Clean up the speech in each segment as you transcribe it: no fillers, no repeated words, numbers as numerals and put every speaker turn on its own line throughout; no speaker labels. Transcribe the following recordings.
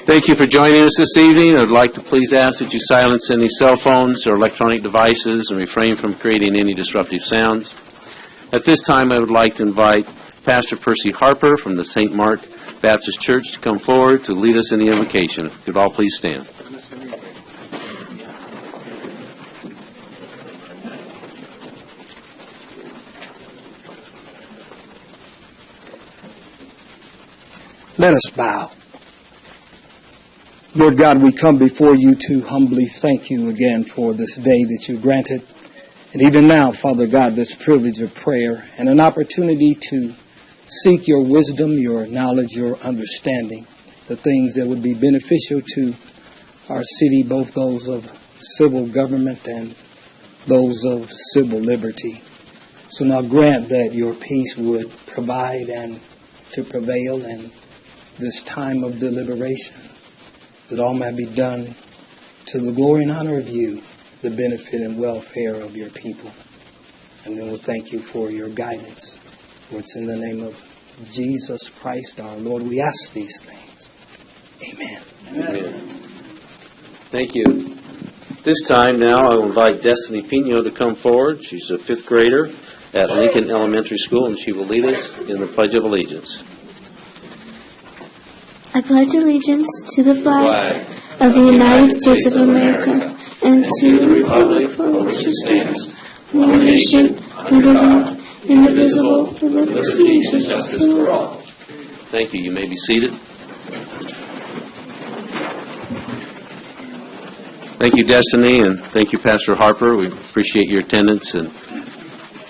Thank you for joining us this evening. I'd like to please ask that you silence any cell phones or electronic devices and refrain from creating any disruptive sounds. At this time, I would like to invite Pastor Percy Harper from the St. Mark Baptist Church to come forward to lead us in the invocation. If you could all please stand.
Let us bow. Lord God, we come before you to humbly thank you again for this day that you granted. And even now, Father God, this privilege of prayer and an opportunity to seek your wisdom, your knowledge, your understanding, the things that would be beneficial to our city, both those of civil government and those of civil liberty. So now grant that your peace would provide and to prevail in this time of deliberation, that all may be done to the glory and honor of you, the benefit and welfare of your people. And then we'll thank you for your guidance. For it's in the name of Jesus Christ our Lord we ask these things. Amen.
Amen. Thank you. This time now I will invite Destiny Pino to come forward. She's a fifth grader at Lincoln Elementary School, and she will lead us in the Pledge of Allegiance.
I pledge allegiance to the flag of the United States of America and to the republic for which it stands, one nation, under God, indivisible, with liberty and justice for all.
Thank you. You may be seated. Thank you, Destiny, and thank you, Pastor Harper. We appreciate your attendance and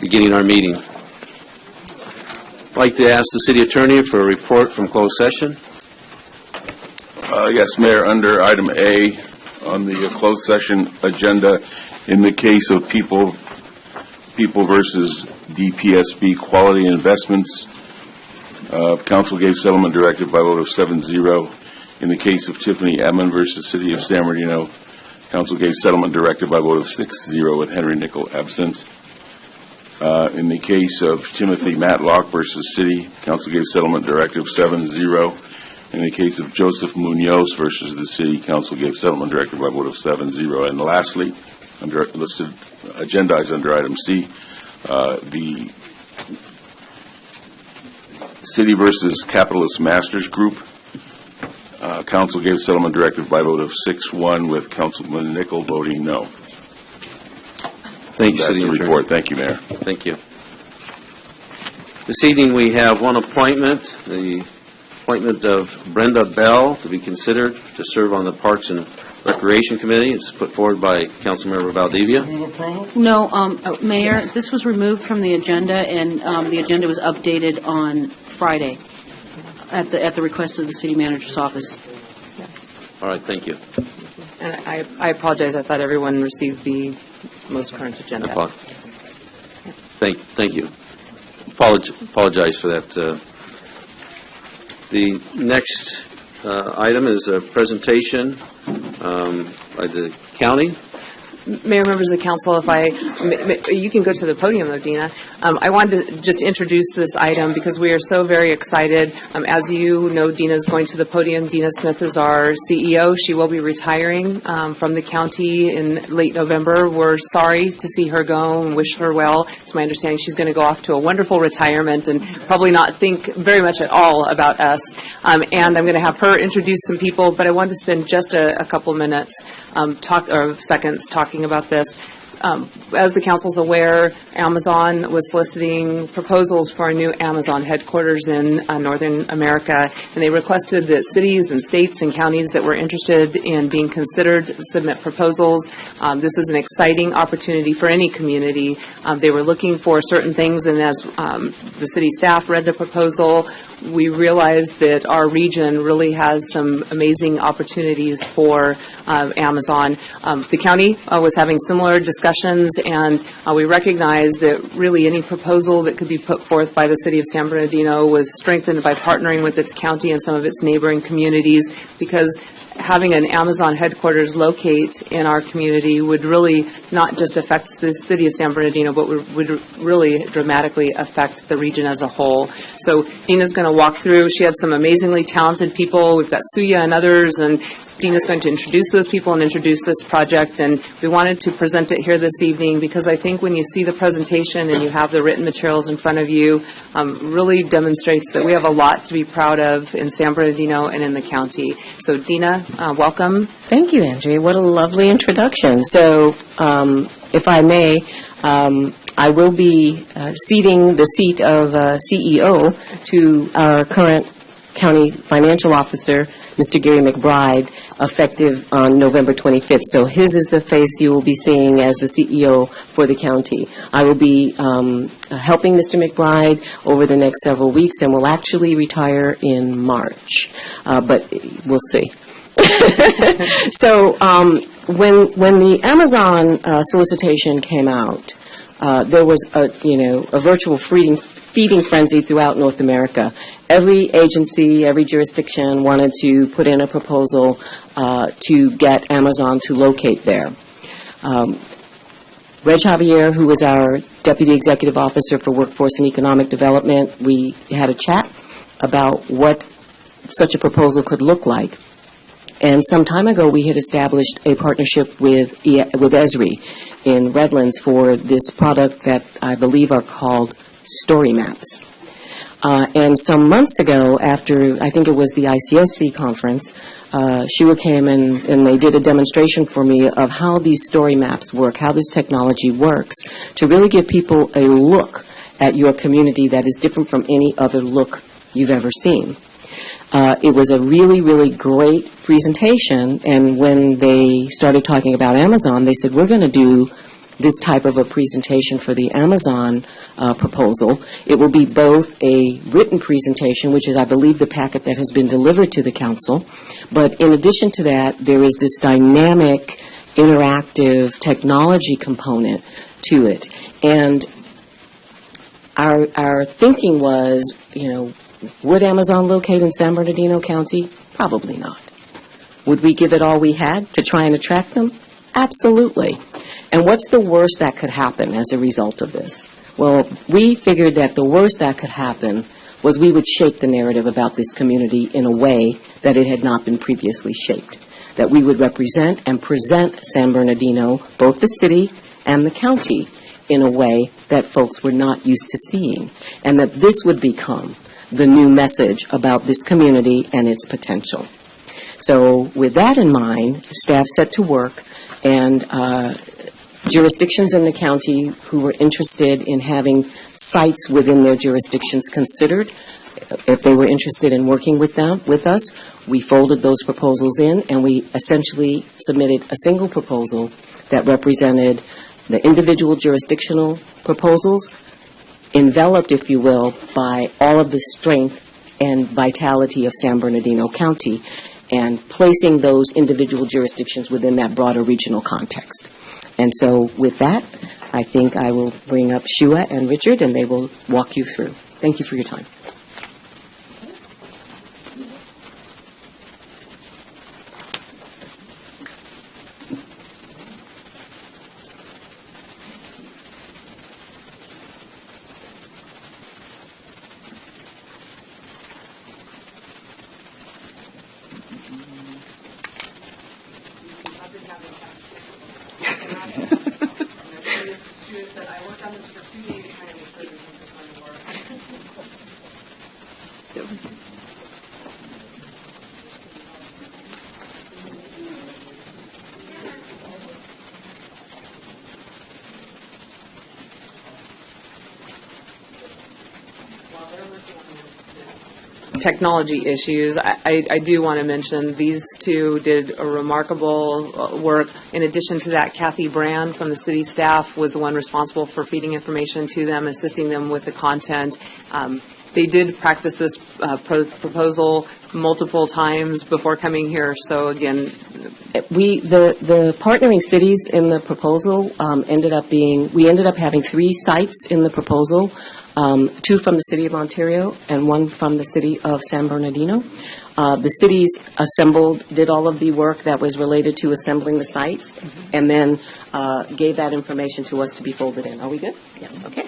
beginning our meeting. I'd like to ask the City Attorney for a report from closed session.
Yes, Mayor, under item A on the closed session agenda, in the case of People versus DPSB Quality Investments, Council gave settlement directive by vote of 7-0. In the case of Tiffany Edmond versus City of San Bernardino, Council gave settlement directive by vote of 6-0 with Henry Nickel absent. In the case of Timothy Matlock versus City, Council gave settlement directive 7-0. In the case of Joseph Munoz versus the City, Council gave settlement directive by vote of 7-0. And lastly, under listed agendized under item C, the City versus Capitalist Masters Group, Council gave settlement directive by vote of 6-1 with Councilman Nickel voting no.
Thank you,
That's
City
the
Attorney.
report. Thank you, Mayor.
Thank you. This evening we have one appointment, the appointment of Brenda Bell to be considered to serve on the Parks and Recreation Committee. It's put forward by Councilmember Valdivia.
No, Mayor, this was removed from the agenda, and the agenda was updated on Friday at the request of the City Manager's office.
Yes.
All right, thank you.
And I apologize. I thought everyone received the most current agenda.
Thank you. Apologize for that. The next item is a presentation by the county.
Mayor, members of the council, you can go to the podium, though, Dina. I wanted to just introduce this item because we are so very excited. As you know, Dina is going to the podium. Dina Smith is our CEO. She will be retiring from the county in late November. We're sorry to see her go and wish her well. It's my understanding she's going to go off to a wonderful retirement and probably not think very much at all about us. And I'm going to have her introduce some people, but I wanted to spend just a couple minutes, seconds talking about this. As the council's aware, Amazon was soliciting proposals for a new Amazon headquarters in Northern America, and they requested that cities and states and counties that were interested in being considered submit proposals. This is an exciting opportunity for any community. They were looking for certain things, and as the city staff read the proposal, we realized that our region really has some amazing opportunities for Amazon. The county was having similar discussions, and we recognized that really any proposal that could be put forth by the city of San Bernardino was strengthened by partnering with its county and some of its neighboring communities, because having an Amazon headquarters locate in our community would really not just affect the city of San Bernardino, but would really dramatically affect the region as a whole. So Dina's going to walk through. She had some amazingly talented people. We've got Suya and others, and Dina's going to introduce those people and introduce this project. And we wanted to present it here this evening because I think when you see the presentation and you have the written materials in front of you, really demonstrates that we have a lot to be proud of in San Bernardino and in the county. So Dina, welcome.
Thank you, Andrea. What a lovely introduction. So, if I may, I will be ceding the seat of CEO to our current county financial officer, Mr. Gary McBride, effective on November 25th. So his is the face you will be seeing as the CEO for the county. I will be helping Mr. McBride over the next several weeks and will actually retire in March, but we'll see. So when the Amazon solicitation came out, there was a virtual feeding frenzy throughout North America. Every agency, every jurisdiction wanted to put in a proposal to get Amazon to locate there. Reg Javier, who was our Deputy Executive Officer for Workforce and Economic Development, we had a chat about what such a proposal could look like. And some time ago, we had established a partnership with Esri in Redlands for this product that I believe are called Story Maps. And some months ago, after I think it was the ICSC conference, Shua came and they did a demonstration for me of how these story maps work, how this technology works, to really give people a look at your community that is different from any other look you've ever seen. It was a really, really great presentation, and when they started talking about Amazon, they said, we're going to do this type of a presentation for the Amazon proposal. It will be both a written presentation, which is, I believe, the packet that has been delivered to the council, but in addition to that, there is this dynamic, interactive technology component to it. And our thinking was, would Amazon locate in San Bernardino County? Probably not. Would we give it all we had to try and attract them? Absolutely. And what's the worst that could happen as a result of this? Well, we figured that the worst that could happen was we would shake the narrative about this community in a way that it had not been previously shaped, that we would represent and present San Bernardino, both the city and the county, in a way that folks were not used to seeing, and that this would become the new message about this community and its potential. So with that in mind, staff set to work, and jurisdictions in the county who were interested in having sites within their jurisdictions considered, if they were interested in working with us, we folded those proposals in, and we essentially submitted a single proposal that represented the individual jurisdictional proposals, enveloped, if you will, by all of the strength and vitality of San Bernardino County, and placing those individual jurisdictions within that broader regional context. And so with that, I think I will bring up Shua and Richard, and they will walk you through. Thank you for your time.
Technology issues, I do want to mention these two did a remarkable work. In addition to that, Kathy Brand from the city staff was the one responsible for feeding information to them, assisting them with the content. they did practice this proposal multiple times before coming here. So again,
The partnering cities in the proposal we ended up having 3 sites in the proposal, 2 from the City of Ontario and 1 from the City of San Bernardino. The cities did all of the work that was related to assembling the sites, and then gave that information to us to be folded in. Are we good? Yes. Okay.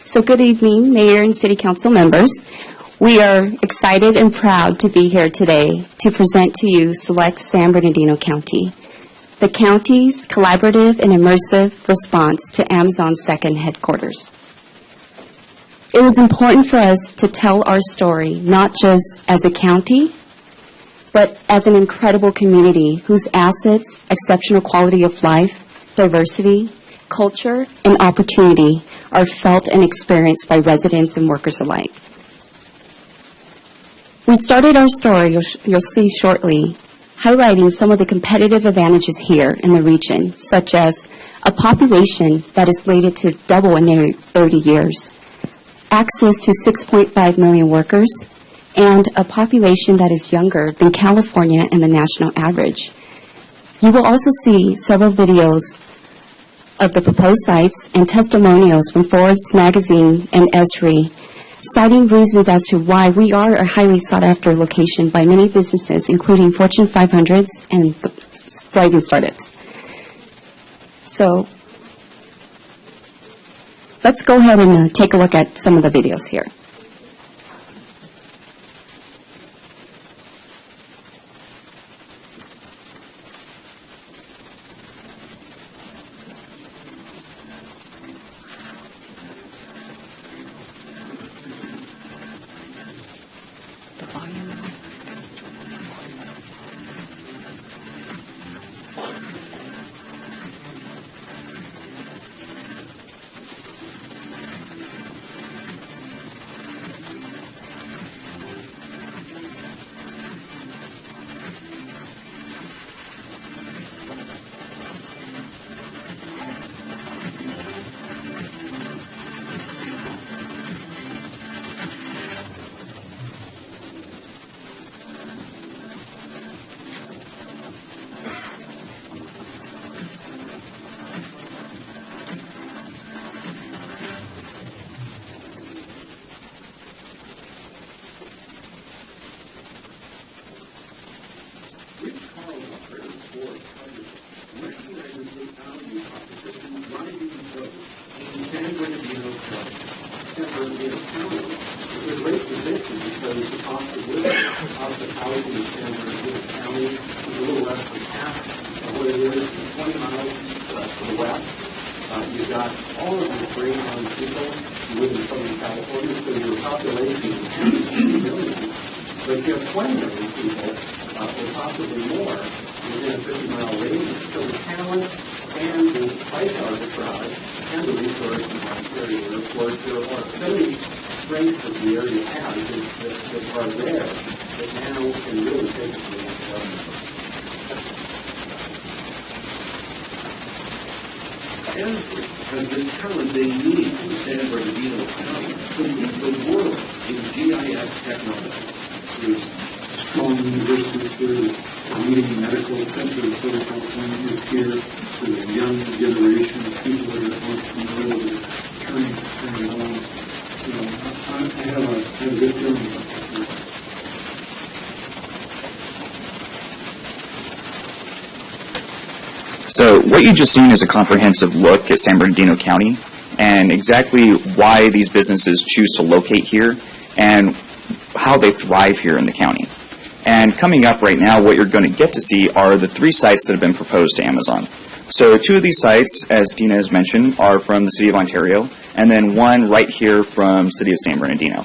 So good evening, Mayor and City Council members. We are excited and proud to be here today to present to you Select San Bernardino County, the county's collaborative and immersive response to Amazon's second headquarters. It was important for us to tell our story not just as a county, but as an incredible community whose assets, exceptional quality of life, diversity, culture, and opportunity are felt and experienced by residents and workers alike. We started our story, you'll see shortly, highlighting some of the competitive advantages here in the region, such as a population that is slated to double in nearly 30 years, access to 6.5 million workers, and a population that is younger than California and the national average. You will also see several videos of the proposed sites and testimonials from Forbes magazine and Esri, citing reasons as to why we are a highly sought-after location by many businesses, including Fortune 500s and thriving startups. So let's go ahead and take a look at some of the videos here.
has the talent they need in San Bernardino County to lead the world in GIS technology. There's strong universities here, the leading medical center in Southern California is here. There's a young generation of people that are entrepreneurial, that are turning on. So I have a good feeling about this.
So what you just seen is a comprehensive look at San Bernardino County and exactly why these businesses choose to locate here and how they thrive here in the county. And coming up right now, what you're going to get to see are the 3 sites that have been proposed to Amazon. So 2 of these sites, as Dina has mentioned, are from the City of Ontario, and then 1 right here from City of San Bernardino.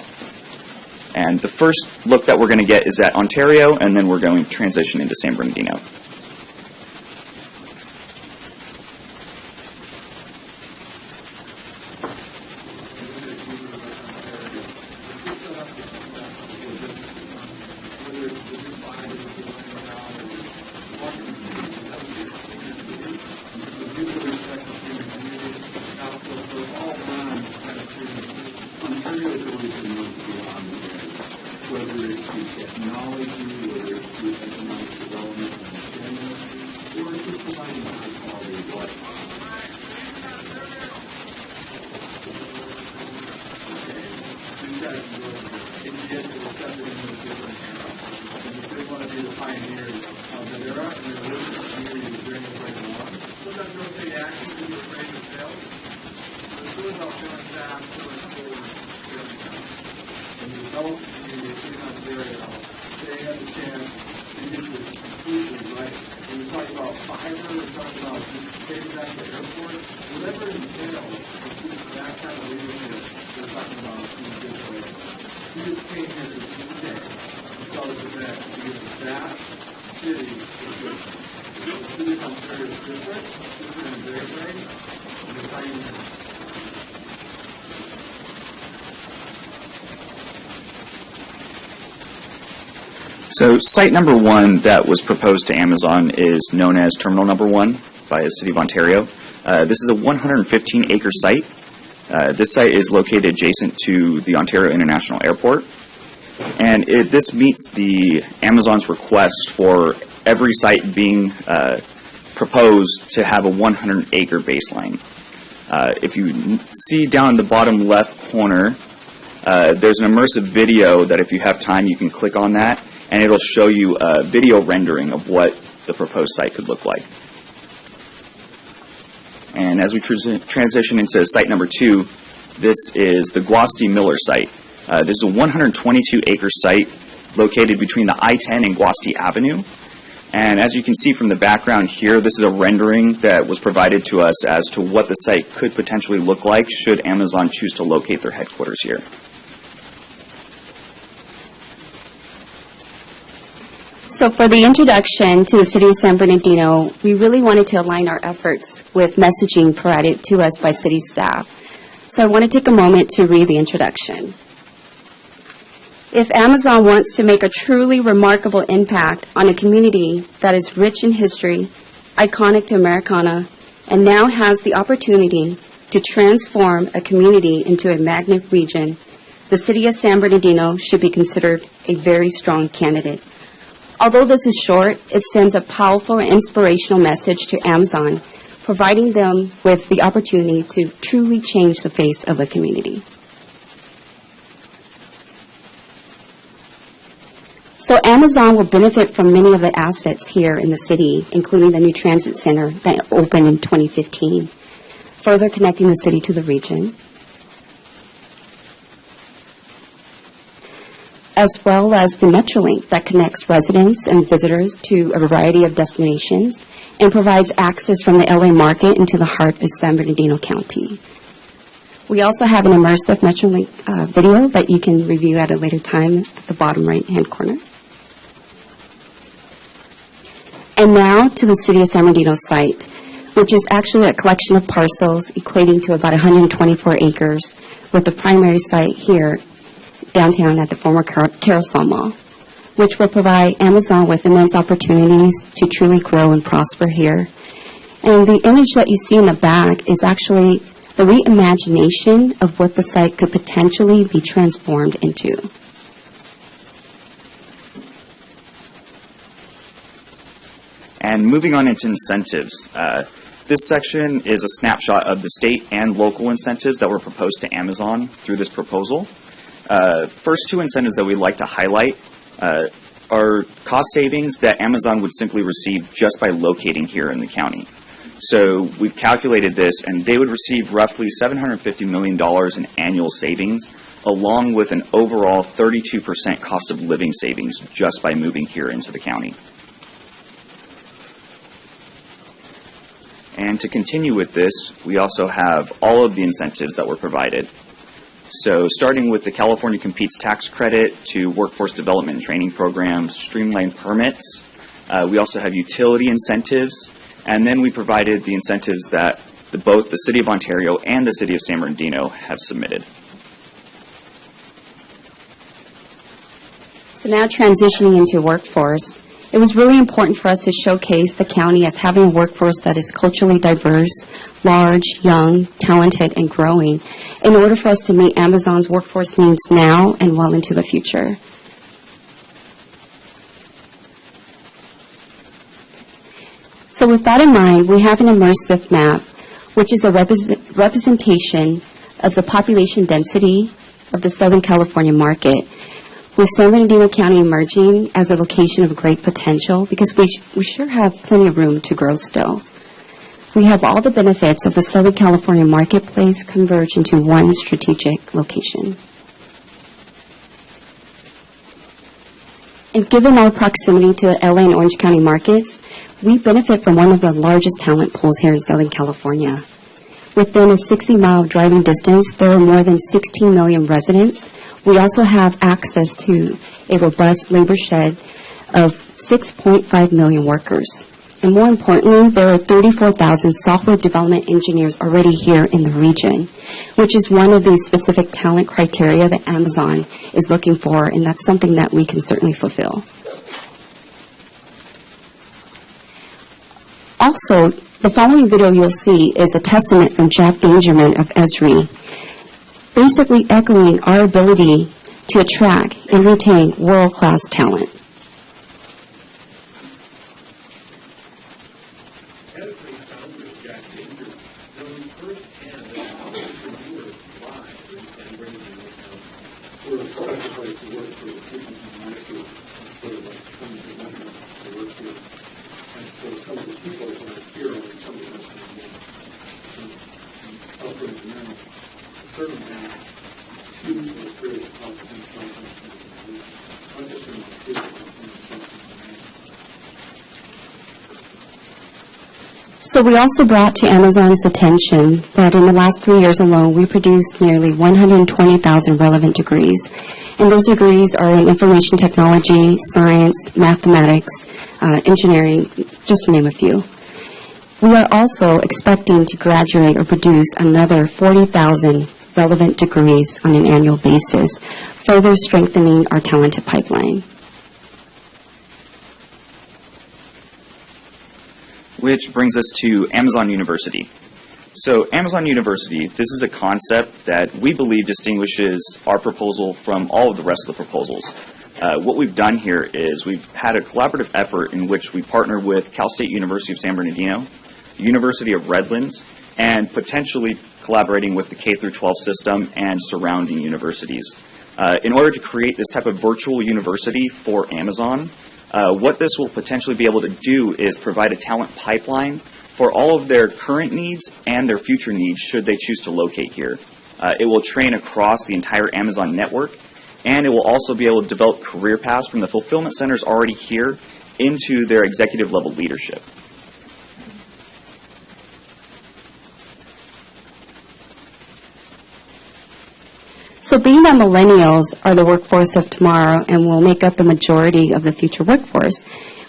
And the first look that we're going to get is at Ontario, and then we're going to transition into San Bernardino.
development community of City of Ontario, they had the chance to get this completely right. When we talk about fiber, we talk about just getting back to the airport, whatever it entails, that kind of leadership we're talking about in this way. We just came here to today and saw this event because that city is different. The City of Ontario is different in their way, and it's not even
So site number 1 that was proposed to Amazon is known as Terminal Number 1 by the City of Ontario. This is a 115-acre site. This site is located adjacent to the Ontario International Airport. And this meets the Amazon's request for every site being proposed to have a 100-acre baseline. If you see down in the bottom left corner, there's an immersive video that if you have time you can click on that, and it'll show you a video rendering of what the proposed site could look like. And as we transition into site number 2, this is the Guasti Miller site. This is a 122-acre site located between the I-10 and Guasti Avenue. And as you can see from the background here, this is a rendering that was provided to us as to what the site could potentially look like should Amazon choose to locate their headquarters here.
So for the introduction to the City of San Bernardino, we really wanted to align our efforts with messaging provided to us by city staff. So I want to take a moment to read the introduction. If Amazon wants to make a truly remarkable impact on a community that is rich in history, iconic to Americana, and now has the opportunity to transform a community into a magnet region, the City of San Bernardino should be considered a very strong candidate. Although this is short, it sends a powerful and inspirational message to Amazon, providing them with the opportunity to truly change the face of a community. So Amazon will benefit from many of the assets here in the city, including the new transit center that opened in 2015, further connecting the city to the region, as well as the Metrolink that connects residents and visitors to a variety of destinations and provides access from the LA market into the heart of San Bernardino County. We also have an immersive Metrolink video that you can review at a later time at the bottom right-hand corner. And now to the City of San Bernardino site, which is actually a collection of parcels equating to about 124 acres, with the primary site here downtown at the former Carousel Mall, which will provide Amazon with immense opportunities to truly grow and prosper here. And the image that you see in the back is actually the reimagination of what the site could potentially be transformed into.
And moving on into incentives, this section is a snapshot of the state and local incentives that were proposed to Amazon through this proposal. First two incentives that we'd like to highlight are cost savings that Amazon would simply receive just by locating here in the county. So we've calculated this, and they would receive roughly $750 million in annual savings, along with an overall 32% cost of living savings just by moving here into the county. And to continue with this, we also have all of the incentives that were provided. So starting with the California Competes tax credit to workforce development and training programs, streamlined permits. We also have utility incentives. And then we provided the incentives that both the City of Ontario and the City of San Bernardino have submitted.
So now transitioning into workforce, it was really important for us to showcase the county as having a workforce that is culturally diverse, large, young, talented, and growing in order for us to meet Amazon's workforce needs now and well into the future. So with that in mind, we have an immersive map, which is a representation of the population density of the Southern California market, with San Bernardino County emerging as a location of great potential because we sure have plenty of room to grow still. We have all the benefits of the Southern California marketplace converge into one strategic location. And given our proximity to the LA and Orange County markets, we benefit from one of the largest talent pools here in Southern California. Within a 60-mile driving distance, there are more than 16 million residents. We also have access to a robust labor shed of 6.5 million workers. And more importantly, there are 34,000 software development engineers already here in the region, which is one of the specific talent criteria that Amazon is looking for, and that's something that we can certainly fulfill. Also, the following video you'll see is a testament from Jack Dangerman of Esri, basically echoing our ability to attract and retain world-class talent.
Edison founder Jack Danger known firsthand that entrepreneurs thrive in San Bernardino County. We're a special place to work for students and managers, sort of like 20 London to work here. And so some of the people that are here are some of us in South Bernardino certainly have huge experience of consulting, not just in the field, but in something.
So we also brought to Amazon's attention that in the last 3 years alone, we produced nearly 120,000 relevant degrees. And those degrees are in information technology, science, mathematics, engineering, just to name a few. We are also expecting to graduate or produce another 40,000 relevant degrees on an annual basis, further strengthening our talented pipeline.
Which brings us to Amazon University. So Amazon University, this is a concept that we believe distinguishes our proposal from all of the rest of the proposals. What we've done here is we've had a collaborative effort in which we partner with Cal State University of San Bernardino, the University of Redlands, and potentially collaborating with the K-12 system and surrounding universities. In order to create this type of virtual university for Amazon, what this will potentially be able to do is provide a talent pipeline for all of their current needs and their future needs should they choose to locate here. It will train across the entire Amazon network, and it will also be able to develop career paths from the fulfillment centers already here into their executive level leadership.
So being that millennials are the workforce of tomorrow and will make up the majority of the future workforce,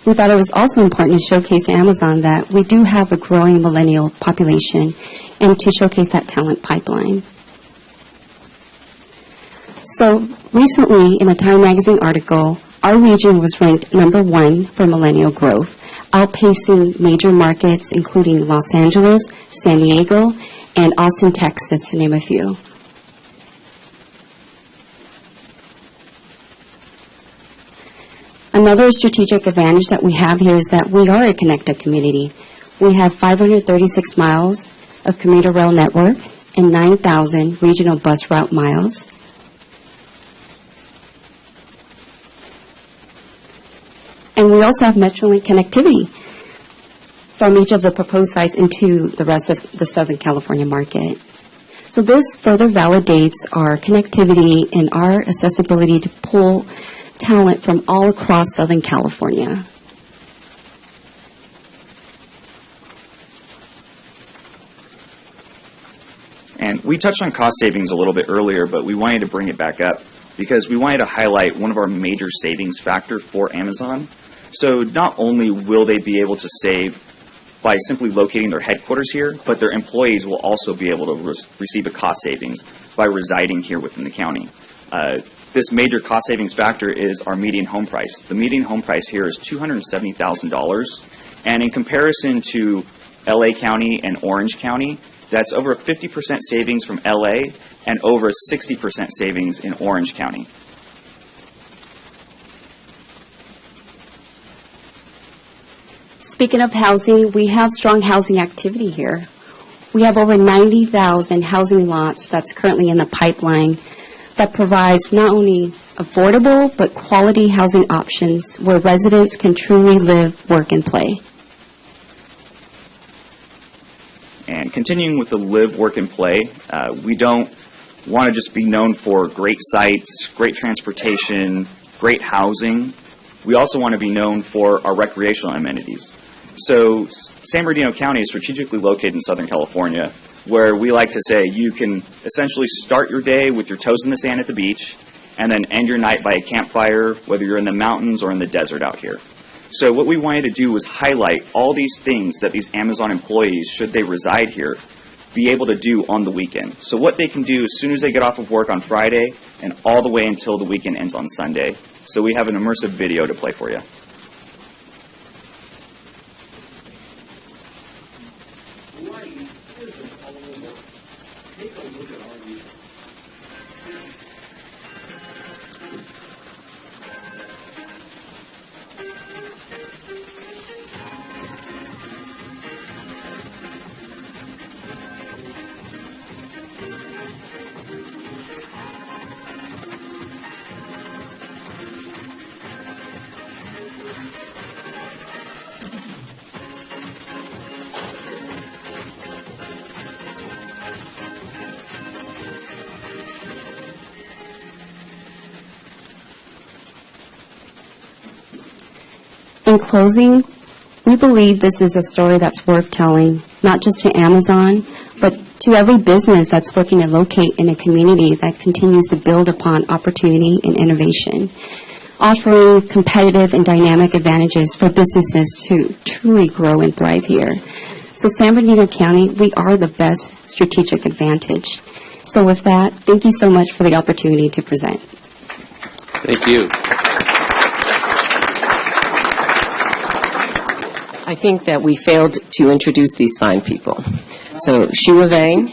we thought it was also important to showcase Amazon that we do have a growing millennial population and to showcase that talent pipeline. So recently, in a Time Magazine article, our region was ranked #1 for millennial growth, outpacing major markets including Los Angeles, San Diego, and Austin, Texas, to name a few. Another strategic advantage that we have here is that we are a connected community. We have 536 miles of commuter rail network and 9,000 regional bus route miles. And we also have Metrolink connectivity from each of the proposed sites into the rest of the Southern California market. So this further validates our connectivity and our accessibility to pull talent from all across Southern California.
And we touched on cost savings a little bit earlier, but we wanted to bring it back up because we wanted to highlight one of our major savings factor for Amazon. So not only will they be able to save by simply locating their headquarters here, but their employees will also be able to receive a cost savings by residing here within the county. This major cost savings factor is our median home price. The median home price here is $270,000, and in comparison to LA County and Orange County, that's over a 50% savings from LA and over a 60% savings in Orange County.
Speaking of housing, we have strong housing activity here. We have over 90,000 housing lots that's currently in the pipeline that provides not only affordable but quality housing options where residents can truly live, work, and play.
And continuing with the live, work, and play, we don't want to just be known for great sites, great transportation, great housing. we also want to be known for our recreational amenities. So San Bernardino County is strategically located in Southern California, where we like to say you can essentially start your day with your toes in the sand at the beach and then end your night by a campfire, whether you're in the mountains or in the desert out here. So what we wanted to do was highlight all these things that these Amazon employees, should they reside here, be able to do on the weekend. So what they can do as soon as they get off of work on Friday and all the way until the weekend ends on Sunday. So we have an immersive video to play for you.
In closing, we believe this is a story that's worth telling, not just to Amazon, but to every business that's looking to locate in a community that continues to build upon opportunity and innovation, offering competitive and dynamic advantages for businesses to truly grow and thrive here. So San Bernardino County, we are the best strategic advantage. So with that, thank you so much for the opportunity to present.
Thank you.
I think that we failed to introduce these fine people. So Shua Vang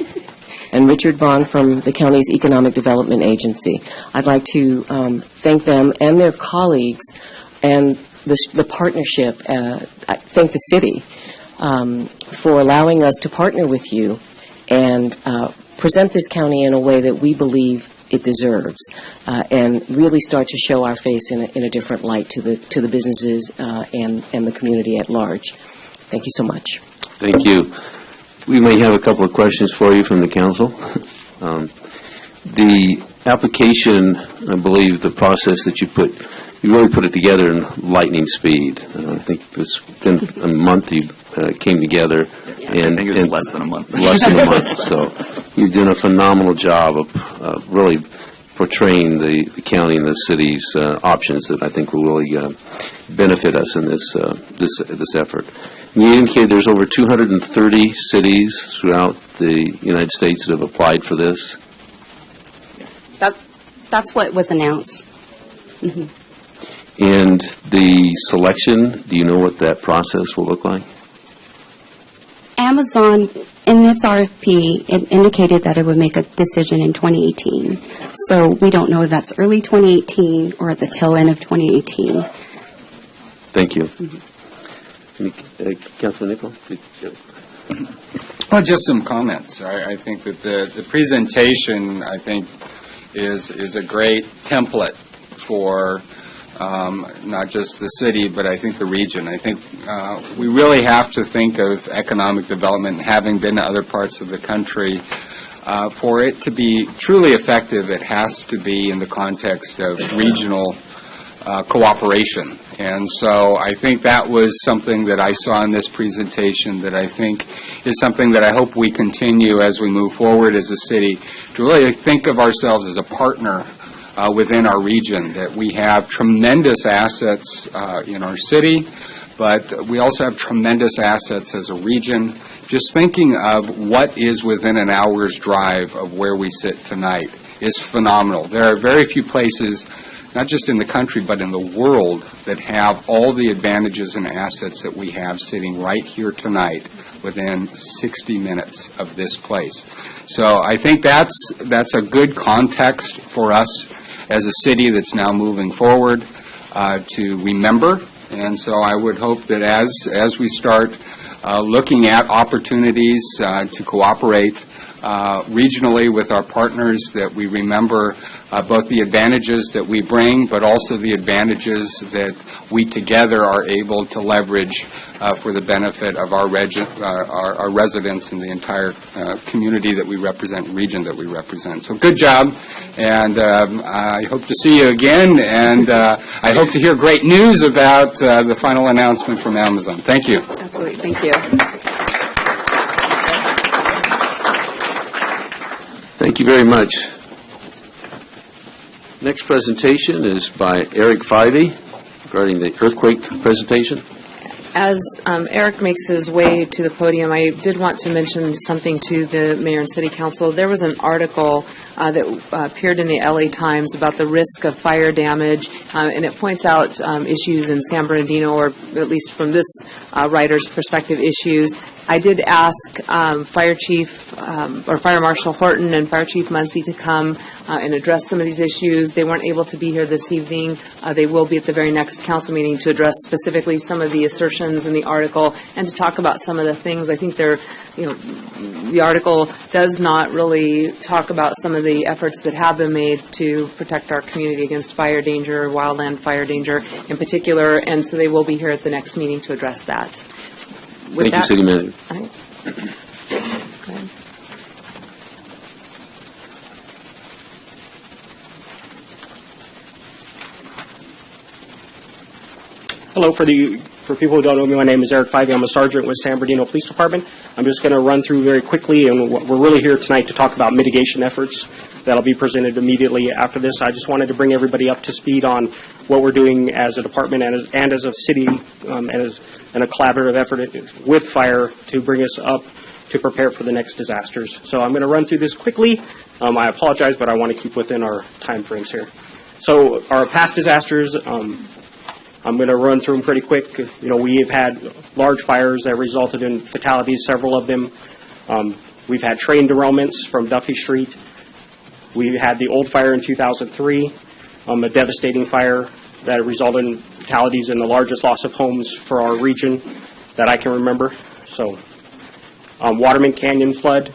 and Richard Vaughn from the county's Economic Development Agency. I'd like to thank them and their colleagues and the partnership. I thank the city for allowing us to partner with you and present this county in a way that we believe it deserves, and really start to show our face in a different light to the businesses and the community at large. Thank you so much.
Thank you. We may have a couple of questions for you from the council. The application, I believe, the process that you really put it together in lightning speed. I think within a month you came together.
And I think it was less than a month.
Less than a month. So you've done a phenomenal job of really portraying the county and the city's options that I think will really benefit us in this effort. And you indicated there's over 230 cities throughout the United States that have applied for this.
That's what was announced.
And the selection, do you know what that process will look like?
Amazon, in its RFP, it indicated that it would make a decision in 2018. So we don't know if that's early 2018 or at the tail end of 2018.
Thank you. Councilman Nichol?
Well, just some comments. I think that the presentation, I think, is a great template for not just the city, but I think the region. I think we really have to think of economic development, having been to other parts of the country. For it to be truly effective, it has to be in the context of regional cooperation. And so I think that was something that I saw in this presentation that I think is something that I hope we continue as we move forward as a city, to really think of ourselves as a partner within our region, that we have tremendous assets in our city, but we also have tremendous assets as a region. Just thinking of what is within an hour's drive of where we sit tonight is phenomenal. There are very few places, not just in the country, but in the world, that have all the advantages and assets that we have sitting right here tonight within 60 minutes of this place. So I think that's a good context for us as a city that's now moving forward to remember. And so I would hope that as we start looking at opportunities to cooperate regionally with our partners, that we remember both the advantages that we bring, but also the advantages that we together are able to leverage for the benefit of our residents and the entire community that we represent, region that we represent. So good job, and I hope to see you again, and I hope to hear great news about the final announcement from Amazon. Thank you.
Absolutely. Thank you.
Thank you very much. Next presentation is by Eric Fivey regarding the earthquake presentation.
As Eric makes his way to the podium, I did want to mention something to the mayor and city council. There was an article that appeared in the LA Times about the risk of fire damage, and it points out issues in San Bernardino, or at least from this writer's perspective, issues. I did ask Fire Chief or Fire Marshal Horton and Fire Chief Muncie to come and address some of these issues. They weren't able to be here this evening. They will be at the very next council meeting to address specifically some of the assertions in the article and to talk about some of the things. I think the article does not really talk about some of the efforts that have been made to protect our community against fire danger, wildland fire danger in particular, and so they will be here at the next meeting to address that.
Thank you, City Manager.
All right. Go ahead.
Hello, for people who don't know me, my name is Eric Fivey. I'm a sergeant with San Bernardino Police Department. I'm just going to run through very quickly, and we're really here tonight to talk about mitigation efforts that'll be presented immediately after this. I just wanted to bring everybody up to speed on what we're doing as a department and as a city and a collaborative effort with fire to bring us up to prepare for the next disasters. So I'm going to run through this quickly. I apologize, but I want to keep within our time frames here. So our past disasters, I'm going to run through them pretty quick. We have had large fires that resulted in fatalities, several of them. We've had train derailments from Duffy Street. We had the old fire in 2003, a devastating fire that resulted in fatalities and the largest loss of homes for our region that I can remember. So, Waterman Canyon flood,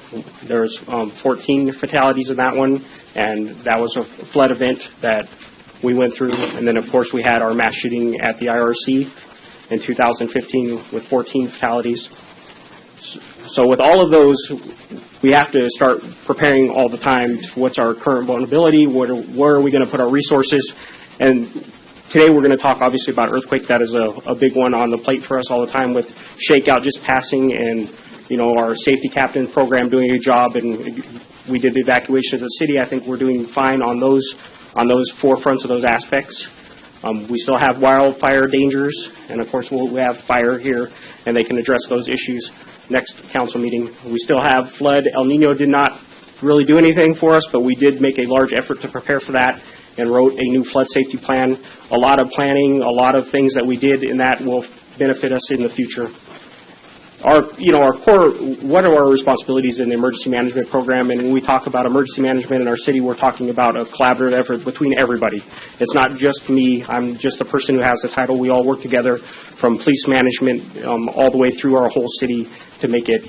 there's 14 fatalities in that one, and that was a flood event that we went through. And then, of course, we had our mass shooting at the IRC in 2015 with 14 fatalities. So with all of those, we have to start preparing all the time for what's our current vulnerability, where are we going to put our resources. And today we're going to talk, obviously, about earthquake. That is a big one on the plate for us all the time, with Shakeout just passing and, our safety captain program doing a job. And we did the evacuation of the city. I think we're doing fine on those forefronts of those aspects. We still have wildfire dangers, and of course we'll have fire here, and they can address those issues next council meeting. We still have flood. El Nino did not really do anything for us, but we did make a large effort to prepare for that and wrote a new flood safety plan. A lot of planning, a lot of things that we did in that will benefit us in the future. Our core, what are our responsibilities in the emergency management program? And when we talk about emergency management in our city, we're talking about a collaborative effort between everybody. It's not just me. I'm just a person who has the title. We all work together from police management all the way through our whole city to make it.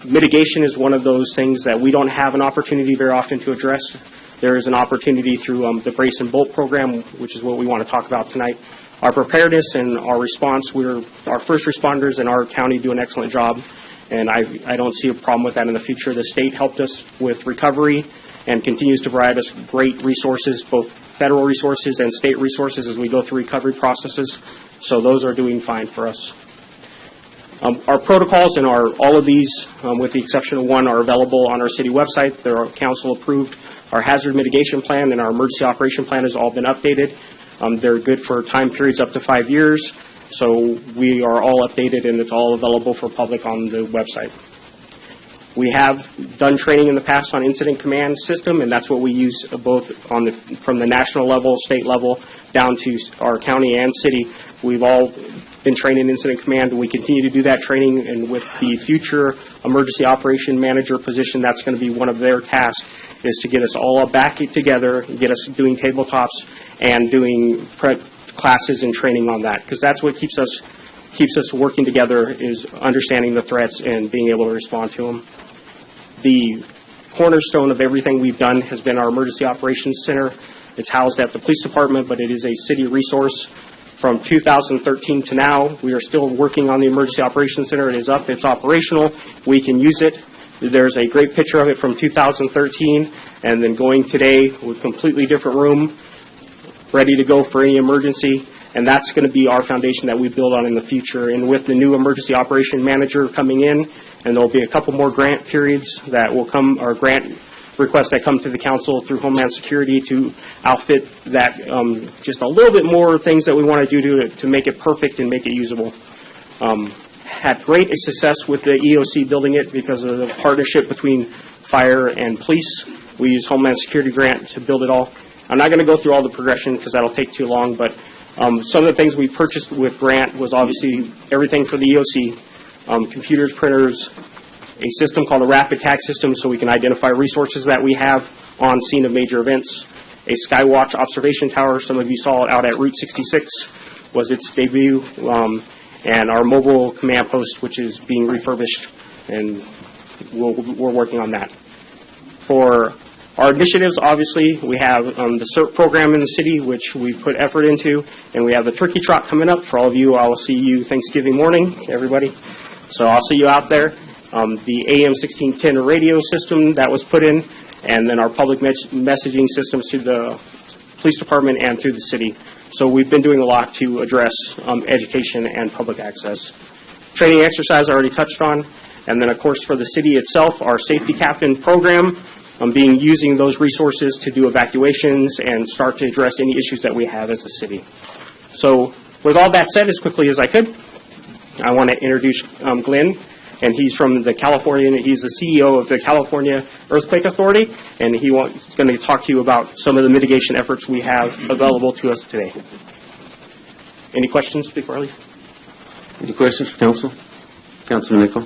Mitigation is one of those things that we don't have an opportunity very often to address. There is an opportunity through the Brace and Bolt program, which is what we want to talk about tonight. Our preparedness and our response, our first responders in our county do an excellent job, and I don't see a problem with that in the future. The state helped us with recovery and continues to provide us great resources, both federal resources and state resources as we go through recovery processes, so those are doing fine for us. Our protocols and all of these, with the exception of one, are available on our city website. They're council approved. Our hazard mitigation plan and our emergency operation plan has all been updated. They're good for time periods up to 5 years, so we are all updated and it's all available for public on the website. We have done training in the past on incident command system, and that's what we use both from the national level, state level, down to our county and city. We've all been trained in incident command, and we continue to do that training, and with the future emergency operation manager position, that's going to be one of their tasks, is to get us all back together, get us doing tabletops and doing classes and training on that, because that's what keeps us working together, is understanding the threats and being able to respond to them. The cornerstone of everything we've done has been our Emergency Operations Center. It's housed at the police department, but it is a city resource. From 2013 to now, we are still working on the Emergency Operations Center. It is up, it's operational, we can use it. There's a great picture of it from 2013, and then going today with a completely different room, ready to go for any emergency, and that's going to be our foundation that we build on in the future. And with the new Emergency Operation Manager coming in, and there'll be a couple more grant periods that will come, or grant requests that come to the council through Homeland Security to outfit that, just a little bit more things that we want to do to make it perfect and make it usable. Had great success with the EOC building it because of the partnership between fire and police. We use Homeland Security grant to build it all. I'm not going to go through all the progression because that'll take too long, but some of the things we purchased with grant was obviously everything for the EOC, computers, printers, a system called a rapid tag system so we can identify resources that we have on scene of major events, a Skywatch observation tower, some of you saw it out at Route 66, was its debut, and our mobile command post, which is being refurbished, and we're working on that. For our initiatives, obviously, we have the CERT program in the city, which we put effort into, and we have the Turkey Trot coming up. For all of you, I will see you Thanksgiving morning, everybody. So I'll see you out there. The AM 1610 radio system that was put in, and then our public messaging systems through the police department and through the city. So we've been doing a lot to address education and public access. Training exercise I already touched on, and then of course for the city itself, our safety captain program, using those resources to do evacuations and start to address any issues that we have as a city. So with all that said, as quickly as I could, I want to introduce Glenn, and he's from the he's the CEO of the California Earthquake Authority, and he's going to talk to you about some of the mitigation efforts we have available to us today. Any questions before I leave?
Any questions for Council? Councilman Nichol?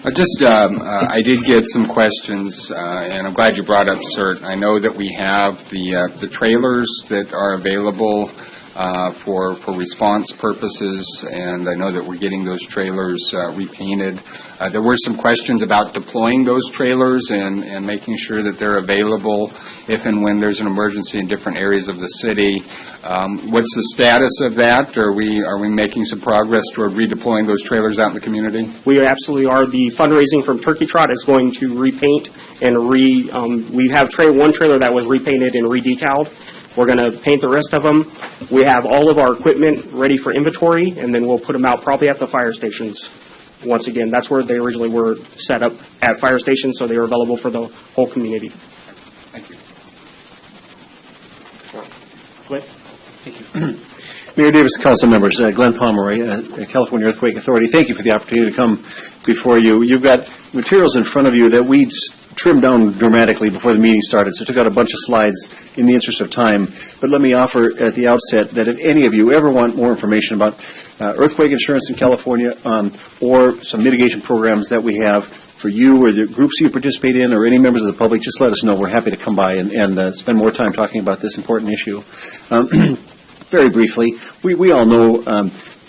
I did get some questions, and I'm glad you brought up CERT. I know that we have the trailers that are available for response purposes, and I know that we're getting those trailers repainted. There were some questions about deploying those trailers and making sure that they're available if and when there's an emergency in different areas of the city. What's the status of that? Are we making some progress toward redeploying those trailers out in the community?
We absolutely are. The fundraising from Turkey Trot is going to repaint and we have one trailer that was repainted and redecaled. We're going to paint the rest of them. We have all of our equipment ready for inventory, and then we'll put them out probably at the fire stations. Once again, that's where they originally were set up, at fire stations, so they are available for the whole community.
Thank you.
Glenn?
Thank you. Mayor Davis, council members, Glenn Pomeroy, California Earthquake Authority, thank you for the opportunity to come before you. You've got materials in front of you that we trimmed down dramatically before the meeting started, so I took out a bunch of slides in the interest of time. But let me offer at the outset that if any of you ever want more information about earthquake insurance in California or some mitigation programs that we have for you or the groups you participate in or any members of the public, just let us know. We're happy to come by and spend more time talking about this important issue. Very briefly, we all know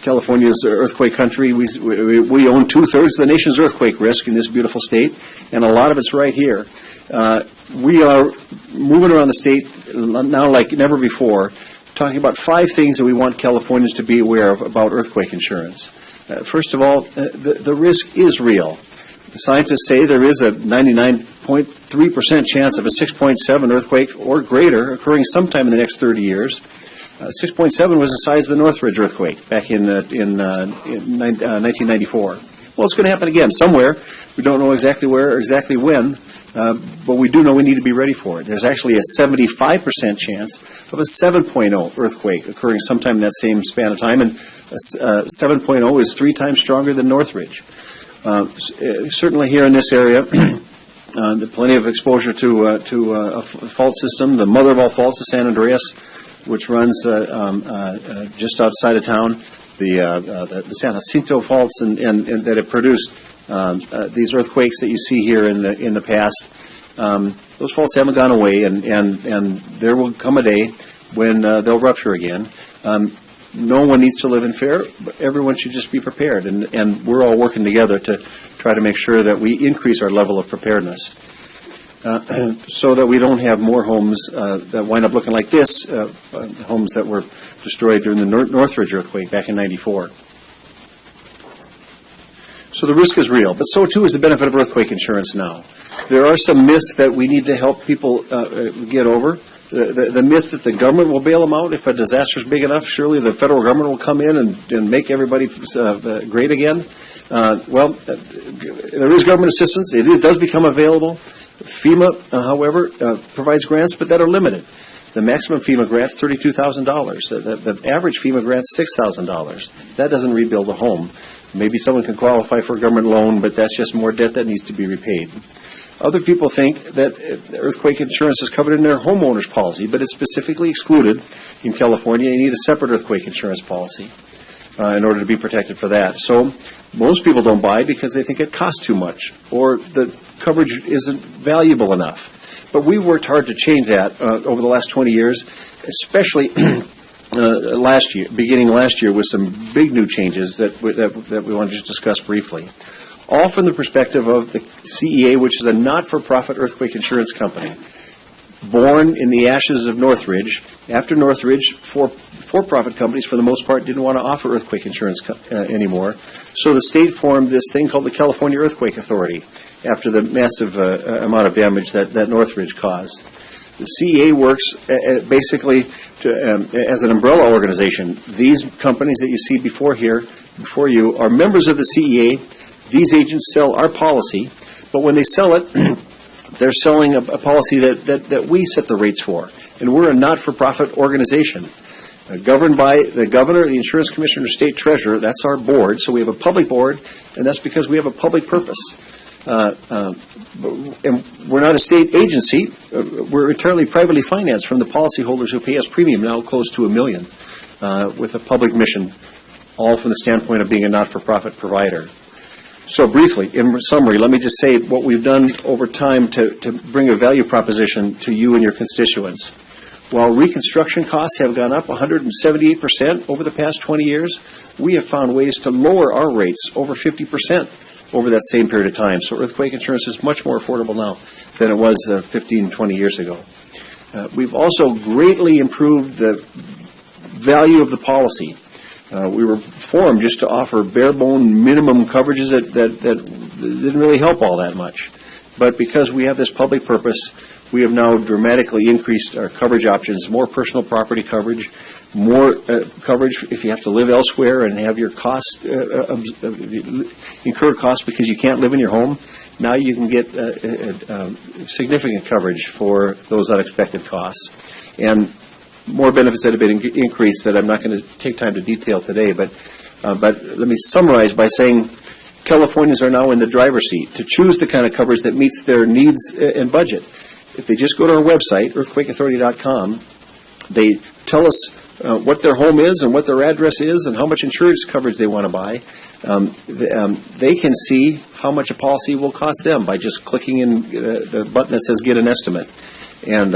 California's earthquake country. We own 2/3 of the nation's earthquake risk in this beautiful state, and a lot of it's right here. We are moving around the state now like never before, talking about 5 things that we want Californians to be aware of about earthquake insurance. First of all, the risk is real. The scientists say there is a 99.3% chance of a 6.7 earthquake or greater occurring sometime in the next 30 years. 6.7 was the size of the Northridge earthquake back in 1994. Well, it's going to happen again somewhere. We don't know exactly where or exactly when, but we do know we need to be ready for it. There's actually a 75% chance of a 7.0 earthquake occurring sometime in that same span of time, and 7.0 is 3 times stronger than Northridge. Certainly here in this area, there's plenty of exposure to a fault system. The mother of all faults is San Andreas, which runs just outside of town, the San Jacinto faults, and that have produced these earthquakes that you see here in the past. Those faults haven't gone away, and there will come a day when they'll rupture again. No one needs to live in fear, but everyone should just be prepared, and we're all working together to try to make sure that we increase our level of preparedness. so that we don't have more homes that wind up looking like this, homes that were destroyed during the Northridge earthquake back in '94. So the risk is real, but so too is the benefit of earthquake insurance now. There are some myths that we need to help people get over. The myth that the government will bail them out if a disaster is big enough. Surely the federal government will come in and make everybody great again. There is government assistance. It does become available. FEMA, however, provides grants, but that are limited. The maximum FEMA grant is $32,000. The average FEMA grant is $6,000. That doesn't rebuild a home. Maybe someone can qualify for a government loan, but that's just more debt that needs to be repaid. Other people think that earthquake insurance is covered in their homeowner's policy, but it's specifically excluded in California. You need a separate earthquake insurance policy in order to be protected for that. So most people don't buy because they think it costs too much or the coverage isn't valuable enough. But we worked hard to change that over the last 20 years, especially beginning last year with some big new changes that we want to just discuss briefly. All from the perspective of the CEA, which is a not-for-profit earthquake insurance company. Born in the ashes of Northridge. After Northridge, for-profit companies, for the most part, didn't want to offer earthquake insurance anymore. So the state formed this thing called the California Earthquake Authority after the massive amount of damage that Northridge caused. The CEA works basically as an umbrella organization. These companies that you see before you are members of the CEA. These agents sell our policy, but when they sell it, they're selling a policy that we set the rates for. And we're a not-for-profit organization governed by the governor, the insurance commissioner, state treasurer. That's our board. So we have a public board, and that's because we have a public purpose. And we're not a state agency. We're entirely privately financed from the policyholders who pay us premium, now close to $1 million, with a public mission, all from the standpoint of being a not-for-profit provider. So briefly, in summary, let me just say what we've done over time to bring a value proposition to you and your constituents. While reconstruction costs have gone up 178% over the past 20 years, we have found ways to lower our rates over 50% over that same period of time. So earthquake insurance is much more affordable now than it was 15, 20 years ago. We've also greatly improved the value of the policy. We were formed just to offer bare-bone minimum coverages that didn't really help all that much. But because we have this public purpose, we have now dramatically increased our coverage options, more personal property coverage, more coverage if you have to live elsewhere and have your costs, incur costs because you can't live in your home. Now you can get significant coverage for those unexpected costs. And more benefits that have been increased that I'm not going to take time to detail today, but let me summarize by saying Californians are now in the driver's seat to choose the kind of coverage that meets their needs and budget. If they just go to our website, earthquakeauthority.com, they tell us what their home is and what their address is and how much insurance coverage they want to buy. They can see how much a policy will cost them by just clicking in the button that says Get an Estimate. And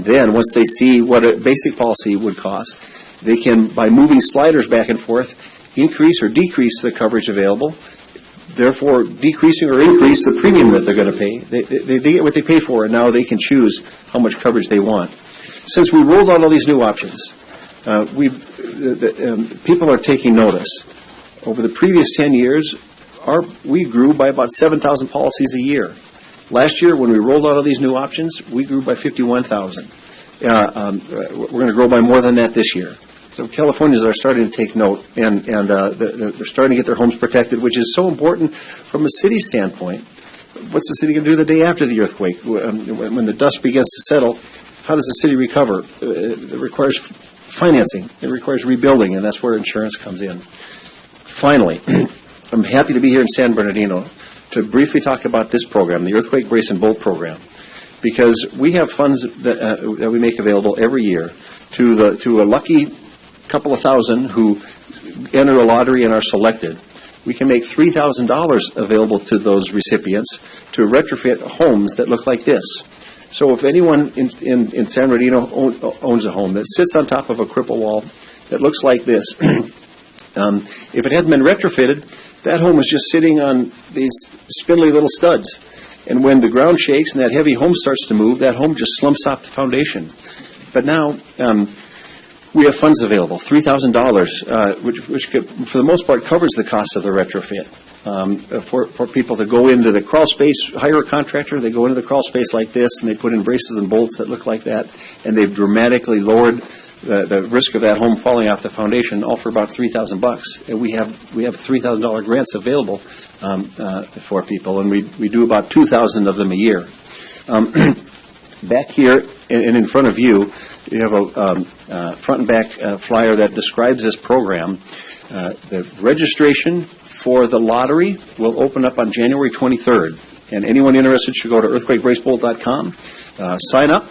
then once they see what a basic policy would cost, they can, by moving sliders back and forth, increase or decrease the coverage available, therefore decreasing or increase the premium that they're going to pay. They get what they pay for, and now they can choose how much coverage they want. Since we rolled out all these new options, people are taking notice. Over the previous 10 years, we grew by about 7,000 policies a year. Last year, when we rolled out all these new options, we grew by 51,000. We're going to grow by more than that this year. So Californians are starting to take note, and they're starting to get their homes protected, which is so important from a city standpoint. What's the city going to do the day after the earthquake? When the dust begins to settle, how does the city recover? It requires financing. It requires rebuilding, and that's where insurance comes in. Finally, I'm happy to be here in San Bernardino to briefly talk about this program, the Earthquake Brace and Bolt program, because we have funds that we make available every year to a lucky couple of thousand who enter a lottery and are selected. We can make $3,000 available to those recipients to retrofit homes that look like this. So if anyone in San Bernardino owns a home that sits on top of a cripple wall that looks like this, if it hadn't been retrofitted, that home was just sitting on these spindly little studs. And when the ground shakes and that heavy home starts to move, that home just slumps off the foundation. But now, we have funds available, $3,000, which for the most part covers the cost of the retrofit. For people to go into the crawl space, hire a contractor, they go into the crawl space like this, and they put in braces and bolts that look like that, and they've dramatically lowered the risk of that home falling off the foundation, all for about $3,000. And we have $3,000 grants available for people, and we do about 2,000 of them a year. Back here and in front of you, you have a front and back flyer that describes this program. The registration for the lottery will open up on January 23rd, and anyone interested should go to earthquakebracebolt.com, sign up.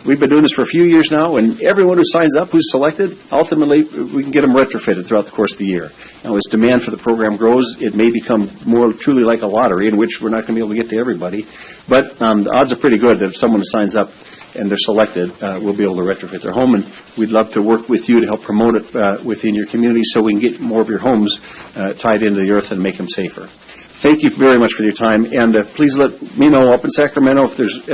We've been doing this for a few years now, and everyone who signs up, who's selected, ultimately we can get them retrofitted throughout the course of the year. Now, as demand for the program grows, it may become more truly like a lottery, in which we're not going to be able to get to everybody. But the odds are pretty good that if someone signs up and they're selected, we'll be able to retrofit their home, and we'd love to work with you to help promote it within your community so we can get more of your homes tied into the earth and make them safer. Thank you very much for your time, and please let me know up in Sacramento if there's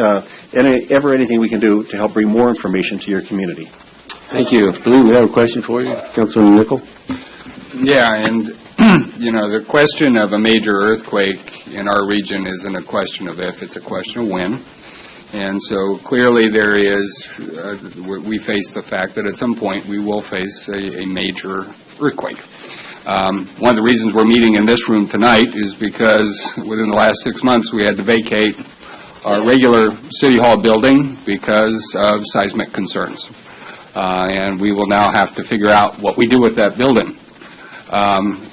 ever anything we can do to help bring more information to your community.
Thank you. I believe we have a question for you, Councilman Nickel.
Yeah, and, the question of a major earthquake in our region isn't a question of if, it's a question of when. And so clearly there is, we face the fact that at some point we will face a major earthquake. One of the reasons we're meeting in this room tonight is because within the last 6 months we had to vacate our regular City Hall building because of seismic concerns. And we will now have to figure out what we do with that building.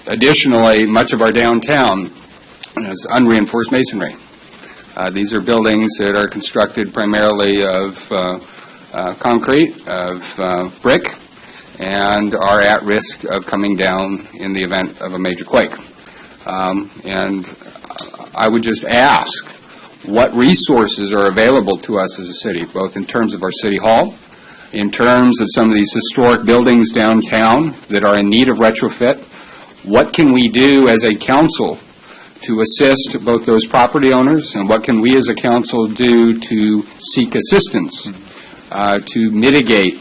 Additionally, much of our downtown is unreinforced masonry. These are buildings that are constructed primarily of concrete, of brick, and are at risk of coming down in the event of a major quake. And I would just ask what resources are available to us as a city, both in terms of our City Hall, in terms of some of these historic buildings downtown that are in need of retrofit. What can we do as a council to assist both those property owners, and what can we as a council do to seek assistance to mitigate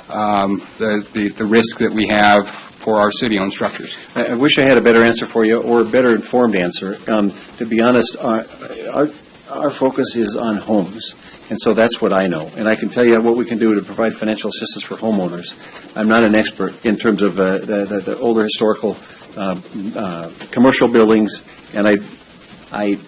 the risk that we have for our city-owned structures?
I wish I had a better answer for you, or a better informed answer. To be honest, our focus is on homes, and so that's what I know. And I can tell you what we can do to provide financial assistance for homeowners. I'm not an expert in terms of the older historical commercial buildings, and I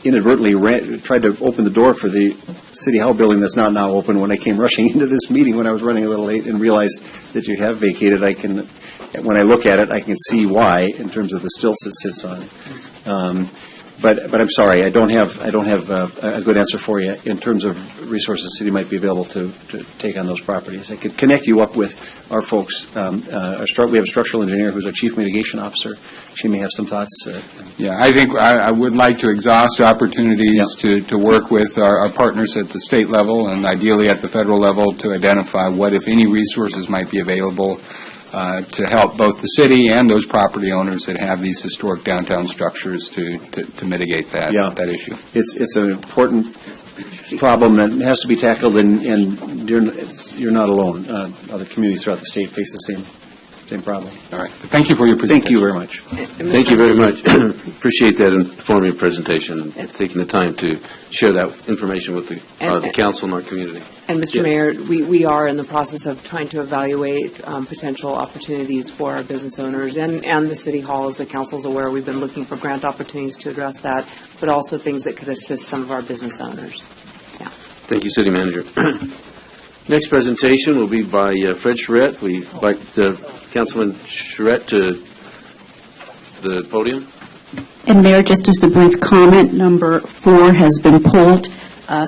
inadvertently tried to open the door for the City Hall building that's not now open when I came rushing into this meeting when I was running a little late and realized that you have vacated. When I look at it, I can see why in terms of the stilts it sits on. But I'm sorry, I don't have a good answer for you in terms of resources the city might be available to take on those properties. I could connect you up with our folks. We have a structural engineer who's our chief mitigation officer. She may have some thoughts.
Yeah, I think I would like to exhaust opportunities to work with our partners at the state level and ideally at the federal level to identify what, if any, resources might be available to help both the city and those property owners that have these historic downtown structures to mitigate that issue.
It's an important problem that has to be tackled, and you're not alone. Other communities throughout the state face the same problem.
All right. Thank you for your presentation.
Thank you very much.
Thank you very much. Appreciate that informative presentation and taking the time to share that information with the council and our community.
And Mr. Mayor, we are in the process of trying to evaluate potential opportunities for our business owners and the City Hall. As the council is aware, we've been looking for grant opportunities to address that, but also things that could assist some of our business owners. Yeah.
Thank you, City Manager. Next presentation will be by Fred Charette. We invite Councilman Charette to the podium.
And Mayor, just as a brief comment, number 4 has been pulled.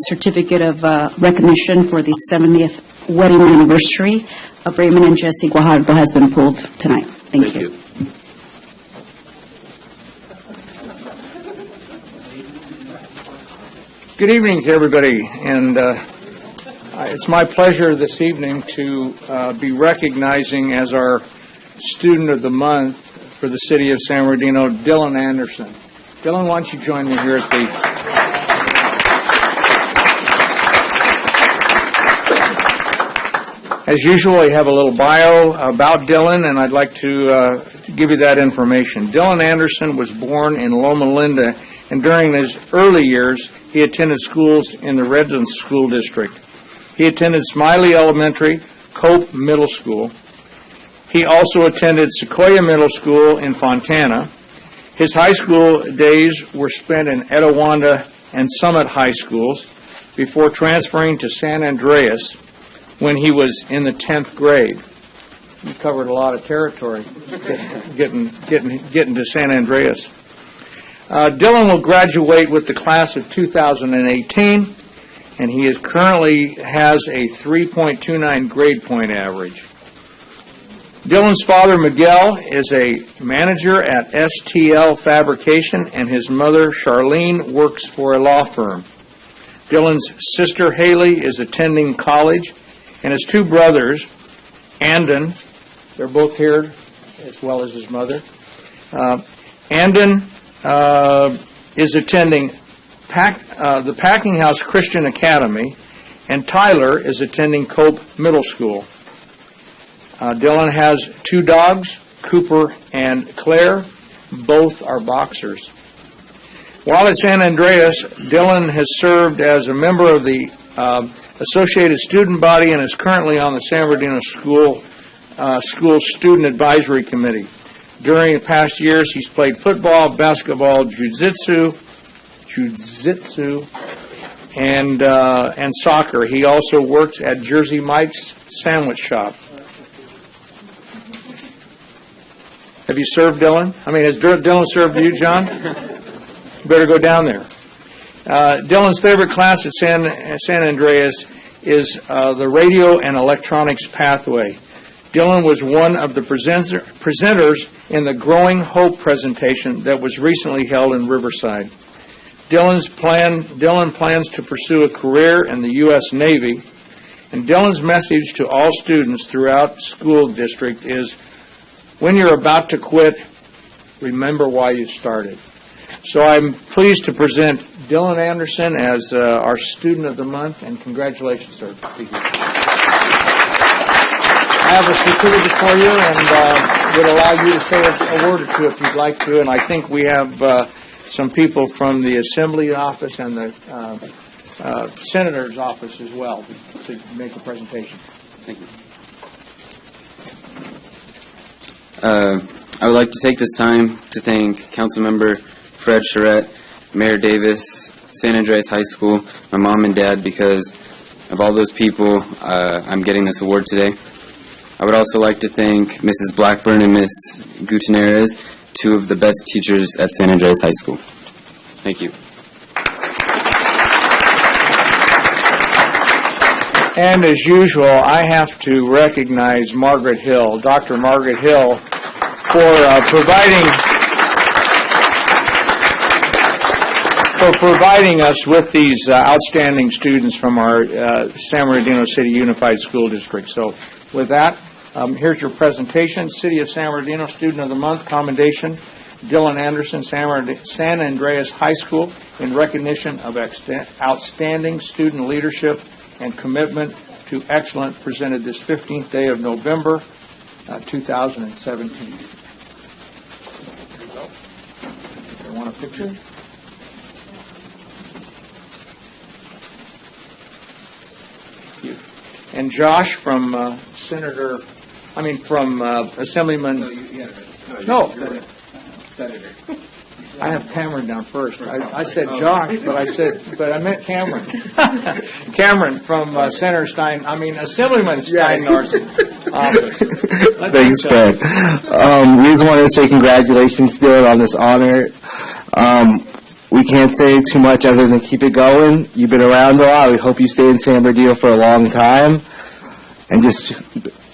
Certificate of recognition for the 70th wedding anniversary of Raymond and Jessie Guajardo has been pulled tonight. Thank you.
Good evening to everybody, and it's my pleasure this evening to be recognizing as our Student of the Month for the City of San Bernardino, Dylan Anderson. Dylan, why don't you join me here at the... As usual, I have a little bio about Dylan, and I'd like to give you that information. Dylan Anderson was born in Loma Linda, and during his early years, he attended schools in the Redlands School District. He attended Smiley Elementary, Cope Middle School. He also attended Sequoia Middle School in Fontana. His high school days were spent in Etiwanda and Summit High Schools before transferring to San Andreas when he was in the 10th grade. We covered a lot of territory getting to San Andreas. Dylan will graduate with the class of 2018, and he currently has a 3.29 grade point average. Dylan's father, Miguel, is a manager at STL Fabrication, and his mother, Charlene, works for a law firm. Dylan's sister, Haley, is attending college, and his two brothers, Andon, they're both here, as well as his mother. Andon is attending the Packing House Christian Academy, and Tyler is attending Cope Middle School. Dylan has two dogs, Cooper and Claire. Both are boxers. While at San Andreas, Dylan has served as a member of the Associated Student Body and is currently on the San Bernardino School Student Advisory Committee. During the past years, he's played football, basketball, jiu-jitsu, and soccer. He also works at Jersey Mike's Sandwich Shop. Have you served, Dylan? Has Dylan served you, John? You better go down there. Dylan's favorite class at San Andreas is the Radio and Electronics Pathway. Dylan was one of the presenters in the Growing Hope presentation that was recently held in Riverside. Dylan plans to pursue a career in the U.S. Navy, and Dylan's message to all students throughout school district is, when you're about to quit, remember why you started. So I'm pleased to present Dylan Anderson as our Student of the Month, and congratulations, sir. I have a certificate for you and would allow you to say a word or two if you'd like to, and I think we have some people from the Assembly office and the Senator's office as well to make a presentation.
Thank you. I would like to take this time to thank Councilmember Fred Charette, Mayor Davis, San Andreas High School, my mom and dad, because of all those people, I'm getting this award today. I would also like to thank Mrs. Blackburn and Miss Gutierrez, two of the best teachers at San Andreas High School. Thank you.
And as usual, I have to recognize Margaret Hill, Dr. Margaret Hill, for providing us with these outstanding students from our San Bernardino City Unified School District. So with that, here's your presentation. City of San Bernardino Student of the Month commendation, Dylan Anderson, San Andreas High School, in recognition of outstanding student leadership and commitment to excellence, presented this 15th day of November, 2017. I want a picture? Thank you. And Josh from Assemblyman. No. Senator. I have Cameron down first. I said Josh, but I meant Cameron. Cameron from Assemblyman Steinhart's office.
Thanks, Fred. We just wanted to say congratulations, Dylan, on this honor. We can't say too much other than keep it going. You've been around a lot. We hope you stay in San Bernardino for a long time. And just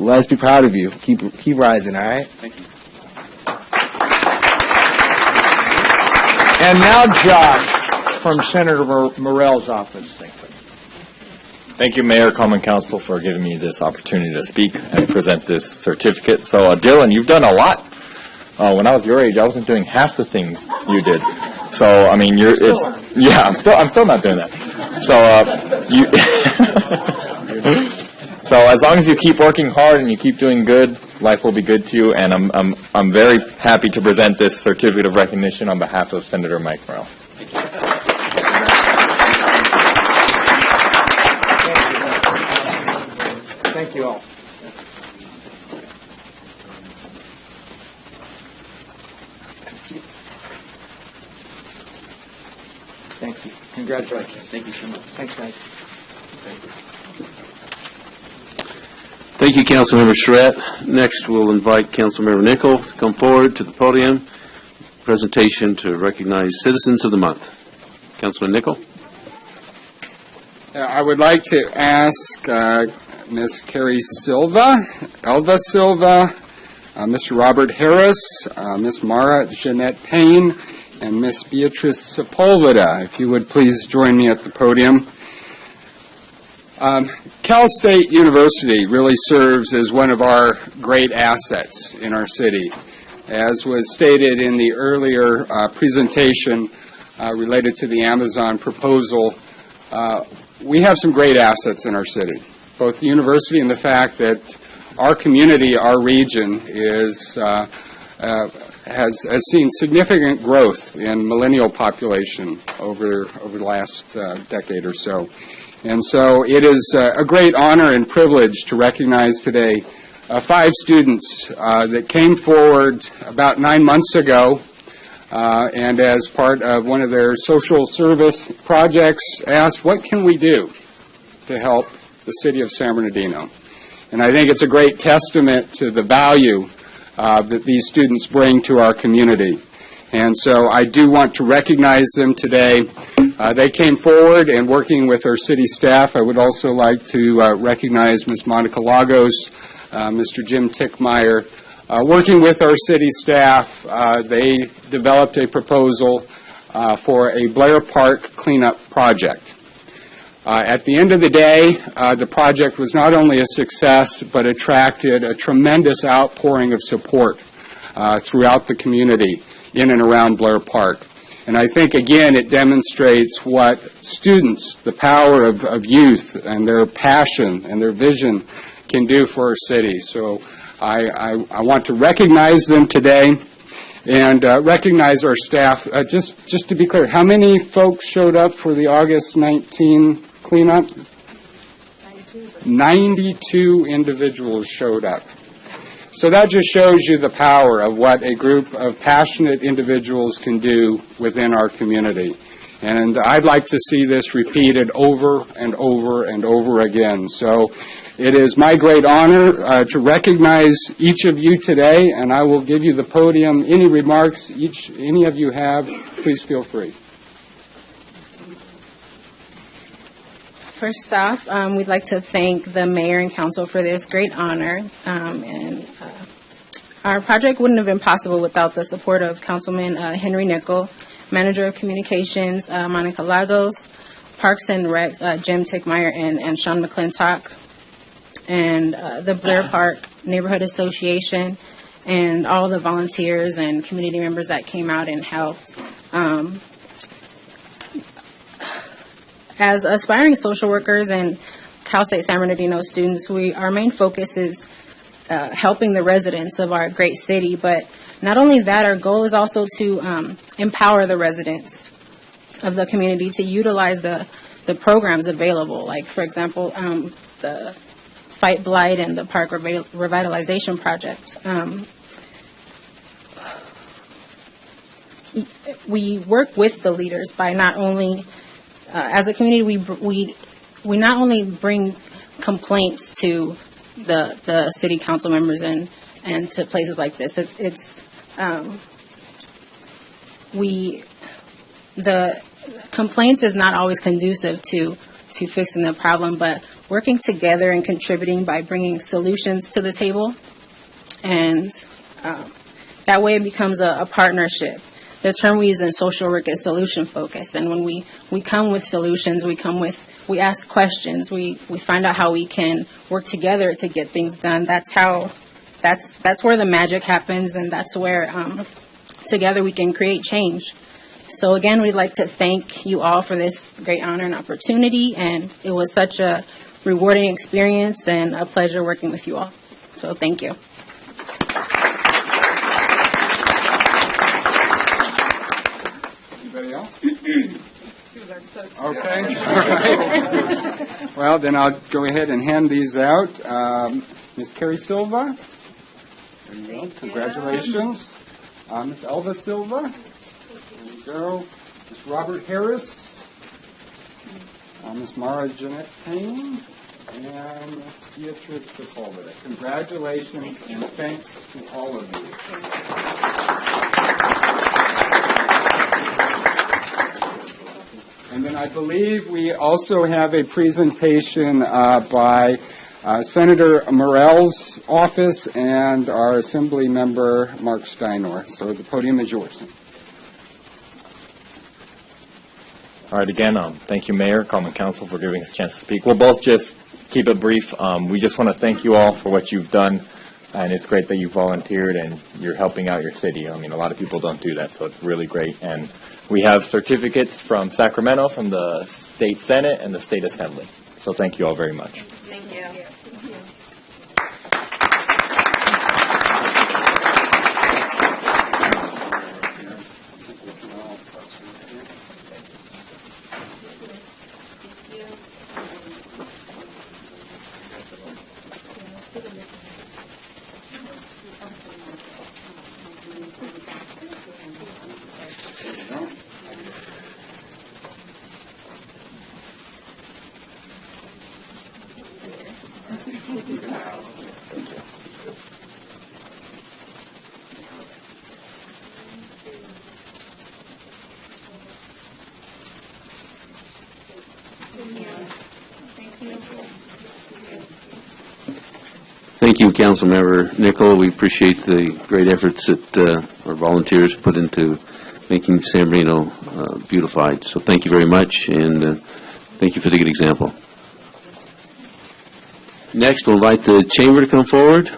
let us be proud of you. Keep rising, all right?
Thank you.
And now Josh from Senator Morell's office.
Thank you, Mayor, Common Council, for giving me this opportunity to speak and present this certificate. So, Dylan, you've done a lot. When I was your age, I wasn't doing half the things you did. So, I mean, I'm still not doing that. So as long as you keep working hard and you keep doing good, life will be good to you. And I'm very happy to present this certificate of recognition on behalf of Senator Mike Morrell.
Thank you all. Thank you. Congratulations. Thank you so much. Thanks, guys.
Thank you, Councilmember Charette. Next, we'll invite Councilmember Nichol to come forward to the podium. Presentation to recognize Citizens of the Month. Councilman Nichol.
I would like to ask Ms. Carrie Silva, Elva Silva, Mr. Robert Harris, Ms. Mara Jeanette Payne, and Ms. Beatrice Sepulveda, if you would please join me at the podium. Cal State University really serves as one of our great assets in our city. As was stated in the earlier presentation related to the Amazon proposal, we have some great assets in our city, both the university and the fact that our community, our region, has seen significant growth in millennial population over the last decade or so. And so it is a great honor and privilege to recognize today 5 students that came forward about 9 months ago and as part of one of their social service projects asked, what can we do to help the city of San Bernardino? And I think it's a great testament to the value that these students bring to our community. And so I do want to recognize them today. They came forward, and working with our city staff, I would also like to recognize Ms. Monica Lagos, Mr. Jim Tickmeyer. Working with our city staff, they developed a proposal for a Blair Park cleanup project. At the end of the day, the project was not only a success, but attracted a tremendous outpouring of support throughout the community in and around Blair Park. And I think, again, it demonstrates what students, the power of youth and their passion and their vision can do for our city. So I want to recognize them today and recognize our staff. Just to be clear, how many folks showed up for the August 19 cleanup? 92 individuals showed up. So that just shows you the power of what a group of passionate individuals can do within our community. And I'd like to see this repeated over and over and over again. So it is my great honor to recognize each of you today, and I will give you the podium. Any remarks any of you have, please feel free.
First off, we'd like to thank the mayor and council for this great honor. Our project wouldn't have been possible without the support of Councilman Henry Nichol, Manager of Communications Monica Lagos, Parks and Rec Jim Tickmeyer and Sean McClintock, and the Blair Park Neighborhood Association, and all the volunteers and community members that came out and helped. As aspiring social workers and Cal State San Bernardino students, our main focus is helping the residents of our great city. But not only that, our goal is also to empower the residents of the community to utilize the programs available. Like, for example, the Fight Blight and the Park Revitalization Project. We work with the leaders by not only as a community, we not only bring complaints to the city council members and to places like this. The complaints is not always conducive to fixing the problem, but working together and contributing by bringing solutions to the table, and that way it becomes a partnership. The term we use in social work is solution focused, and when we come with solutions, we ask questions, we find out how we can work together to get things done. That's where the magic happens, and that's where together we can create change. So again, we'd like to thank you all for this great honor and opportunity, and it was such a rewarding experience and a pleasure working with you all. So thank you.
Anybody else? Okay. All right. Well, then I'll go ahead and hand these out. Ms. Carrie Silva. There you go. Congratulations. Ms. Elva Silva. There you go. Ms. Robert Harris. Ms. Mara Jeanette Payne. And Ms. Beatrice Sepulveda. Congratulations and thanks to all of you. And then I believe we also have a presentation by Senator Morell's office and our Assembly member Mark Steinor. So the podium is yours.
All right, again, thank you, Mayor, Common Council, for giving us a chance to speak. We'll both just keep it brief. We just want to thank you all for what you've done, and it's great that you volunteered and you're helping out your city. I mean, a lot of people don't do that, so it's really great. And we have certificates from Sacramento, from the State Senate and the State Assembly. So thank you all very much.
Thank you.
Thank you, Councilmember Nickel. We appreciate the great efforts that our volunteers put into making San Bernardino beautified. So thank you very much, and thank you for the good example. Next, we'll invite the Chamber to come forward.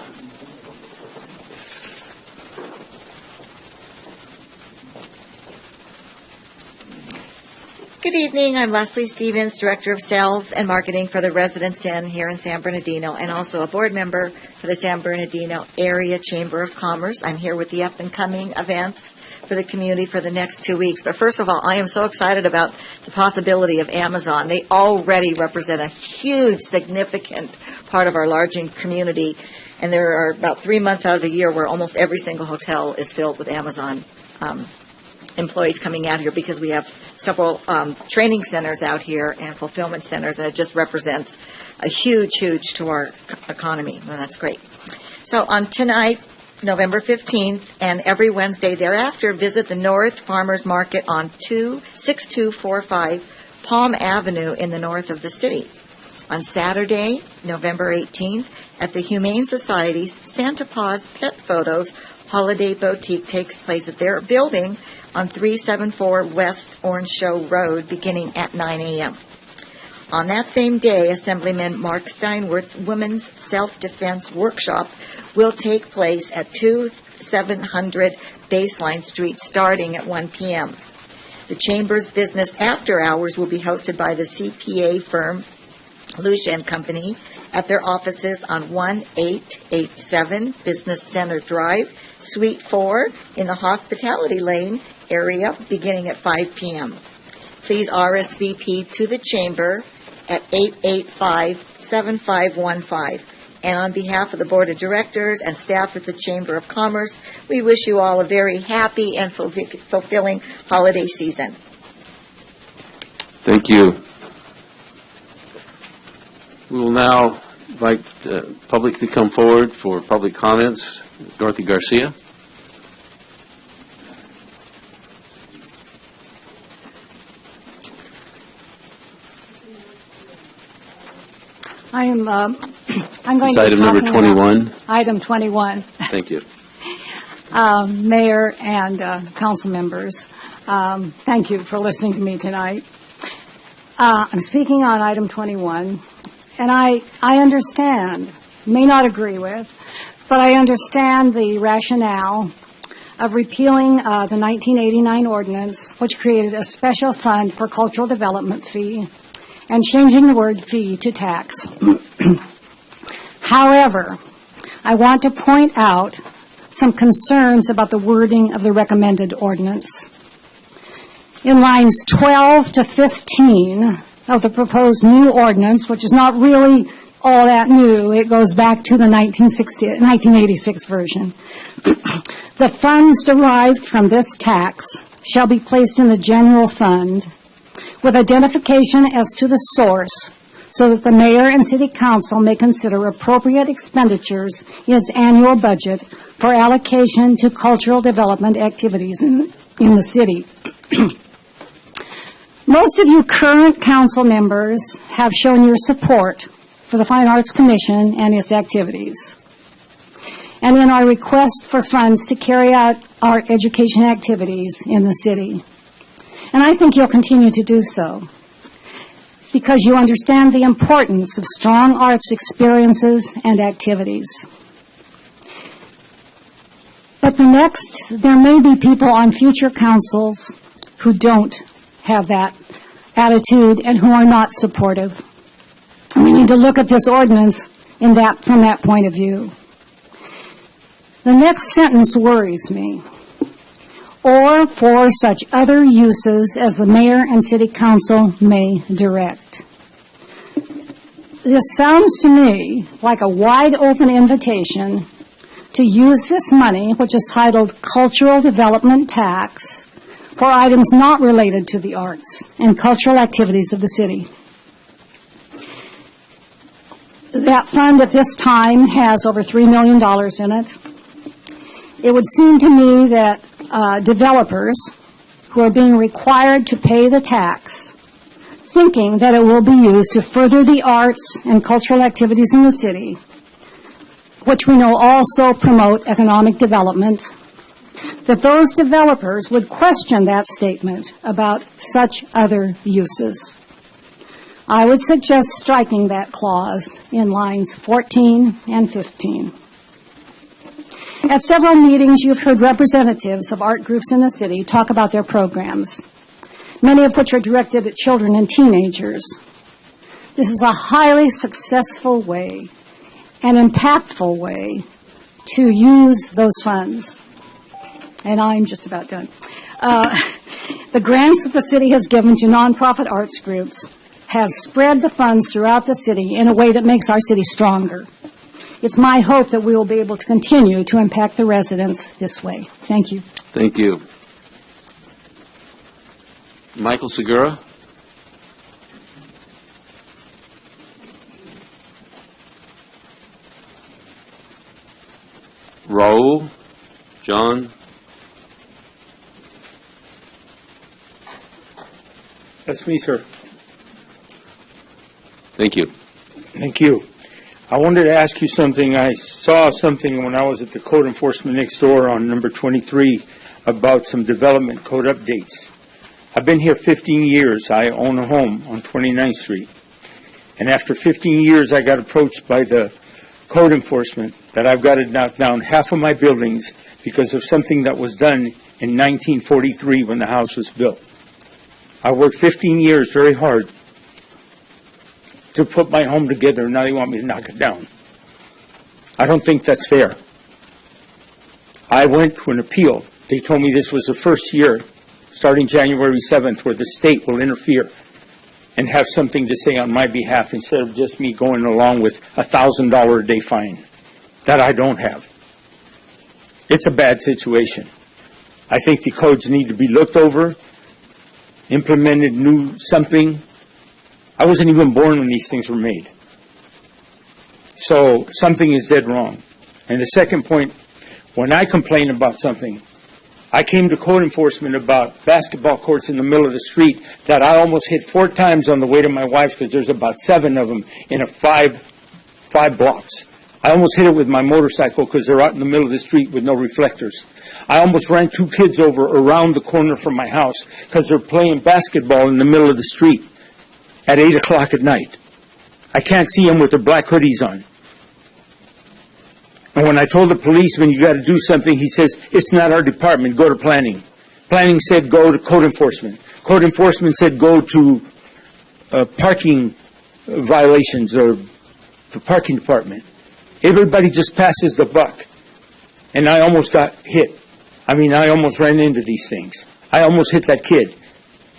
Good evening. I'm Leslie Stevens, Director of Sales and Marketing for the Residence Inn here in San Bernardino, and also a board member for the San Bernardino Area Chamber of Commerce. I'm here with the up-and-coming events for the community for the next 2 weeks. But first of all, I am so excited about the possibility of Amazon. They already represent a huge, significant part of our large community, and there are about 3 months out of the year where almost every single hotel is filled with Amazon employees coming out here, because we have several training centers out here and fulfillment centers, and it just represents a huge to our economy, and that's great. So on tonight, November 15th, and every Wednesday thereafter, visit the North Farmers Market on 6245 Palm Avenue in the north of the city. On Saturday, November 18th, at the Humane Society's Santa Paws Pet Photos Holiday Boutique takes place at their building on 374 West Orange Show Road, beginning at 9 a.m. On that same day, Assemblyman Mark Steinwerth's Women's Self-Defense Workshop will take place at 2700 Baseline Street, starting at 1 p.m. The Chamber's business after hours will be hosted by the CPA firm Lucia and Company at their offices on 1887 Business Center Drive, Suite 4 in the Hospitality Lane area, beginning at 5 p.m. Please RSVP to the Chamber at 885-7515. And on behalf of the Board of Directors and staff at the Chamber of Commerce, we wish you all a very happy and fulfilling holiday season.
Thank you. We will now invite the public to come forward for public comments. Dorothy Garcia.
I'm going
It's
to be
item number
talking
21.
about item 21.
Thank you.
Mayor and council members, thank you for listening to me tonight. I'm speaking on item 21, and I understand, may not agree with, but I understand the rationale of repealing the 1989 ordinance, which created a special fund for cultural development fee, and changing the word fee to tax. However, I want to point out some concerns about the wording of the recommended ordinance. In lines 12 to 15 of the proposed new ordinance, which is not really all that new, it goes back to the 1986 version. The funds derived from this tax shall be placed in the general fund with identification as to the source so that the mayor and city council may consider appropriate expenditures in its annual budget for allocation to cultural development activities in the city. Most of you current council members have shown your support for the Fine Arts Commission and its activities, and in our request for funds to carry out our education activities in the city. And I think you'll continue to do so, because you understand the importance of strong arts experiences and activities. But there may be people on future councils who don't have that attitude and who are not supportive. And we need to look at this ordinance from that point of view. The next sentence worries me. Or for such other uses as the mayor and city council may direct. This sounds to me like a wide open invitation to use this money, which is titled Cultural Development Tax, for items not related to the arts and cultural activities of the city. That fund at this time has over $3 million in it. It would seem to me that developers who are being required to pay the tax, thinking that it will be used to further the arts and cultural activities in the city, which we know also promote economic development, that those developers would question that statement about such other uses. I would suggest striking that clause in lines 14 and 15. At several meetings, you've heard representatives of art groups in the city talk about their programs, many of which are directed at children and teenagers. This is a highly successful way, an impactful way to use those funds. And I'm just about done. The grants that the city has given to nonprofit arts groups have spread the funds throughout the city in a way that makes our city stronger. It's my hope that we will be able to continue to impact the residents this way. Thank you.
Thank you. Michael Segura? Raul? John?
That's me, sir.
Thank you.
Thank you. I wanted to ask you something. I saw something when I was at the code enforcement next door on number 23 about some development code updates. I've been here 15 years. I own a home on 29th Street. And after 15 years, I got approached by the code enforcement that I've got to knock down half of my buildings because of something that was done in 1943 when the house was built. I worked 15 years very hard to put my home together, and now they want me to knock it down. I don't think that's fair. I went to an appeal. They told me this was the first year, starting January 7th, where the state will interfere and have something to say on my behalf instead of just me going along with a $1,000 a day fine that I don't have. It's a bad situation. I think the codes need to be looked over, implemented new something. I wasn't even born when these things were made. So something is dead wrong. And the second point, when I complain about something, I came to code enforcement about basketball courts in the middle of the street that I almost hit 4 times on the way to my wife's because there's about 7 of them in a five blocks. I almost hit it with my motorcycle because they're out in the middle of the street with no reflectors. I almost ran 2 kids over around the corner from my house because they're playing basketball in the middle of the street at 8 o'clock at night. I can't see them with their black hoodies on. And when I told the policeman, you got to do something, he says, it's not our department, go to planning. Planning said, go to code enforcement. Code enforcement said, go to parking violations or the parking department. Everybody just passes the buck. And I almost got hit. I mean, I almost ran into these things. I almost hit that kid.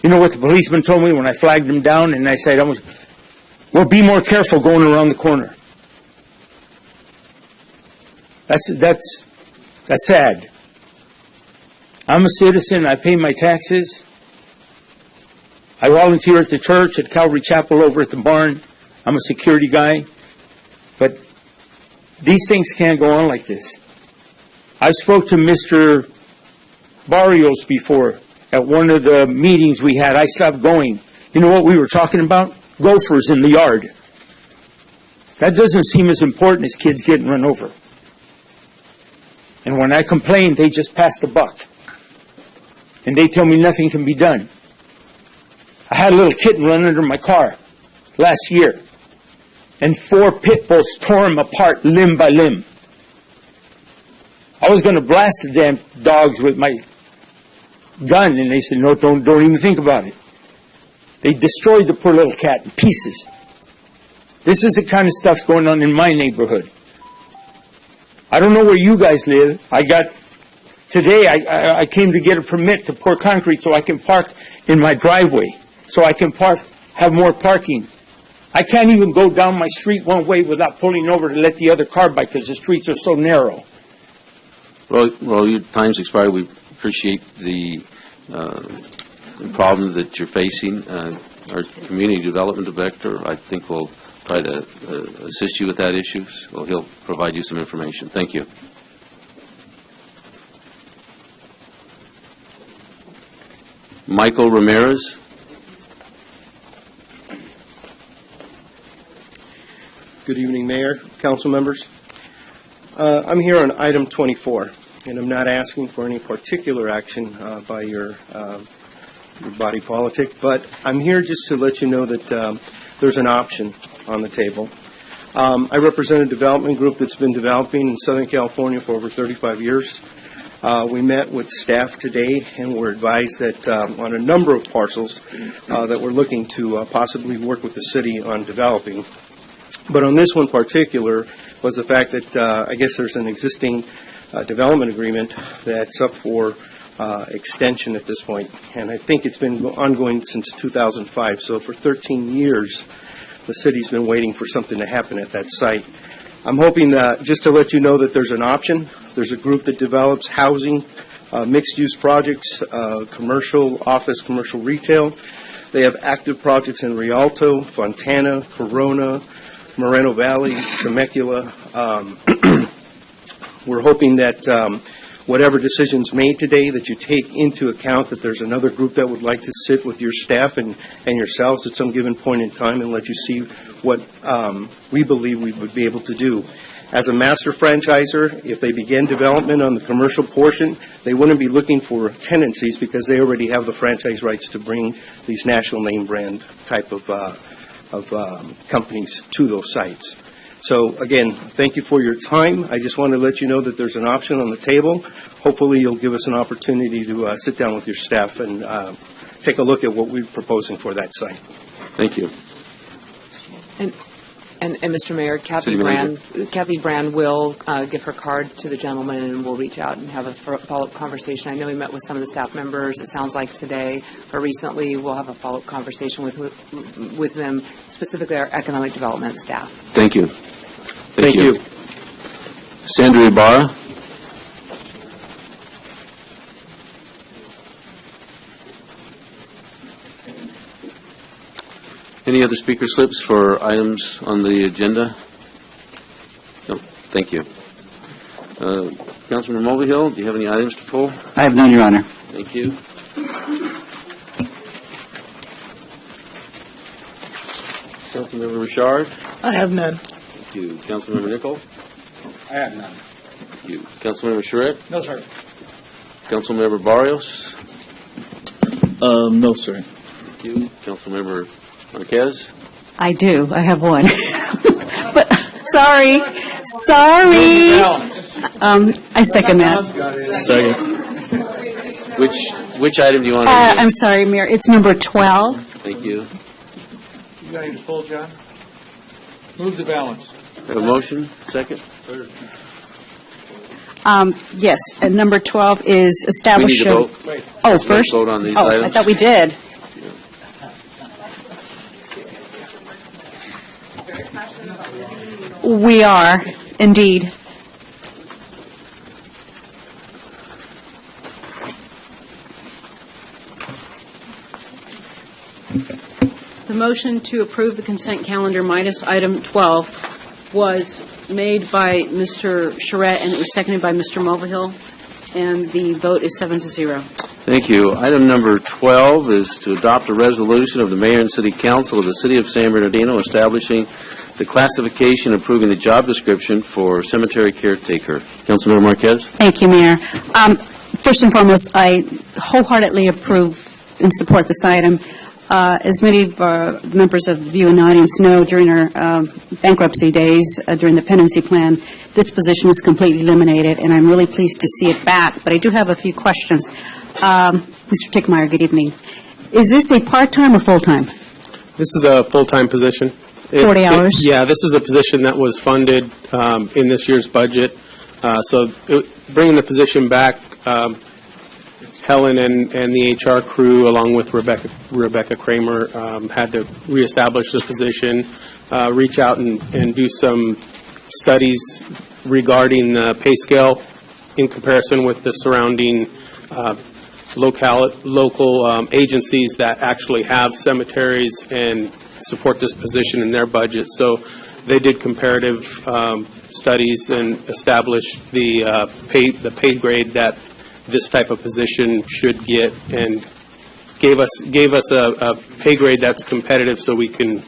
You know what the policeman told me when I flagged him down and I said, well, be more careful going around the corner. That's sad. I'm a citizen. I pay my taxes. I volunteer at the church, at Calvary Chapel over at the barn. I'm a security guy. But these things can't go on like this. I spoke to Mr. Barrios before at one of the meetings we had. I stopped going. You know what we were talking about? Gophers in the yard. That doesn't seem as important as kids getting run over. And when I complain, they just pass the buck. And they tell me nothing can be done. I had a little kitten run under my car last year. And 4 pit bulls tore him apart limb by limb. I was going to blast the damn dogs with my gun, and they said, no, don't even think about it. They destroyed the poor little cat in pieces. This is the kind of stuff going on in my neighborhood. I don't know where you guys live. Today I came to get a permit to pour concrete so I can park in my driveway, so I can have more parking. I can't even go down my street one way without pulling over to let the other car by because the streets are so narrow.
Well, your time's expired. We appreciate the problem that you're facing. Our Community Development Director, I think, will try to assist you with that issue. Well, he'll provide you some information. Thank you. Michael Ramirez.
Good evening, Mayor, council members. I'm here on item 24, and I'm not asking for any particular action by your body politic, but I'm here just to let you know that there's an option on the table. I represent a development group that's been developing in Southern California for over 35 years. We met with staff today and were advised that on a number of parcels that we're looking to possibly work with the city on developing. But on this one particular was the fact that I guess there's an existing development agreement that's up for extension at this point. And I think it's been ongoing since 2005. So for 13 years, the city's been waiting for something to happen at that site. I'm hoping that, just to let you know that there's an option. There's a group that develops housing, mixed-use projects, commercial office, commercial retail. They have active projects in Rialto, Fontana, Corona, Moreno Valley, Temecula. We're hoping that whatever decisions made today, that you take into account that there's another group that would like to sit with your staff and yourselves at some given point in time and let you see what we believe we would be able to do. As a master franchisor, if they begin development on the commercial portion, they wouldn't be looking for tenancies because they already have the franchise rights to bring these national name brand type of companies to those sites. So again, thank you for your time. I just want to let you know that there's an option on the table. Hopefully you'll give us an opportunity to sit down with your staff and take a look at what we're proposing for that site.
Thank you.
And Mr. Mayor, Kathy Brand will give her card to the gentleman, and we'll reach out and have a follow-up conversation. I know we met with some of the staff members, it sounds like today, or recently. We'll have a follow-up conversation with them, specifically our economic development staff.
Thank you.
Thank you.
Sandra Ibarra. Any other speaker slips for items on the agenda? No, thank you. Councilman Mulvihill, do you have any items to pull?
I have none, Your Honor.
Thank you. Councilmember Richard?
I have none.
Thank you. Councilmember Nickel?
I have none.
Thank you. Councilmember Charette?
No, sir.
Councilmember Barrios?
No, sir.
Thank you. Councilmember Marquez?
I do. I have one. But, sorry. Sorry. I second that.
Which item do you want to?
I'm sorry, Mayor. It's number 12.
Thank you.
You got any to pull, John? Move the balance.
Have a motion? Second?
Yes, and number 12 is
We need
establish.
to vote.
Oh,
Let's
first?
vote on these
Oh, I
items.
thought we did. We are, indeed.
The motion to approve the consent calendar minus item 12 was made by Mr. Charette, and it was seconded by Mr. Mulvihill, and the vote is 7-0.
Thank you. Item number 12 is to adopt a resolution of the mayor and city council of the city of San Bernardino establishing the classification, approving the job description for cemetery caretaker. Councilmember Marquez?
Thank you, Mayor. First and foremost, I wholeheartedly approve and support this item. As many of our members of the viewing audience know, during our bankruptcy days, during the pendency plan, this position was completely eliminated, and I'm really pleased to see it back. But I do have a few questions. Mr. Tickmeyer, good evening. Is this a part-time or full-time?
This is a full-time position.
40 hours?
Yeah, this is a position that was funded in this year's budget. So bringing the position back, Helen and the HR crew, along with Rebecca Kramer, had to reestablish the position, reach out and do some studies regarding the pay scale in comparison with the surrounding local agencies that actually have cemeteries and support this position in their budget. So they did comparative studies and established the pay grade that this type of position should get, and gave us a pay grade that's competitive, so we can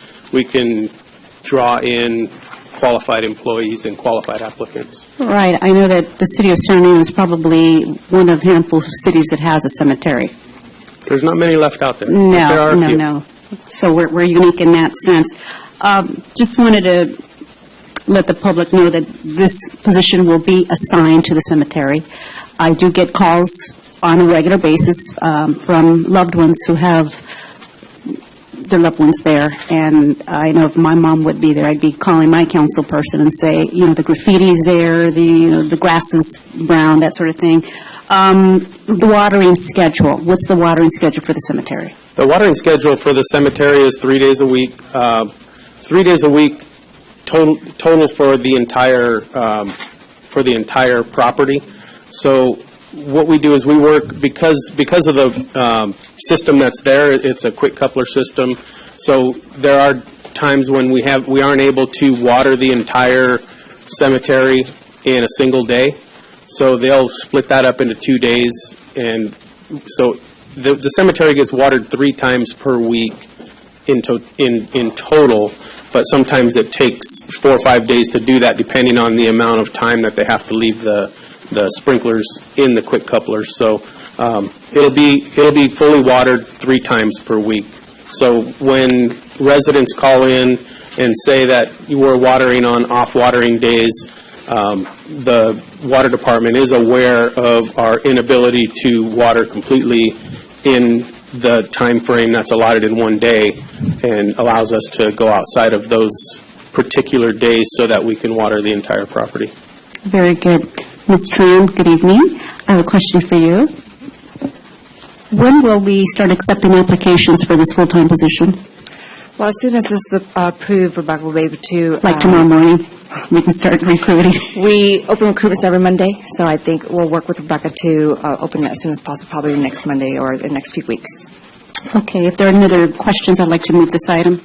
draw in qualified employees and qualified applicants.
Right. I know that the city of San Bernardino is probably one of a handful of cities that has a cemetery.
There's not many left out there. but there are a few.
No. So we're unique in that sense. Just wanted to let the public know that this position will be assigned to the cemetery. I do get calls on a regular basis from loved ones who have their loved ones there, and I know if my mom would be there, I'd be calling my council person and say, the graffiti's there, the grass is brown, that sort of thing. The watering schedule, what's the watering schedule for the cemetery?
The watering schedule for the cemetery is 3 days a week. 3 days a week total for the entire property. So what we do is we work, because of the system that's there, it's a quick coupler system. So there are times when we aren't able to water the entire cemetery in a single day. So they'll split that up into 2 days, and so the cemetery gets watered 3 times per week in total, but sometimes it takes 4 or 5 days to do that, depending on the amount of time that they have to leave the sprinklers in the quick couplers. So it'll be fully watered 3 times per week. So when residents call in and say that we're watering on off-watering days, the water department is aware of our inability to water completely in the time frame that's allotted in 1 day, and allows us to go outside of those particular days so that we can water the entire property.
Very good. Ms. Tran, good evening. I have a question for you. When will we start accepting applications for this full-time position?
Well, as soon as this is approved, Rebecca will be able to...
Like tomorrow morning, we can start recruiting?
We open recruitments every Monday, so I think we'll work with Rebecca to open it as soon as possible, probably next Monday or the next few weeks.
Okay, if there are any other questions, I'd like to move this item.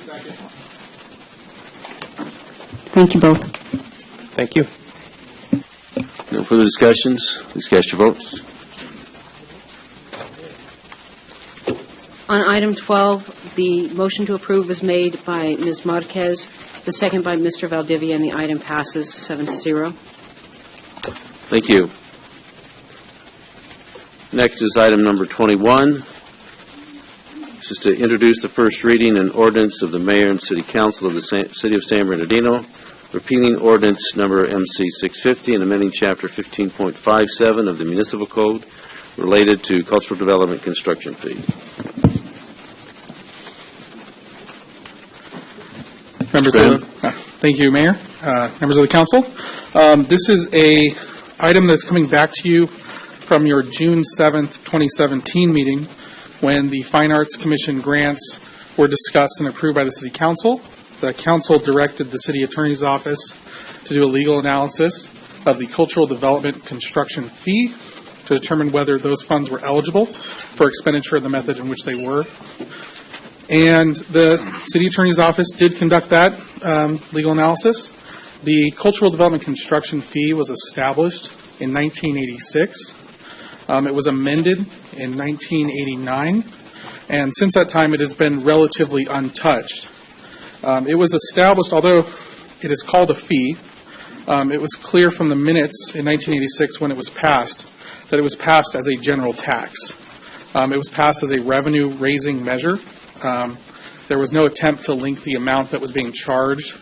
Thank you both.
Thank you.
No further discussions. Please cast your votes.
On item 12, the motion to approve is made by Ms. Marquez, the second by Mr. Valdivia, and the item passes 7-0.
Thank you. Next is item number 21. This is to introduce the first reading and ordinance of the mayor and city council of the city of San Bernardino repealing ordinance number MC 650 and amending Chapter 15.57 of the Municipal Code related to cultural development construction fee.
Thank you, Mayor. Members of the council. This is a item that's coming back to you from your June 7th, 2017 meeting when the Fine Arts Commission grants were discussed and approved by the City Council. The council directed the City Attorney's Office to do a legal analysis of the cultural development construction fee to determine whether those funds were eligible for expenditure and the method in which they were. And the City Attorney's Office did conduct that legal analysis. The cultural development construction fee was established in 1986. It was amended in 1989, and since that time it has been relatively untouched. It was established, although it is called a fee, it was clear from the minutes in 1986 when it was passed that it was passed as a general tax. It was passed as a revenue-raising measure. There was no attempt to link the amount that was being charged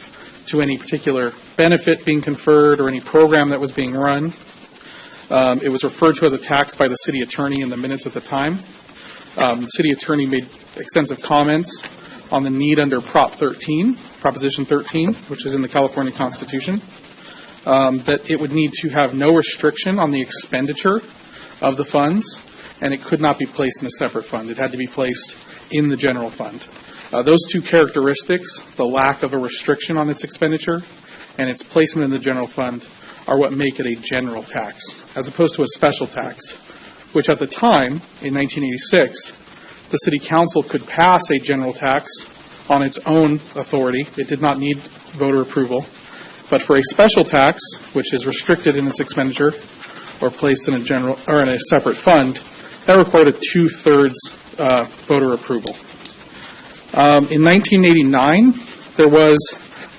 to any particular benefit being conferred or any program that was being run. It was referred to as a tax by the city attorney in the minutes at the time. The city attorney made extensive comments on the need under Proposition 13, which is in the California Constitution, that it would need to have no restriction on the expenditure of the funds, and it could not be placed in a separate fund. It had to be placed in the general fund. Those two characteristics, the lack of a restriction on its expenditure and its placement in the general fund, are what make it a general tax, as opposed to a special tax, which at the time, in 1986, the City Council could pass a general tax on its own authority. It did not need voter approval. But for a special tax, which is restricted in its expenditure or placed in a general or in a separate fund, that required a 2/3 voter approval. In 1989, there was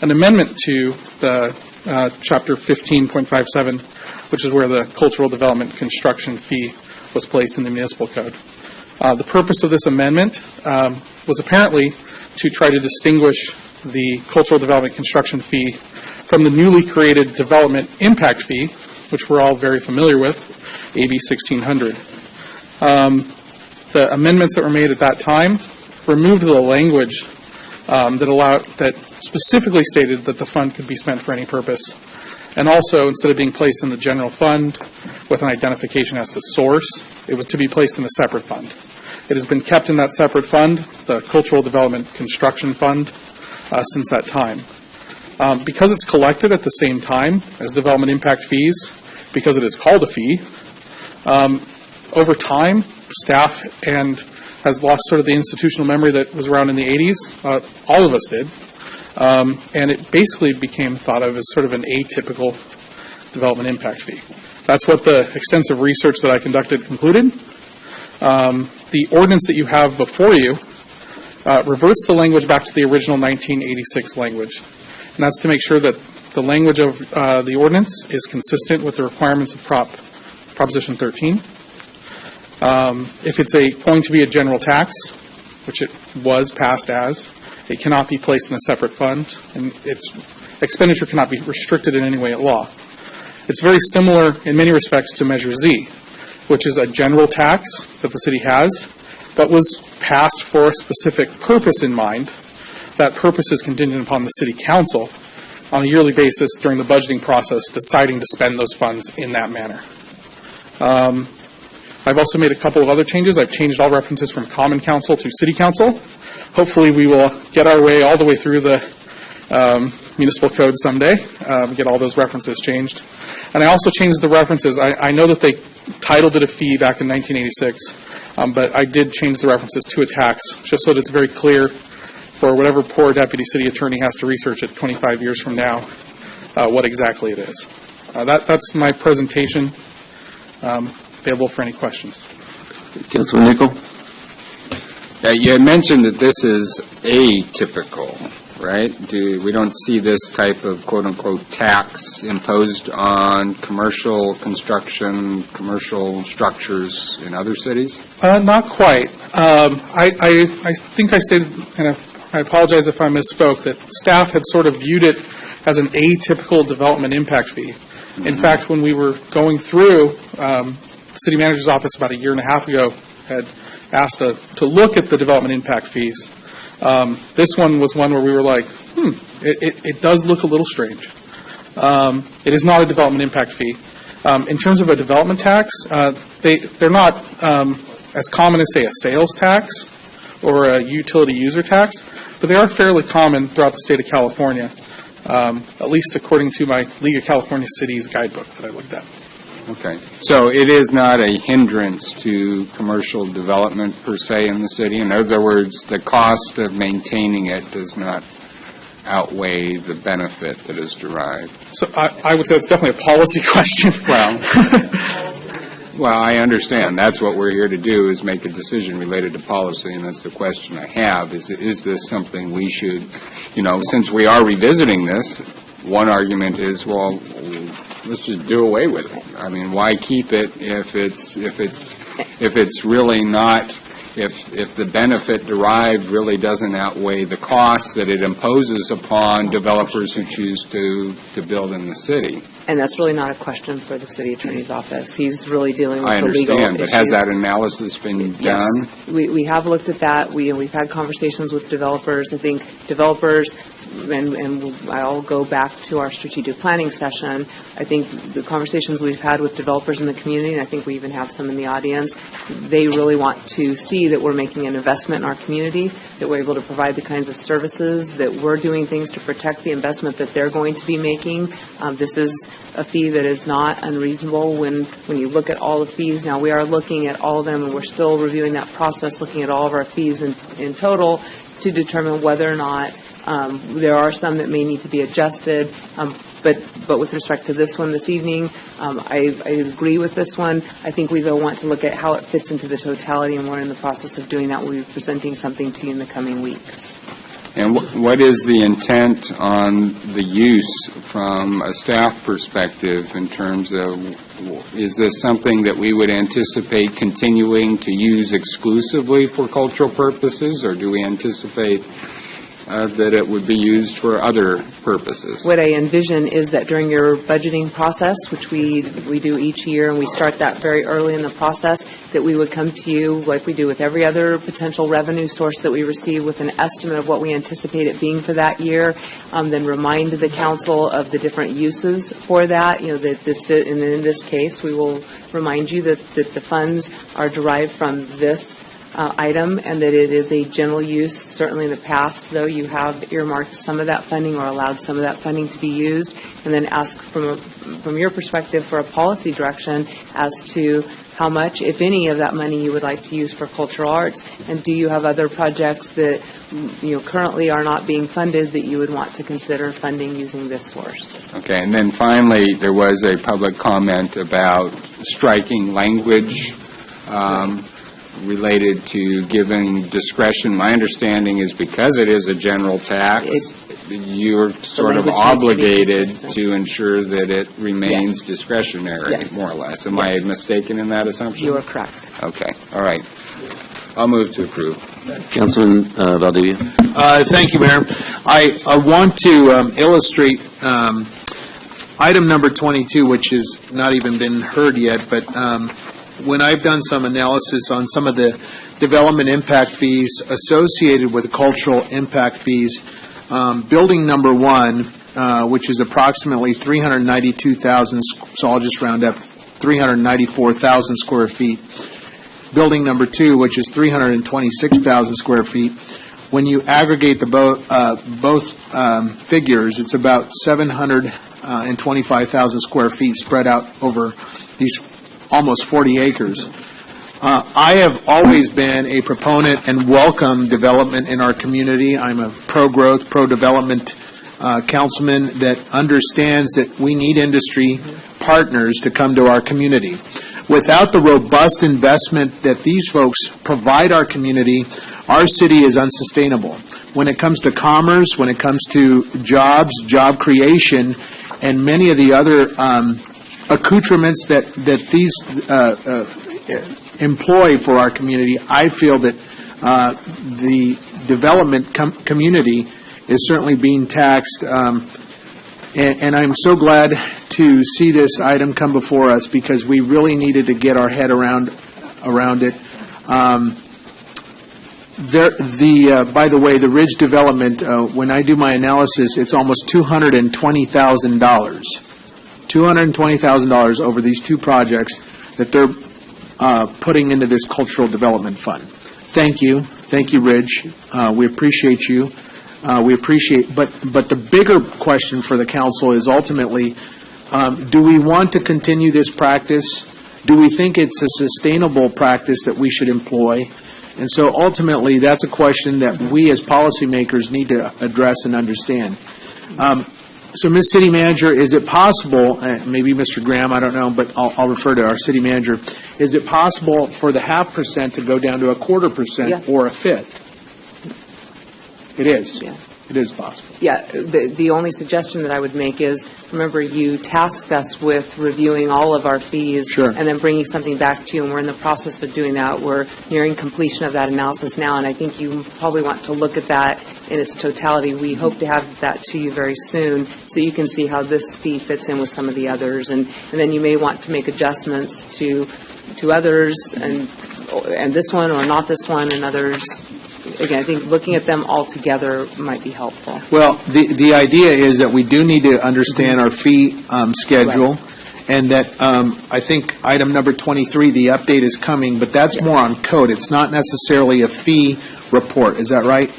an amendment to the Chapter 15.57, which is where the cultural development construction fee was placed in the municipal code. The purpose of this amendment was apparently to try to distinguish the cultural development construction fee from the newly created development impact fee, which we're all very familiar with, AB 1600. The amendments that were made at that time removed the language that specifically stated that the fund could be spent for any purpose, and also, instead of being placed in the general fund with an identification as to source, it was to be placed in a separate fund. It has been kept in that separate fund, the Cultural Development Construction Fund, since that time. Because it's collected at the same time as development impact fees, because it is called a fee, over time, staff has lost sort of the institutional memory that was around in the 80s. All of us did. And it basically became thought of as sort of an atypical development impact fee. That's what the extensive research that I conducted concluded. The ordinance that you have before you reverts the language back to the original 1986 language. And that's to make sure that the language of the ordinance is consistent with the requirements of Proposition 13. If it's going to be a general tax, which it was passed as, it cannot be placed in a separate fund, and its expenditure cannot be restricted in any way at law. It's very similar in many respects to Measure Z, which is a general tax that the city has, but was passed for a specific purpose in mind. That purpose is contingent upon the city council on a yearly basis during the budgeting process deciding to spend those funds in that manner. I've also made a couple of other changes. I've changed all references from Common Council to City Council. Hopefully we will get our way all the way through the municipal code someday, get all those references changed. And I also changed the references. I know that they titled it a fee back in 1986, but I did change the references to a tax, just so that it's very clear for whatever poor deputy city attorney has to research it 25 years from now, what exactly it is. That's my presentation. Available for any questions.
Councilman Nichol?
You had mentioned that this is atypical, right? We don't see this type of quote-unquote tax imposed on commercial construction, commercial structures in other cities?
Not quite. I think I stated, and I apologize if I misspoke, that staff had sort of viewed it as an atypical development impact fee. In fact, when we were going through, the city manager's office about a year and a half ago had asked to look at the development impact fees. This one was one where we were like, it does look a little strange. It is not a development impact fee. In terms of a development tax, they're not as common as, say, a sales tax or a utility user tax, but they are fairly common throughout the state of California, at least according to my League of California Cities guidebook that I looked at.
Okay. So it is not a hindrance to commercial development per se in the city? In other words, the cost of maintaining it does not outweigh the benefit that is derived?
So I would say it's definitely a policy question.
Well, I understand. That's what we're here to do, is make a decision related to policy, and that's the question I have. Is this something we should, since we are revisiting this, one argument is, well, let's just do away with it. I mean, why keep it if it's really not, if the benefit derived really doesn't outweigh the costs that it imposes upon developers who choose to build in the city?
And that's really not a question for the city attorney's office. He's really dealing with the legal issues.
I understand, but has that analysis been done?
Yes, we have looked at that. We've had conversations with developers. I think developers, and I'll go back to our strategic planning session, I think the conversations we've had with developers in the community, and I think we even have some in the audience, they really want to see that we're making an investment in our community, that we're able to provide the kinds of services, that we're doing things to protect the investment that they're going to be making. This is a fee that is not unreasonable when you look at all the fees. Now, we are looking at all of them, and we're still reviewing that process, looking at all of our fees in total to determine whether or not there are some that may need to be adjusted. But with respect to this one this evening, I agree with this one. I think we, though, want to look at how it fits into the totality, and we're in the process of doing that. We'll be presenting something to you in the coming weeks.
And what is the intent on the use from a staff perspective in terms of, is this something that we would anticipate continuing to use exclusively for cultural purposes, or do we anticipate that it would be used for other purposes?
What I envision is that during your budgeting process, which we do each year, and we start that very early in the process, that we would come to you like we do with every other potential revenue source that we receive with an estimate of what we anticipate it being for that year, then remind the council of the different uses for that. That in this case, we will remind you that the funds are derived from this item, and that it is a general use. Certainly in the past, though, you have earmarked some of that funding or allowed some of that funding to be used, and then ask from your perspective for a policy direction as to how much, if any, of that money you would like to use for cultural arts, and do you have other projects that currently are not being funded that you would want to consider funding using this source.
Okay, and then finally, there was a public comment about striking language related to giving discretion. My understanding is because it is a general tax, you're sort of obligated to ensure that it remains discretionary, more or less. Am I mistaken in that assumption?
You are correct.
Okay, all right. I'll move to approve.
Councilman Valdivia.
Thank you, Mayor. I want to illustrate item number 22, which has not even been heard yet, but when I've done some analysis on some of the development impact fees associated with the cultural impact fees, building number 1, which is approximately 392,000, so I'll just round up, 394,000 square feet. Building number 2, which is 326,000 square feet. When you aggregate the both figures, it's about 725,000 square feet spread out over these almost 40 acres. I have always been a proponent and welcome development in our community. I'm a pro-growth, pro-development councilman that understands that we need industry partners to come to our community. Without the robust investment that these folks provide our community, our city is unsustainable. When it comes to commerce, when it comes to jobs, job creation, and many of the other accoutrements that these employ for our community, I feel that the development community is certainly being taxed And I'm so glad to see this item come before us because we really needed to get our head around it. By the way, the Ridge development, when I do my analysis, it's almost $220,000. $220,000 over these two projects that they're putting into this cultural development fund. Thank you. Thank you, Ridge. We appreciate you. But the bigger question for the council is ultimately, do we want to continue this practice? Do we think it's a sustainable practice that we should employ? And so ultimately, that's a question that we as policymakers need to address and understand. So, Ms. City Manager, is it possible, maybe Mr. Graham, I don't know, but I'll refer to our City Manager, is it possible for the 0.5% to go down to 0.25% or 1/5? It is?
Yeah.
It is possible.
Yeah, the only suggestion that I would make is, remember, you tasked us with reviewing all of our fees and then bringing something back to you, and we're in the process of doing that. We're nearing completion of that analysis now, and I think you probably want to look at that in its totality. We hope to have that to you very soon so you can see how this fee fits in with some of the others, and then you may want to make adjustments to others, and this one or not this one, and others. Again, I think looking at them all together might be helpful.
Well, the idea is that we do need to understand our fee schedule, and that I think item number 23, the update is coming, but that's more on code. It's not necessarily a fee report. Is that right?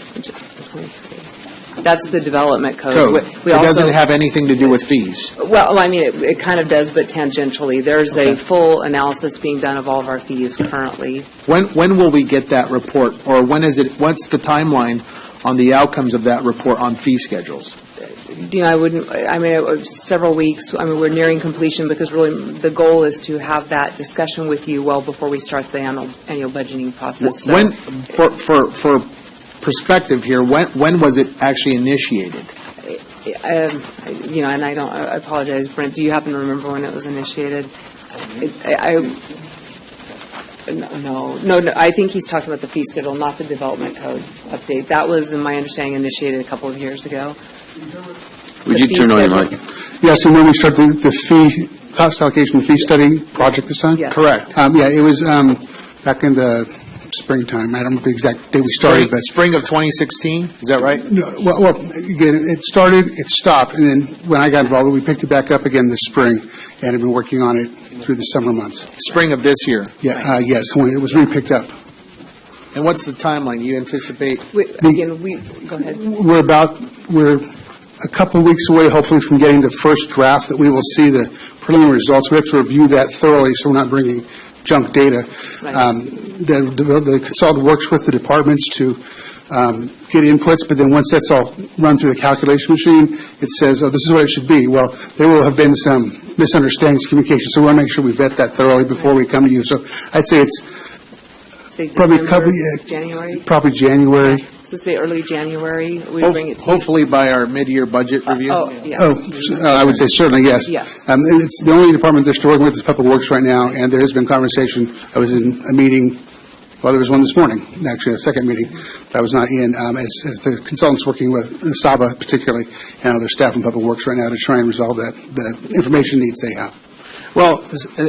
That's the development code.
It doesn't have anything to do with fees.
Well, I mean, it kind of does, but tangentially. There's a full analysis being done of all of our fees currently.
When will we get that report, or what's the timeline on the outcomes of that report on fee schedules?
Several weeks. We're nearing completion because really the goal is to have that discussion with you well before we start the annual budgeting process. So,
for perspective here, when was it actually initiated?
I apologize, Brent. Do you happen to remember when it was initiated? No. I think he's talking about the fee schedule, not the development code update. That was, in my understanding, initiated a couple of years ago.
Would you turn on your mic?
Yes, and when we start the fee, cost allocation fee study project this time?
Yes.
Correct.
It was back in the springtime. I don't know the exact date we started, but
spring of 2016, is that right?
No, well, again, it started, it stopped, and then when I got involved, we picked it back up again this spring, and have been working on it through the summer months.
Spring of this year?
Yeah, yes, when it was re-picked up.
And what's the timeline you anticipate?
Go ahead.
We're a couple of weeks away, hopefully, from getting the first draft that we will see the preliminary results. We have to review that thoroughly, so we're not bringing junk data. The consultant works with the departments to get inputs, but then once that's all run through the calculation machine, it says, oh, this is what it should be. Well, there will have been some misunderstandings, communication, so we want to make sure we vet that thoroughly before we come to you. So I'd say it's probably
January?
Probably January.
So say early January, we bring it to
hopefully by our mid-year budget review?
I would say certainly, yes. It's the only department they're still working with is Public Works right now, and there has been conversation. I was in a meeting, there was one this morning, actually a second meeting that I was not in, as the consultants working with Saba particularly, and other staff from Public Works right now to try and resolve the information needs they have.
Well,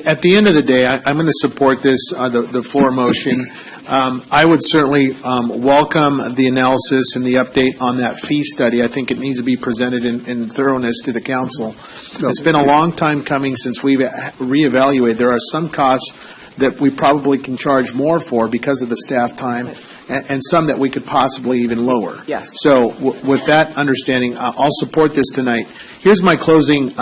at the end of the day, I'm going to support this, the floor motion. I would certainly welcome the analysis and the update on that fee study. I think it needs to be presented in thoroughness to the council. It's been a long time coming since we've reevaluated. There are some costs that we probably can charge more for because of the staff time, and some that we could possibly even lower.
Yes.
So with that understanding, I'll support this tonight. Here's my closing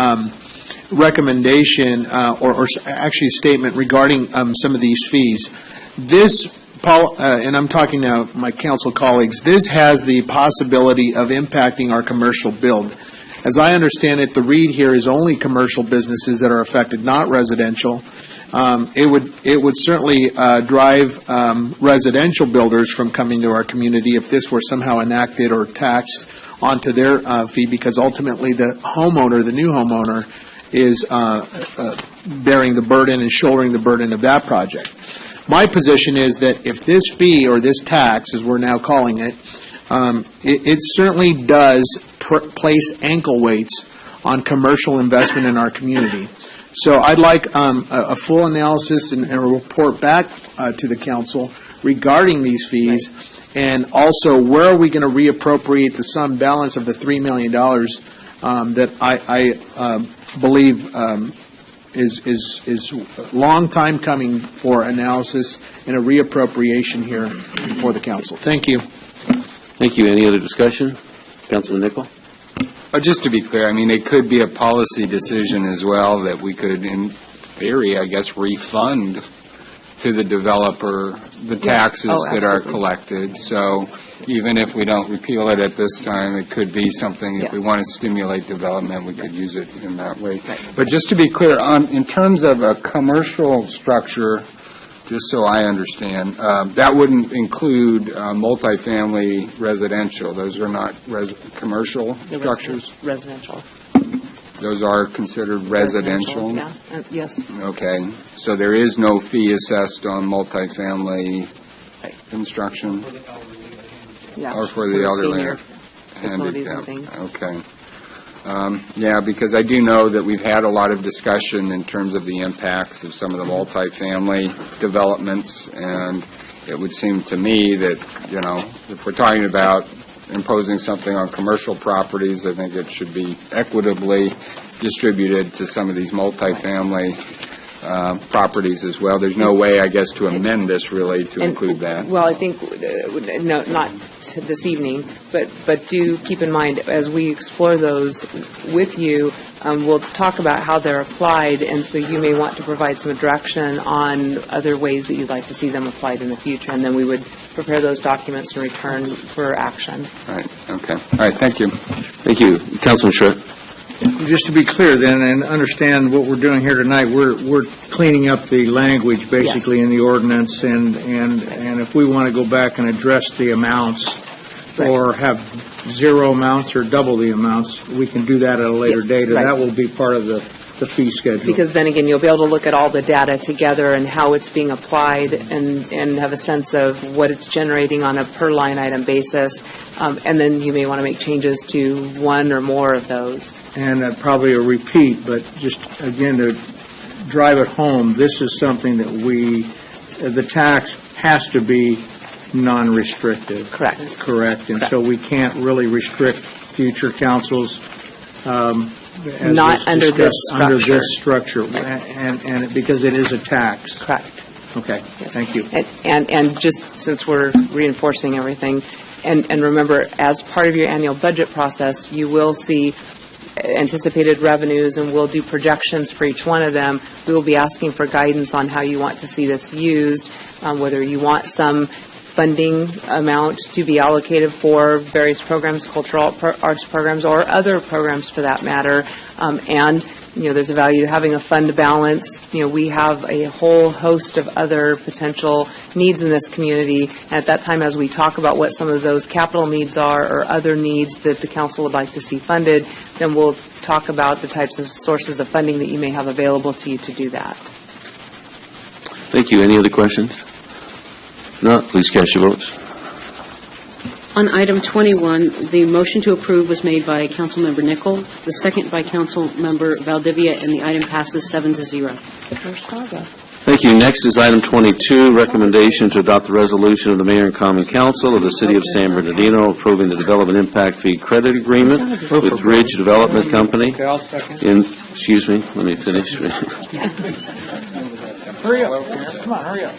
recommendation, or actually statement regarding some of these fees. This, and I'm talking now, my council colleagues, this has the possibility of impacting our commercial build. As I understand it, the read here is only commercial businesses that are affected, not residential. It would certainly drive residential builders from coming to our community if this were somehow enacted or taxed onto their fee, because ultimately the homeowner, the new homeowner, is bearing the burden and shouldering the burden of that project. My position is that if this fee, or this tax, as we're now calling it, it certainly does place ankle weights on commercial investment in our community. So I'd like a full analysis and a report back to the council regarding these fees, and also where are we going to reappropriate the sum balance of the $3 million that I believe is a long time coming for analysis and a reappropriation here before the council. Thank you.
Thank you. Any other discussion? Councilman Nichol?
Just to be clear, I mean, it could be a policy decision as well that we could, in theory, I guess, refund to the developer the taxes that are collected. So even if we don't repeal it at this time, it could be something, if we want to stimulate development, we could use it in that way. But just to be clear, in terms of a commercial structure, just so I understand, that wouldn't include multifamily residential. Those are not commercial structures?
Residential.
Those are considered residential?
Yeah, yes.
Okay. So there is no fee assessed on multifamily construction?
Yeah.
Or for the elderly?
Senior facilities and things.
Okay. Yeah, because I do know that we've had a lot of discussion in terms of the impacts of some of the multifamily developments, and it would seem to me that, you know, if we're talking about imposing something on commercial properties, I think it should be equitably distributed to some of these multifamily properties as well. There's no way, I guess, to amend this really to include that.
Well, I think, no, not this evening, but do keep in mind, as we explore those with you, we'll talk about how they're applied, and so you may want to provide some direction on other ways that you'd like to see them applied in the future, and then we would prepare those documents and return for action.
Right, okay. All right, thank you.
Thank you. Councilman Schritt.
Just to be clear then, and understand what we're doing here tonight, we're cleaning up the language basically in the ordinance, and if we want to go back and address the amounts or have zero amounts or double the amounts, we can do that at a later date, and that will be part of the fee schedule.
Because then again, you'll be able to look at all the data together and how it's being applied and have a sense of what it's generating on a per line item basis, and then you may want to make changes to one or more of those.
And probably a repeat, but just again to drive it home, this is something that the tax has to be non-restrictive.
Correct.
Correct. And so we can't really restrict future councils as
not
was
under this
discussed, under
structure.
this structure, and because it is a tax.
Correct.
Okay.
Yes.
Thank you.
And just since we're reinforcing everything, and remember, as part of your annual budget process, you will see anticipated revenues, and we'll do projections for each one of them. We will be asking for guidance on how you want to see this used, whether you want some funding amount to be allocated for various programs, cultural arts programs, or other programs for that matter. And, you know, there's a value to having a fund balance. You know, we have a whole host of other potential needs in this community. And at that time, as we talk about what some of those capital needs are or other needs that the council would like to see funded, then we'll talk about the types of sources of funding that you may have available to you to do that.
Thank you. Any other questions? No, please cast your votes.
On item 21, the motion to approve was made by Councilmember Nichol, the second by Councilmember Valdivia, and the item passes 7-0.
Thank you. Next is item 22, recommendation to adopt the resolution of the Mayor and Common Council of the City of San Bernardino approving the Development Impact Fee Credit Agreement with Ridge Development Company.
Okay, I'll second.
Excuse me, let me finish.
Hurry up. Come on, hurry up.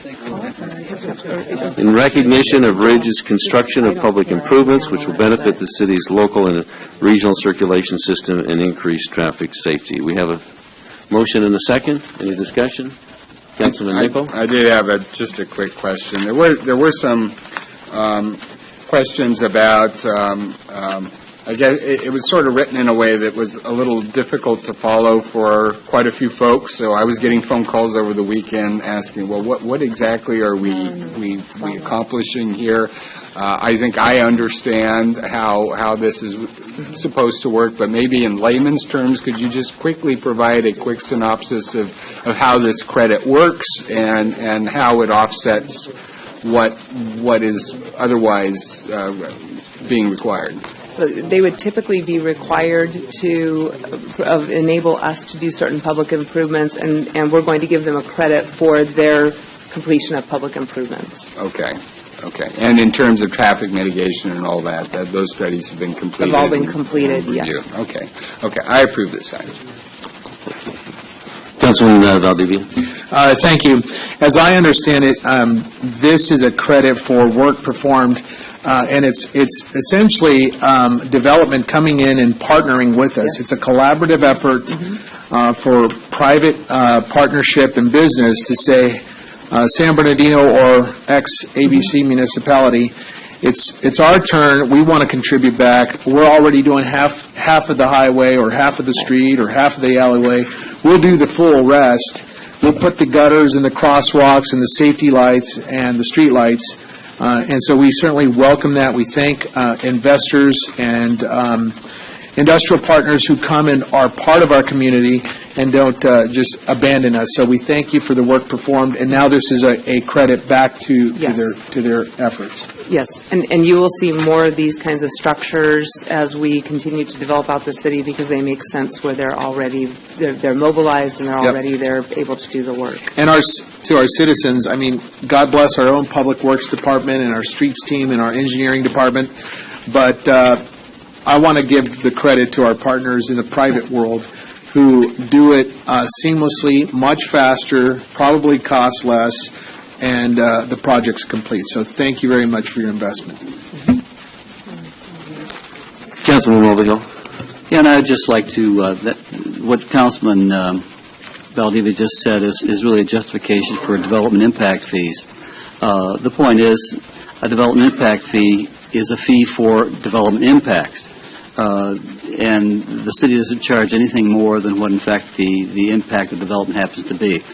In recognition of Ridge's construction of public improvements, which will benefit the city's local and regional circulation system and increase traffic safety. We have a motion and a second. Any discussion? Councilman Nichol?
I did have just a quick question. There were some questions about, I guess it was sort of written in a way that was a little difficult to follow for quite a few folks. So I was getting phone calls over the weekend asking, well, what exactly are we accomplishing here? I think I understand how this is supposed to work, but maybe in layman's terms, could you just quickly provide a quick synopsis of how this credit works and how it offsets what is otherwise being required?
they would typically be required to enable us to do certain public improvements, and we're going to give them a credit for their completion of public improvements.
Okay. And in terms of traffic mitigation and all that, those studies have been completed?
Have all been completed, yes.
Okay. I approve this item.
Councilman Valdivia.
Thank you. As I understand it, this is a credit for work performed, and it's essentially development coming in and partnering with us. It's a collaborative effort for private partnership and business to say, San Bernardino or ex-ABC municipality, it's our turn. We want to contribute back. We're already doing half of the highway or half of the street or half of the alleyway. We'll do the full rest. We'll put the gutters and the crosswalks and the safety lights and the street lights. And so we certainly welcome that. We thank investors and industrial partners who come and are part of our community and don't just abandon us. So we thank you for the work performed, and now this is a credit back to their efforts.
Yes, and you will see more of these kinds of structures as we continue to develop out the city, because they make sense where they're already, they're mobilized and they're able to do the work.
And to our citizens, I mean, God bless our own Public Works Department and our streets team and our engineering department, but I want to give the credit to our partners in the private world who do it seamlessly, much faster, probably costs less, and the project's complete. So thank you very much for your investment.
Councilman Mulvihill.
Yeah, and I'd just like to, what Councilman Valdivia just said is really a justification for development impact fees. The point is, a development impact fee is a fee for development impacts. And the city doesn't charge anything more than what, in fact, the impact of development happens to be.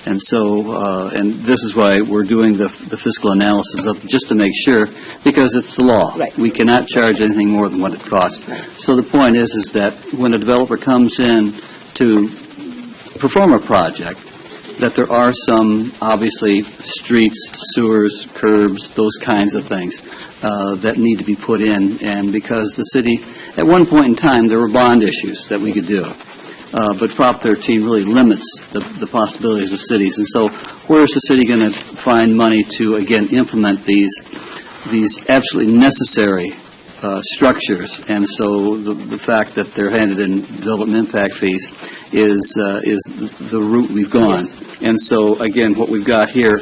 And so, and this is why we're doing the fiscal analysis of just to make sure, because it's the law.
Right.
We cannot charge anything more than what it costs. Right. So the point is that when a developer comes in to perform a project, that there are some, obviously, streets, sewers, curbs, those kinds of things that need to be put in. And because the city, at one point in time, there were bond issues that we could do. But Prop 13 really limits the possibilities of cities. And so where is the city going to find money to, again, implement these absolutely necessary structures? And so the fact that they're handed in development impact fees is the route we've gone. Yes. And so, again, what we've got here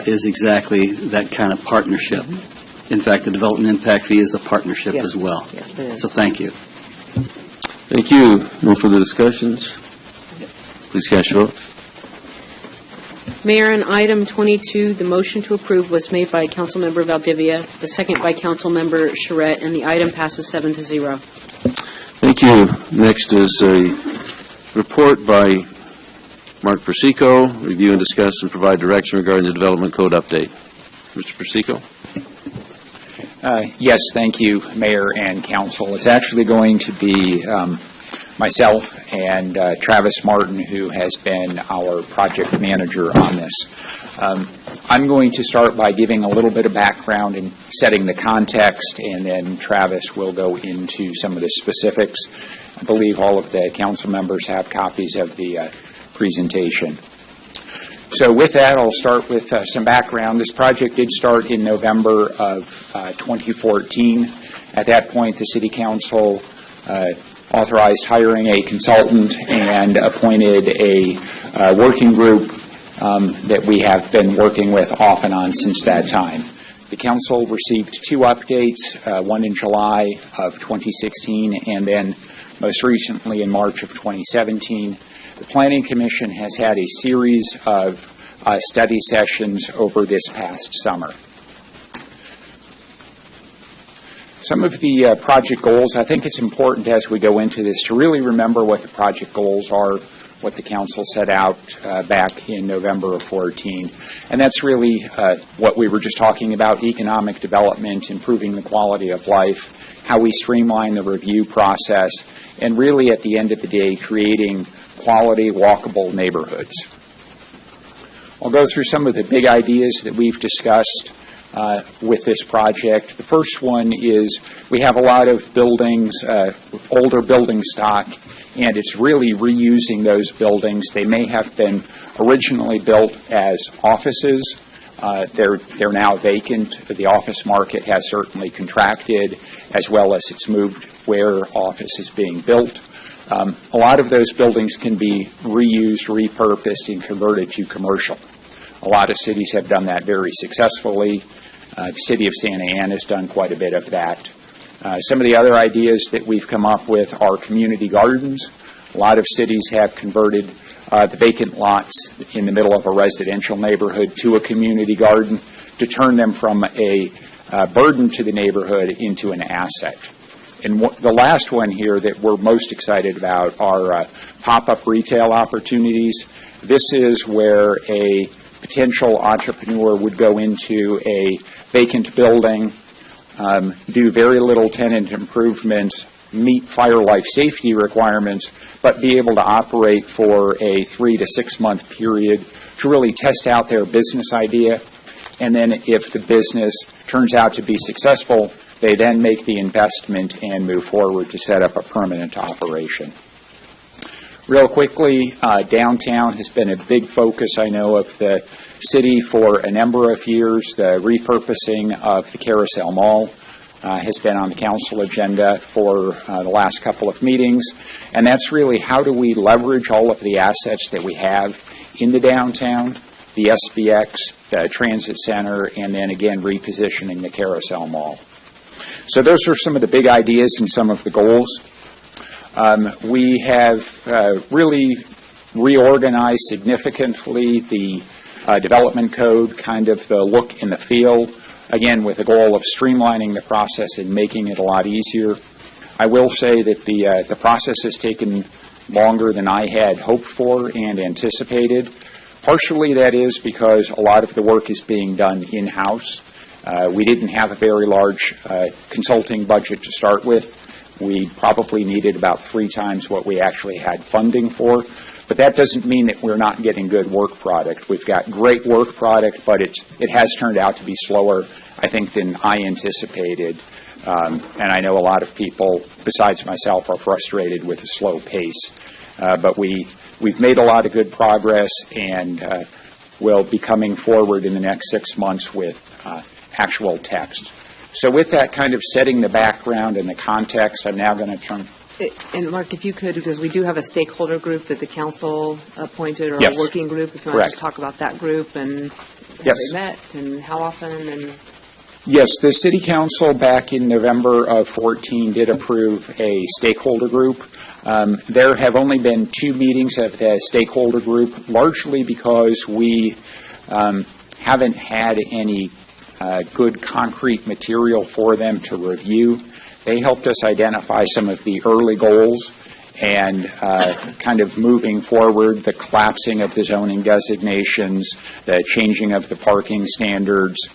is exactly that kind of partnership. In fact, the development impact fee is a partnership as well.
Yes, it is.
So thank you.
Thank you. No further discussions? Please cast your vote.
Mayor, on item 22, the motion to approve was made by Councilmember Valdivia, the second by Councilmember Charette, and the item passes 7-0.
Thank you. Next is a report by Mark Persico, review and discuss and provide direction regarding the development code update. Mr. Persico.
Yes, thank you, Mayor and Council. It's actually going to be myself and Travis Martin, who has been our project manager on this. I'm going to start by giving a little bit of background and setting the context, and then Travis will go into some of the specifics. I believe all of the council members have copies of the presentation. So with that, I'll start with some background. This project did start in November of 2014. At that point, the City Council authorized hiring a consultant and appointed a working group that we have been working with off and on since that time. The Council received 2 updates, one in July of 2016 and then most recently in March of 2017. The Planning Commission has had a series of study sessions over this past summer. Some of the project goals, I think it's important as we go into this to really remember what the project goals are, what the council set out back in November of 14. And that's really what we were just talking about, economic development, improving the quality of life, how we streamline the review process, and really at the end of the day, creating quality, walkable neighborhoods. I'll go through some of the big ideas that we've discussed. with this project. The first one is we have a lot of buildings, older building stock, and it's really reusing those buildings. They may have been originally built as offices. They're now vacant. The office market has certainly contracted, as well as it's moved where office is being built. A lot of those buildings can be reused, repurposed, and converted to commercial. A lot of cities have done that very successfully. The city of Santa Ana has done quite a bit of that. Some of the other ideas that we've come up with are community gardens. A lot of cities have converted the vacant lots in the middle of a residential neighborhood to a community garden to turn them from a burden to the neighborhood into an asset. And the last one here that we're most excited about are pop-up retail opportunities. This is where a potential entrepreneur would go into a vacant building, do very little tenant improvements, meet fire life safety requirements, but be able to operate for a 3 to 6 month period to really test out their business idea. And then if the business turns out to be successful, they then make the investment and move forward to set up a permanent operation. Real quickly, downtown has been a big focus, I know, of the city for a number of years. The repurposing of the Carousel Mall has been on the council agenda for the last couple of meetings. And that's really how do we leverage all of the assets that we have in the downtown, the SBX, the transit center, and then again repositioning the Carousel Mall. So those are some of the big ideas and some of the goals. We have really reorganized significantly the development code, kind of the look and the feel, again with the goal of streamlining the process and making it a lot easier. I will say that the process has taken longer than I had hoped for and anticipated. Partially that is because a lot of the work is being done in-house. We didn't have a very large consulting budget to start with. We probably needed about 3 times what we actually had funding for. But that doesn't mean that we're not getting good work product. We've got great work product, but it has turned out to be slower, I think, than I anticipated. And I know a lot of people, besides myself, are frustrated with the slow pace. But we've made a lot of good progress, and will be coming forward in the next 6 months with actual text. So with that kind of setting the background and the context, I'm now going to turn.
And Mark, if you could, because we do have a stakeholder group that the council appointed, or
Yes.
a working group, if you want to
Correct.
just talk about that group and how
Yes.
they met and how often and...
Yes, the City Council back in November of 14 did approve a stakeholder group. There have only been 2 meetings of the stakeholder group, largely because we haven't had any good concrete material for them to review. They helped us identify some of the early goals and kind of moving forward, the collapsing of the zoning designations, the changing of the parking standards.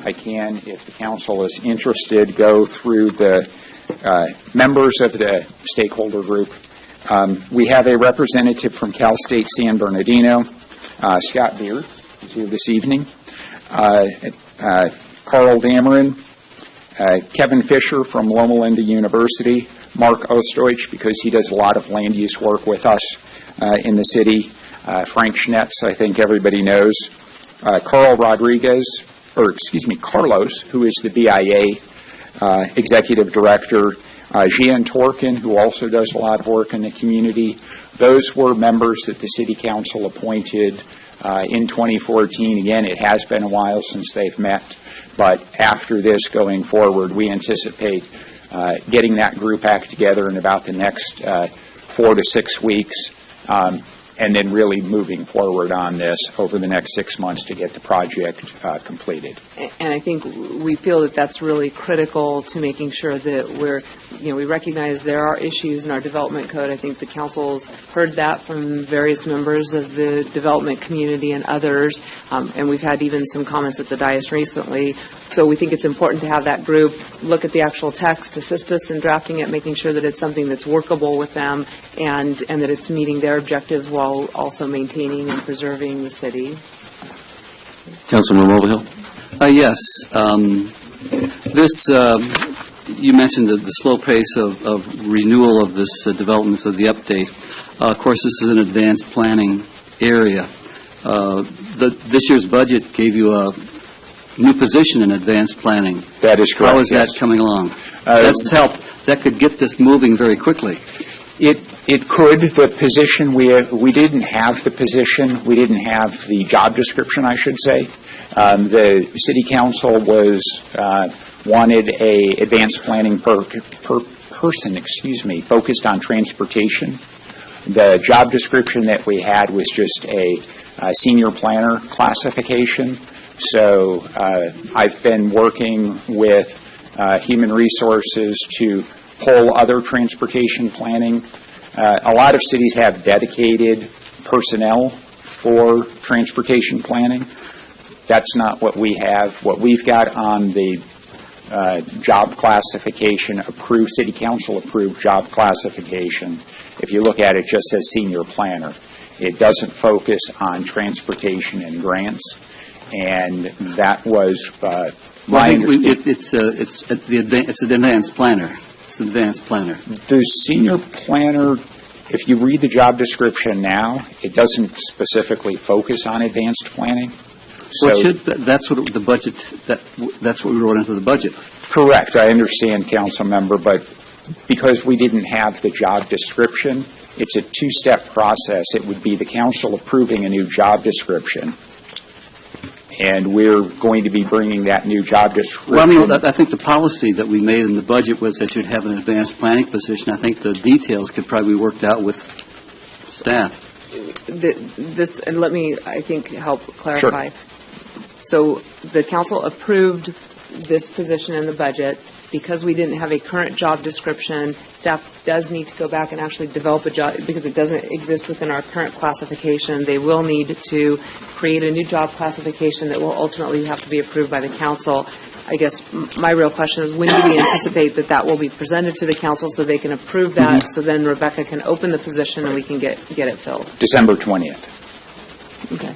I can, if the council is interested, go through the members of the stakeholder group. We have a representative from Cal State San Bernardino, Scott Beard, who's here this evening, Carl Dameron, Kevin Fisher from Loma Linda University, Mark Ostoich, because he does a lot of land use work with us in the city, Frank Schnetz, I think everybody knows, Carlos, who is the BIA executive director, Gian Torkin, who also does a lot of work in the community. Those were members that the City Council appointed in 2014. Again, it has been a while since they've met, but after this going forward, we anticipate getting that group back together in about the next 4 to 6 weeks, and then really moving forward on this over the next 6 months to get the project completed.
And I think we feel that that's really critical to making sure that we recognize there are issues in our development code. I think the council's heard that from various members of the development community and others, and we've had even some comments at the dais recently. So we think it's important to have that group look at the actual text, assist us in drafting it, making sure that it's something that's workable with them, and that it's meeting their objectives while also maintaining and preserving the city.
Councilman Mulvihill?
Yes. This, you mentioned the slow pace of renewal of this development of the update. Of course, this is an advanced planning area. This year's budget gave you a new position in advanced planning.
That is correct.
How is that coming along? That's helped. That could get this moving very quickly.
It could. The position, we didn't have the position. We didn't have the job description, I should say. The city council wanted a advanced planning person, focused on transportation. The job description that we had was just a senior planner classification. So I've been working with Human Resources to pull other transportation planning. A lot of cities have dedicated personnel for transportation planning. That's not what we have. What we've got on the job classification, approved, city council approved job classification, if you look at it, just says senior planner. It doesn't focus on transportation and grants, and that was my understanding.
It's an advanced planner. It's an advanced planner.
The senior planner, if you read the job description now, it doesn't specifically focus on advanced planning. So
that's what the budget. That's what we wrote into the budget.
Correct. I understand, council member, but because we didn't have the job description, it's a two-step process. It would be the council approving a new job description, and we're going to be bringing that new job description.
Well, I mean, I think the policy that we made in the budget was that you'd have an advanced planning position. I think the details could probably be worked out with staff.
This, and let me, I think, help clarify. Sure. So the council approved this position in the budget. Because we didn't have a current job description, staff does need to go back and actually develop a job, because it doesn't exist within our current classification. They will need to create a new job classification that will ultimately have to be approved by the council. I guess my real question is, when do we anticipate that will be presented to the council so they can approve that, so then Rebecca can open the position and we can get it filled?
December 20th.
Okay.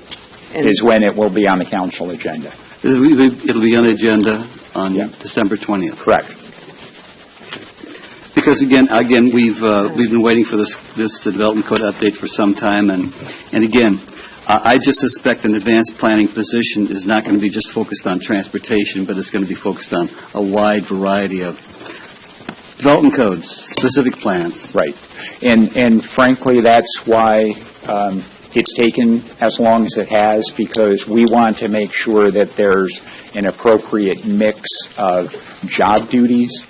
Is when it will be on the council agenda.
It'll be on the agenda on December 20th.
Correct.
Because again, we've been waiting for this development code update for some time, and again, I just suspect an advanced planning position is not going to be just focused on transportation, but it's going to be focused on a wide variety of development codes, specific plans.
Right, and frankly, that's why. It's taken as long as it has, because we want to make sure that there's an appropriate mix of job duties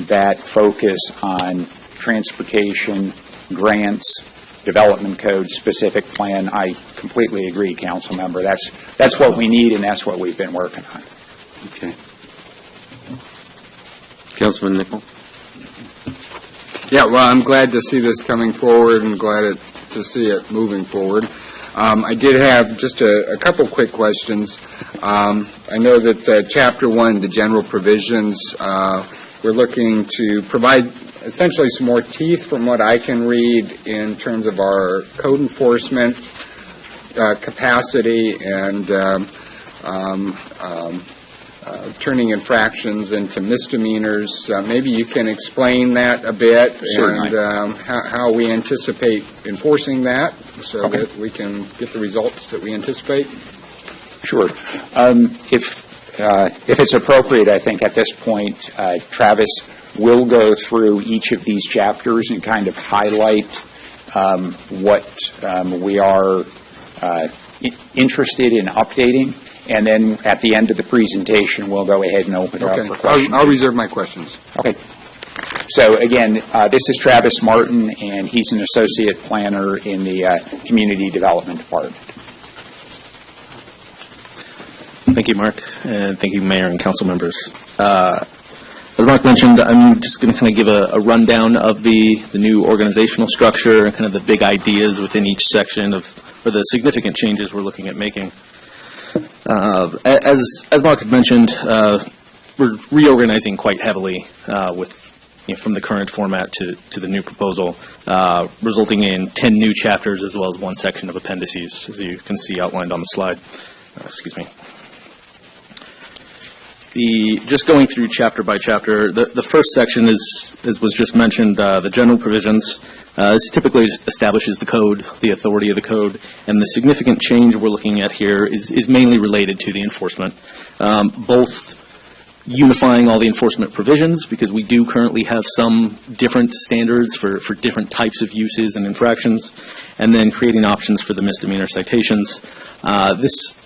that focus on transportation, grants, development code, specific plan. I completely agree, council member. That's what we need, and that's what we've been working on.
Okay.
Councilman Nichol?
Yeah, well, I'm glad to see this coming forward and glad to see it moving forward. I did have just a couple quick questions. I know that Chapter 1, the general provisions, we're looking to provide essentially some more teeth from what I can read in terms of our code enforcement capacity and turning infractions into misdemeanors. Maybe you can explain that a bit.
Certainly.
And how we anticipate enforcing that so that we can get the results that we anticipate.
Sure. If it's appropriate, I think at this point, Travis will go through each of these chapters and kind of highlight what we are interested in updating. And then at the end of the presentation, we'll go ahead and open it up for questions.
I'll reserve my questions.
Okay. So again, this is Travis Martin, and he's an associate planner in the Community Development Department.
Thank you, Mark, and thank you, Mayor and council members. As Mark mentioned, I'm just going to kind of give a rundown of the new organizational structure and kind of the big ideas within each section or the significant changes we're looking at making. As Mark had mentioned, we're reorganizing quite heavily from the current format to the new proposal, resulting in 10 new chapters as well as one section of appendices, as you can see outlined on the slide. Excuse me. Just going through chapter by chapter, the first section is, as was just mentioned, the general provisions. This typically just establishes the code, the authority of the code, and the significant change we're looking at here is mainly related to the enforcement. Both unifying all the enforcement provisions, because we do currently have some different standards for different types of uses and infractions, and then creating options for the misdemeanor citations. This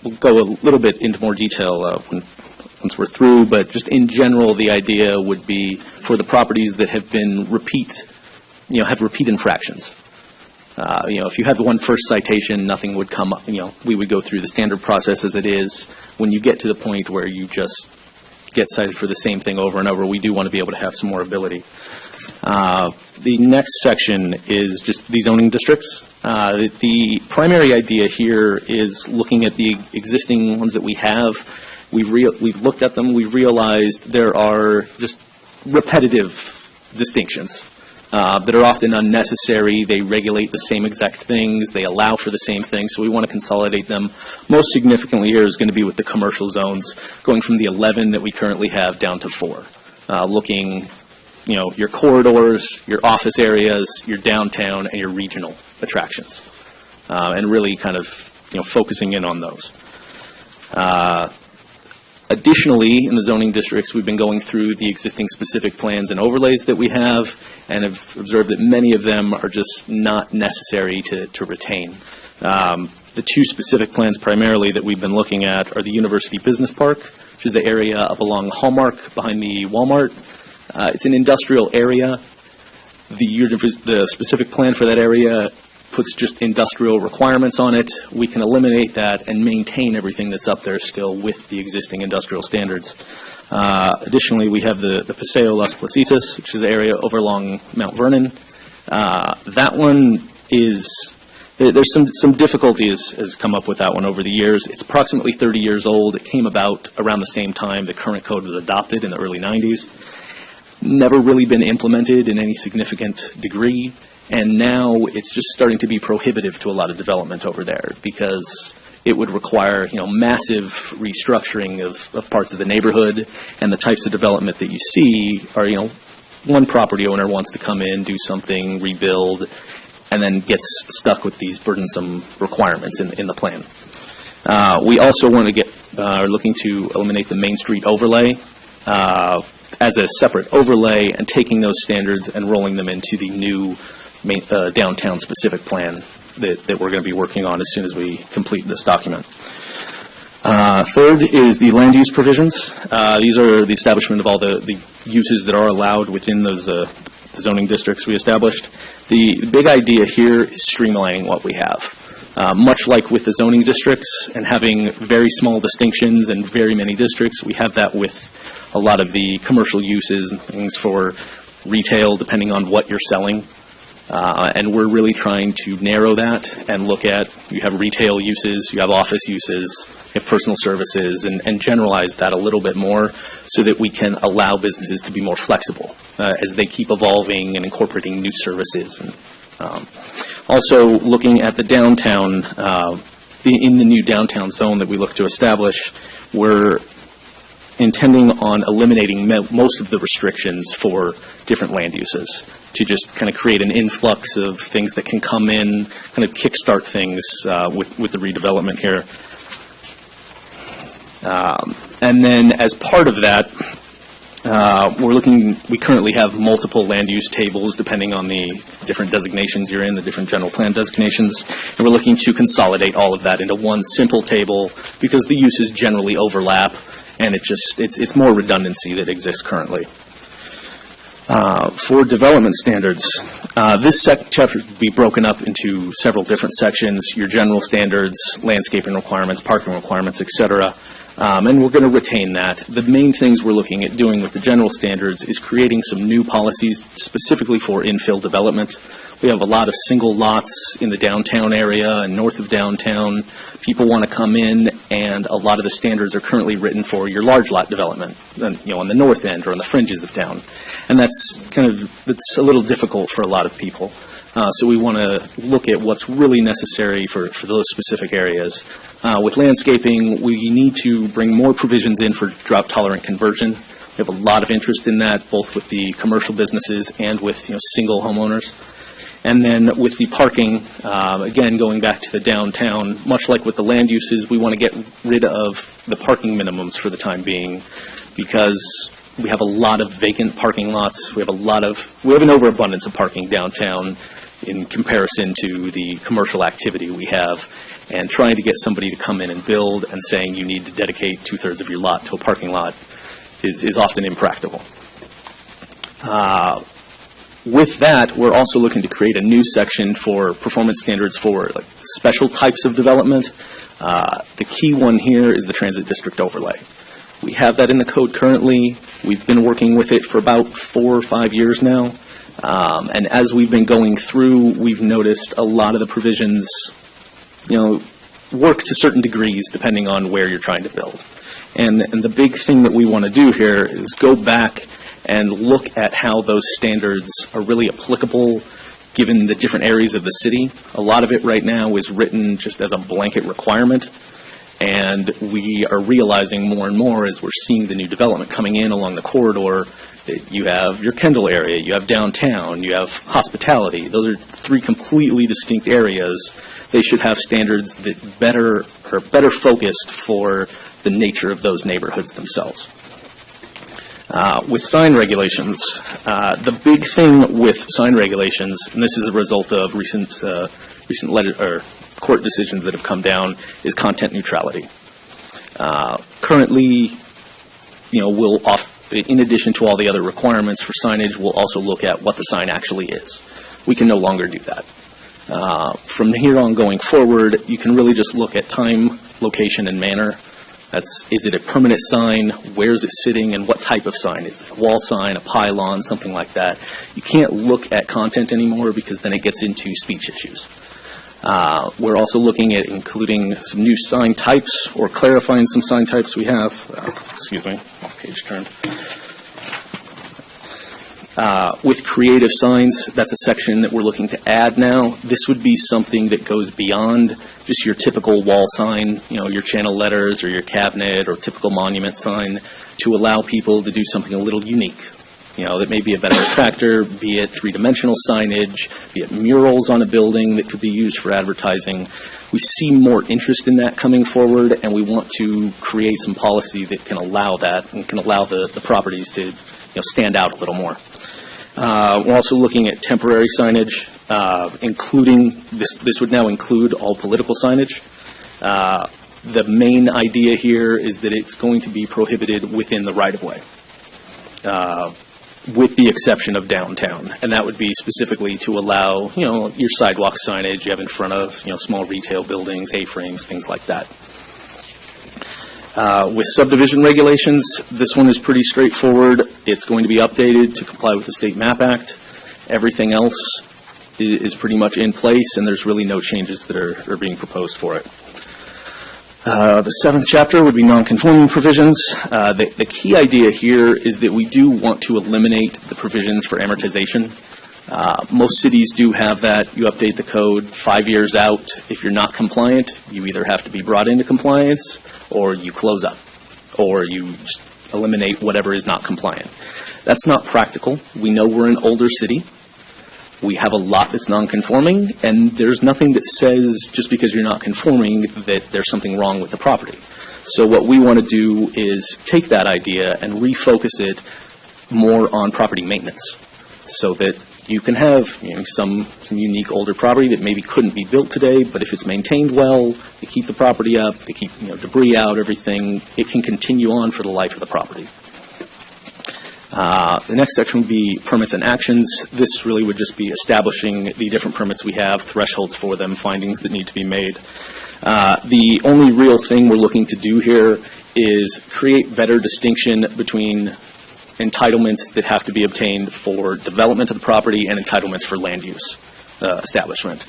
will go a little bit into more detail once we're through, but just in general, the idea would be for the properties that have been have repeat infractions. If you have one first citation, nothing would come up. We would go through the standard process as it is. When you get to the point where you just get cited for the same thing over and over, we do want to be able to have some more ability. The next section is just the zoning districts. The primary idea here is looking at the existing ones that we have. We've looked at them. We've realized there are just repetitive distinctions that are often unnecessary. They regulate the same exact things. They allow for the same things, so we want to consolidate them. Most significantly here is going to be with the commercial zones, going from the 11 that we currently have down to 4. Looking, your corridors, your office areas, your downtown, and your regional attractions, and really kind of, focusing in on those. Additionally, in the zoning districts, we've been going through the existing specific plans and overlays that we have, and have observed that many of them are just not necessary to retain. The two specific plans primarily that we've been looking at are the University Business Park, which is the area up along Hallmark behind the Walmart. It's an industrial area. The specific plan for that area puts just industrial requirements on it. We can eliminate that and maintain everything that's up there still with the existing industrial standards. Additionally, we have the Paseo Las Placitas, which is the area over along Mount Vernon. That one is, there's some difficulty has come up with that one over the years. It's approximately 30 years old. It came about around the same time the current code was adopted in the early 90s. Never really been implemented in any significant degree. And now it's just starting to be prohibitive to a lot of development over there because it would require, massive restructuring of parts of the neighborhood, and the types of development that you see are, one property owner wants to come in, do something, rebuild, and then gets stuck with these burdensome requirements in the plan. We also want to are looking to eliminate the Main Street overlay as a separate overlay, and taking those standards and rolling them into the new downtown specific plan that we're going to be working on as soon as we complete this document. Third is the land use provisions. These are the establishment of all the uses that are allowed within those zoning districts we established. The big idea here is streamlining what we have. Much like with the zoning districts and having very small distinctions and very many districts, we have that with a lot of the commercial uses and things for retail, depending on what you're selling. And we're really trying to narrow that and look at, you have retail uses, you have office uses, you have personal services, and generalize that a little bit more so that we can allow businesses to be more flexible as they keep evolving and incorporating new services. And, also looking at the downtown, in the new downtown zone that we look to establish, we're intending on eliminating most of the restrictions for different land uses to just kind of create an influx of things that can come in, kind of kickstart things with the redevelopment here. And then as part of that, we currently have multiple land use tables depending on the different designations you're in, the different general plan designations, and we're looking to consolidate all of that into one simple table because the uses generally overlap, and it's more redundancy that exists currently. For development standards, this chapter will be broken up into several different sections: your general standards, landscaping requirements, parking requirements, etc. And we're going to retain that. The main things we're looking at doing with the general standards is creating some new policies specifically for infill development. We have a lot of single lots in the downtown area and north of downtown. People want to come in, and a lot of the standards are currently written for your large lot development, on the north end or on the fringes of town. And that's a little difficult for a lot of people. So we want to look at what's really necessary for those specific areas. With landscaping, we need to bring more provisions in for drought-tolerant conversion. We have a lot of interest in that, both with the commercial businesses and with single homeowners. And then with the parking, again, going back to the downtown, much like with the land uses, we want to get rid of the parking minimums for the time being, because we have a lot of vacant parking lots. We have an overabundance of parking downtown in comparison to the commercial activity we have. And trying to get somebody to come in and build and saying you need to dedicate 2/3 of your lot to a parking lot is often impractical. With that, we're also looking to create a new section for performance standards for special types of development. The key one here is the transit district overlay. We have that in the code currently. We've been working with it for about 4 or 5 years now. And as we've been going through, we've noticed a lot of the provisions work to certain degrees depending on where you're trying to build. And the big thing that we want to do here is go back and look at how those standards are really applicable given the different areas of the city. A lot of it right now is written just as a blanket requirement, and we are realizing more and more as we're seeing the new development coming in along the corridor that you have your Kendall area, you have downtown, you have hospitality. Those are 3 completely distinct areas. They should have standards that are better focused for the nature of those neighborhoods themselves. With sign regulations, the big thing with sign regulations, and this is a result of recent court decisions that have come down, is content neutrality. Currently, in addition to all the other requirements for signage, we'll also look at what the sign actually is. We can no longer do that. From here on going forward, you can really just look at time, location, and manner. Is it a permanent sign? Where is it sitting? And what type of sign? Is it a wall sign, a pylon, something like that? You can't look at content anymore because then it gets into speech issues. We're also looking at including some new sign types or clarifying some sign types we have. Excuse me, page turned. With creative signs, that's a section that we're looking to add now. This would be something that goes beyond just your typical wall sign, your channel letters or your cabinet or typical monument sign, to allow people to do something a little unique. That may be a better attractor, be it 3-dimensional signage, be it murals on a building that could be used for advertising. We see more interest in that coming forward, and we want to create some policy that can allow that and can allow the properties to stand out a little more. We're also looking at temporary signage, including, this would now include all political signage. The main idea here is that it's going to be prohibited within the right-of-way, with the exception of downtown. And that would be specifically to allow, your sidewalk signage you have in front of, small retail buildings, A-frames, things like that. With subdivision regulations, this one is pretty straightforward. It's going to be updated to comply with the State Map Act. Everything else is pretty much in place, and there's really no changes that are being proposed for it. The 7th chapter would be nonconforming provisions. The key idea here is that we do want to eliminate the provisions for amortization. Most cities do have that. You update the code 5 years out. If you're not compliant, you either have to be brought into compliance or you close up, or you just eliminate whatever is not compliant. That's not practical. We know we're an older city. We have a lot that's non-conforming, and there's nothing that says just because you're not conforming that there's something wrong with the property. So what we want to do is take that idea and refocus it more on property maintenance, so that you can have some unique older property that maybe couldn't be built today, but if it's maintained well, they keep the property up, they keep debris out, everything, it can continue on for the life of the property. The next section would be permits and actions. This really would just be establishing the different permits we have, thresholds for them, findings that need to be made. The only real thing we're looking to do here is create better distinction between entitlements that have to be obtained for development of the property and entitlements for land use establishment.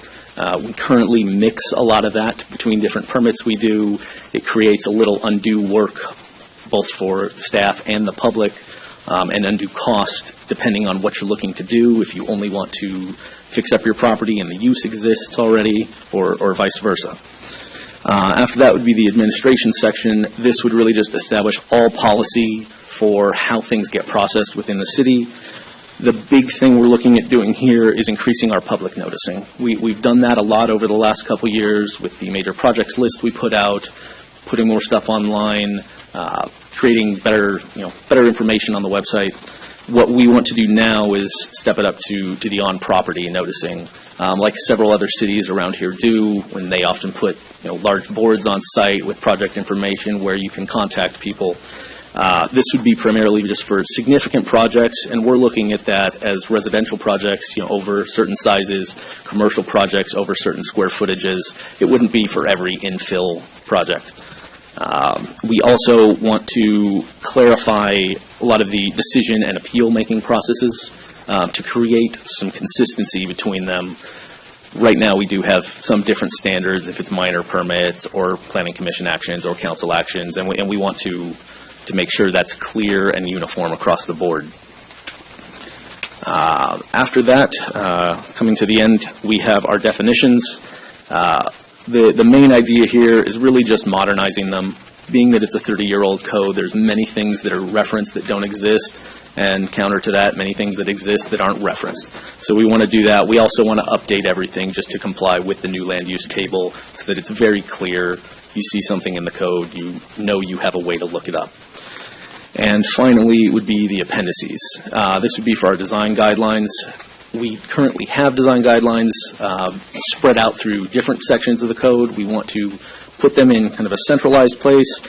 We currently mix a lot of that between different permits we do. It creates a little undue work both for staff and the public, and undue cost depending on what you're looking to do, if you only want to fix up your property and the use exists already, or vice versa. After that would be the administration section. This would really just establish all policy for how things get processed within the city. The big thing we're looking at doing here is increasing our public noticing. We've done that a lot over the last couple years with the major projects list we put out, putting more stuff online, creating better information on the website. What we want to do now is step it up to the on-property noticing, like several other cities around here do, when they often put large boards on site with project information where you can contact people. This would be primarily just for significant projects, and we're looking at that as residential projects, over certain sizes, commercial projects over certain square footages. It wouldn't be for every infill project. We also want to clarify a lot of the decision and appeal-making processes to create some consistency between them. Right now, we do have some different standards if it's minor permits or planning commission actions or council actions, and we want to make sure that's clear and uniform across the board. After that, coming to the end, we have our definitions. The main idea here is really just modernizing them. Being that it's a 30-year-old code, there's many things that are referenced that don't exist, and counter to that, many things that exist that aren't referenced. So we want to do that. We also want to update everything just to comply with the new land use table so that it's very clear. You see something in the code, you know you have a way to look it up. And finally would be the appendices. This would be for our design guidelines. We currently have design guidelines spread out through different sections of the code. We want to put them in kind of a centralized place,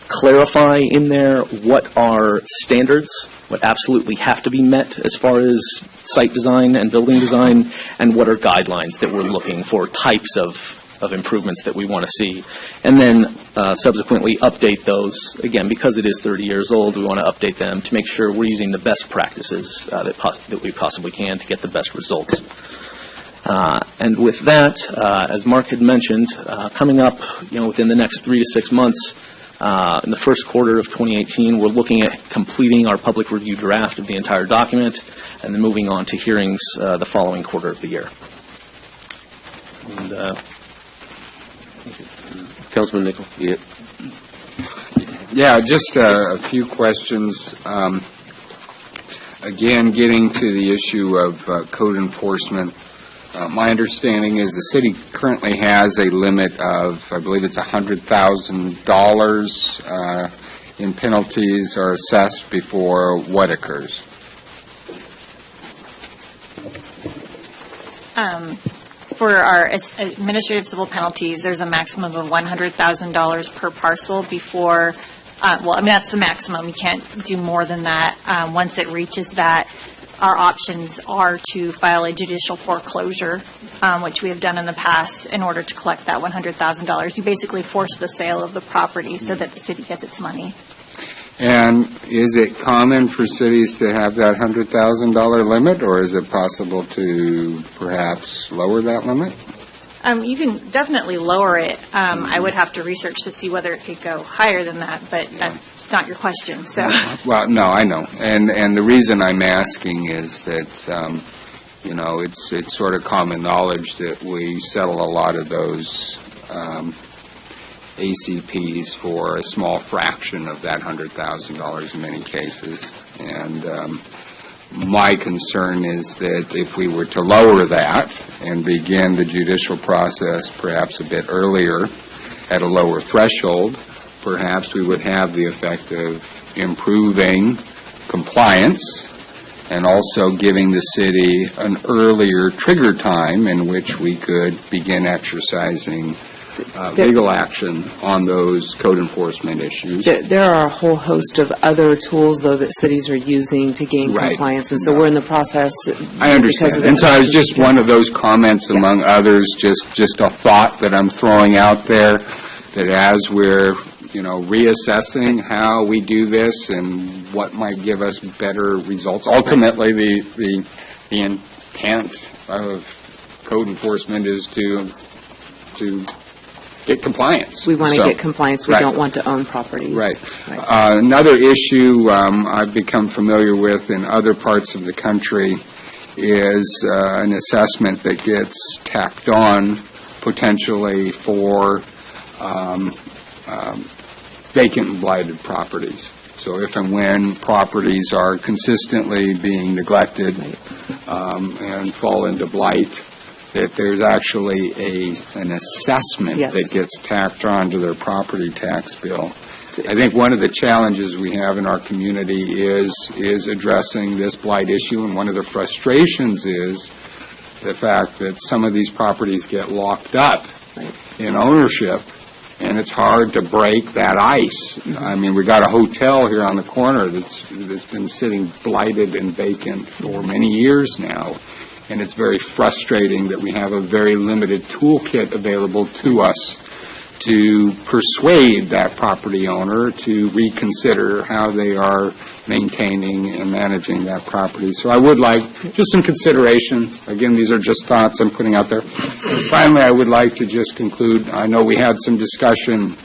clarify in there what are standards, what absolutely have to be met as far as site design and building design, and what are guidelines that we're looking for, types of improvements that we want to see, and then subsequently update those. Again, because it is 30 years old, we want to update them to make sure we're using the best practices that we possibly can to get the best results. And with that, as Mark had mentioned, coming up within the next 3 to 6 months, in the first quarter of 2018, we're looking at completing our public review draft of the entire document and then moving on to hearings the following quarter of the year. And,
Councilman Nickel?
Yeah, just a few questions. Again, getting to the issue of code enforcement, my understanding is the city currently has a limit of, I believe it's $100,000 in penalties are assessed before what occurs?
For our administrative civil penalties, there's a maximum of $100,000 per parcel before, that's the maximum. You can't do more than that. Once it reaches that, our options are to file a judicial foreclosure, which we have done in the past in order to collect that $100,000. You basically force the sale of the property so that the city gets its money.
And is it common for cities to have that $100,000 limit, or is it possible to perhaps lower that limit?
You can definitely lower it. I would have to research to see whether it could go higher than that, but that's not your question. So.
Well, no, I know. And the reason I'm asking is that, it's sort of common knowledge that we settle a lot of those ACPs for a small fraction of that $100,000 in many cases. And my concern is that if we were to lower that and begin the judicial process perhaps a bit earlier at a lower threshold, perhaps we would have the effect of improving compliance and also giving the city an earlier trigger time in which we could begin exercising legal action on those code enforcement issues.
There are a whole host of other tools, though, that cities are using to gain compliance, and so we're in the process.
I understand. And so I was just one of those comments among others, just a thought that I'm throwing out there, that as we're, reassessing how we do this and what might give us better results, ultimately the intent of code enforcement is to get compliance.
We want to get compliance. We don't want to own properties.
Right. Another issue I've become familiar with in other parts of the country is an assessment that gets tacked on potentially for vacant and blighted properties. So if and when properties are consistently being neglected and fall into blight, that there's actually an assessment that gets tacked onto their property tax bill. I think one of the challenges we have in our community is addressing this blight issue, and one of the frustrations is the fact that some of these properties get locked up in ownership, and it's hard to break that ice. I mean, we got a hotel here on the corner that's been sitting blighted and vacant for many years now, and it's very frustrating that we have a very limited toolkit available to us to persuade that property owner to reconsider how they are maintaining and managing that property. So I would like just some consideration. Again, these are just thoughts I'm putting out there. And finally, I would like to just conclude. I know we had some discussion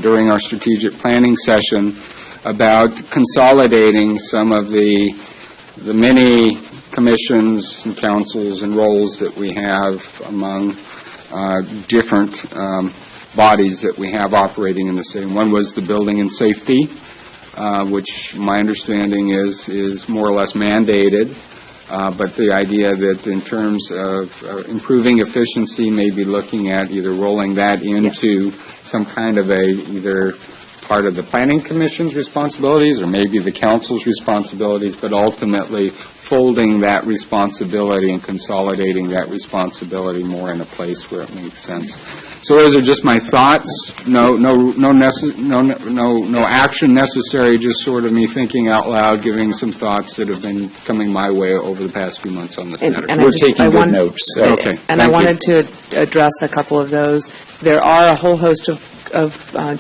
during our strategic planning session about consolidating some of the many commissions and councils and roles that we have among different bodies that we have operating in the city. One was the building and safety, which my understanding is more or less mandated, but the idea that in terms of improving efficiency, maybe looking at either rolling that into some kind of either part of the Planning Commission's responsibilities or maybe the council's responsibilities, but ultimately folding that responsibility and consolidating that responsibility more in a place where it makes sense. So those are just my thoughts. No action necessary. Just sort of me thinking out loud, giving some thoughts that have been coming my way over the past few months on this matter.
We're taking good notes.
Okay.
And I wanted to address a couple of those. There are a whole host of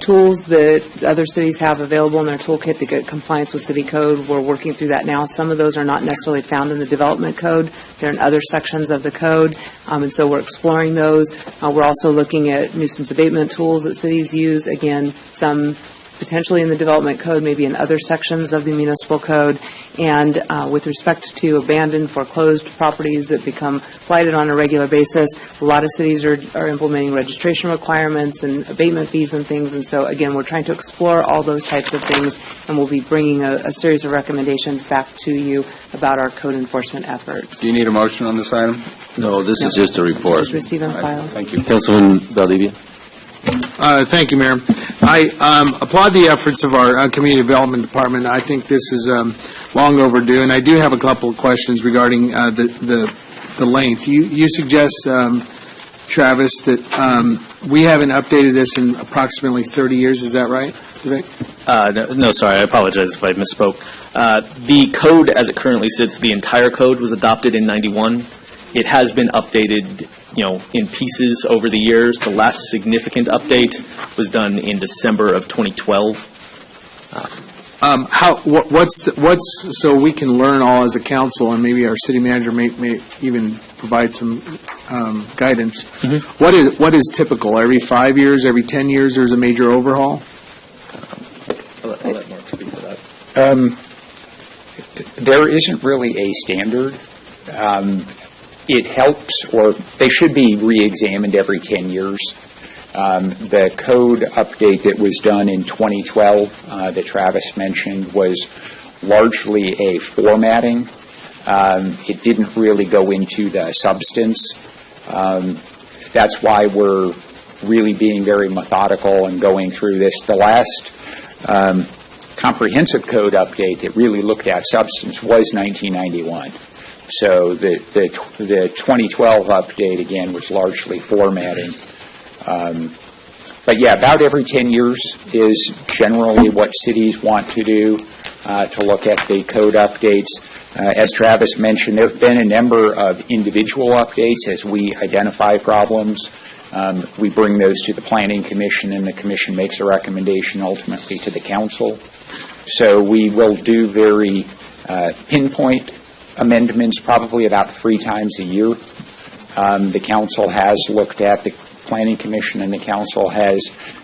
tools that other cities have available in their toolkit to get compliance with city code. We're working through that now. Some of those are not necessarily found in the development code. They're in other sections of the code, and so we're exploring those. We're also looking at nuisance abatement tools that cities use. Again, some potentially in the development code, maybe in other sections of the municipal code. And with respect to abandoned, foreclosed properties that become blighted on a regular basis, a lot of cities are implementing registration requirements and abatement fees and things. And so, again, we're trying to explore all those types of things, and we'll be bringing a series of recommendations back to you about our code enforcement efforts.
Do you need a motion on this item?
No, this is just a report.
Just receive and file.
Thank you.
Councilman Valdivia.
Thank you, Mayor. I applaud the efforts of our Community Development Department. I think this is long overdue, and I do have a couple of questions regarding the length. You suggest, Travis, that we haven't updated this in approximately 30 years. Is that right?
No, sorry, I apologize if I misspoke. The code, as it currently sits, the entire code was adopted in '91. It has been updated, in pieces over the years. The last significant update was done in December of 2012.
So we can learn all as a council, and maybe our city manager may even provide some guidance.
Mm-hmm.
What is typical? Every 5 years, every 10 years, there's a major overhaul?
I'll let Mark speak to that.
There isn't really a standard. It helps, or they should be re-examined every 10 years. The code update that was done in 2012 that Travis mentioned was largely a formatting. It didn't really go into the substance. That's why we're really being very methodical and going through this. The last comprehensive code update that really looked at substance was 1991. So the 2012 update, again, was largely formatting. But yeah, about every 10 years is generally what cities want to do to look at the code updates. As Travis mentioned, there have been a number of individual updates as we identify problems. We bring those to the Planning Commission, and the Commission makes a recommendation ultimately to the Council. So we will do very pinpoint amendments probably about 3 times a year. The Council has looked at, the Planning Commission and the Council has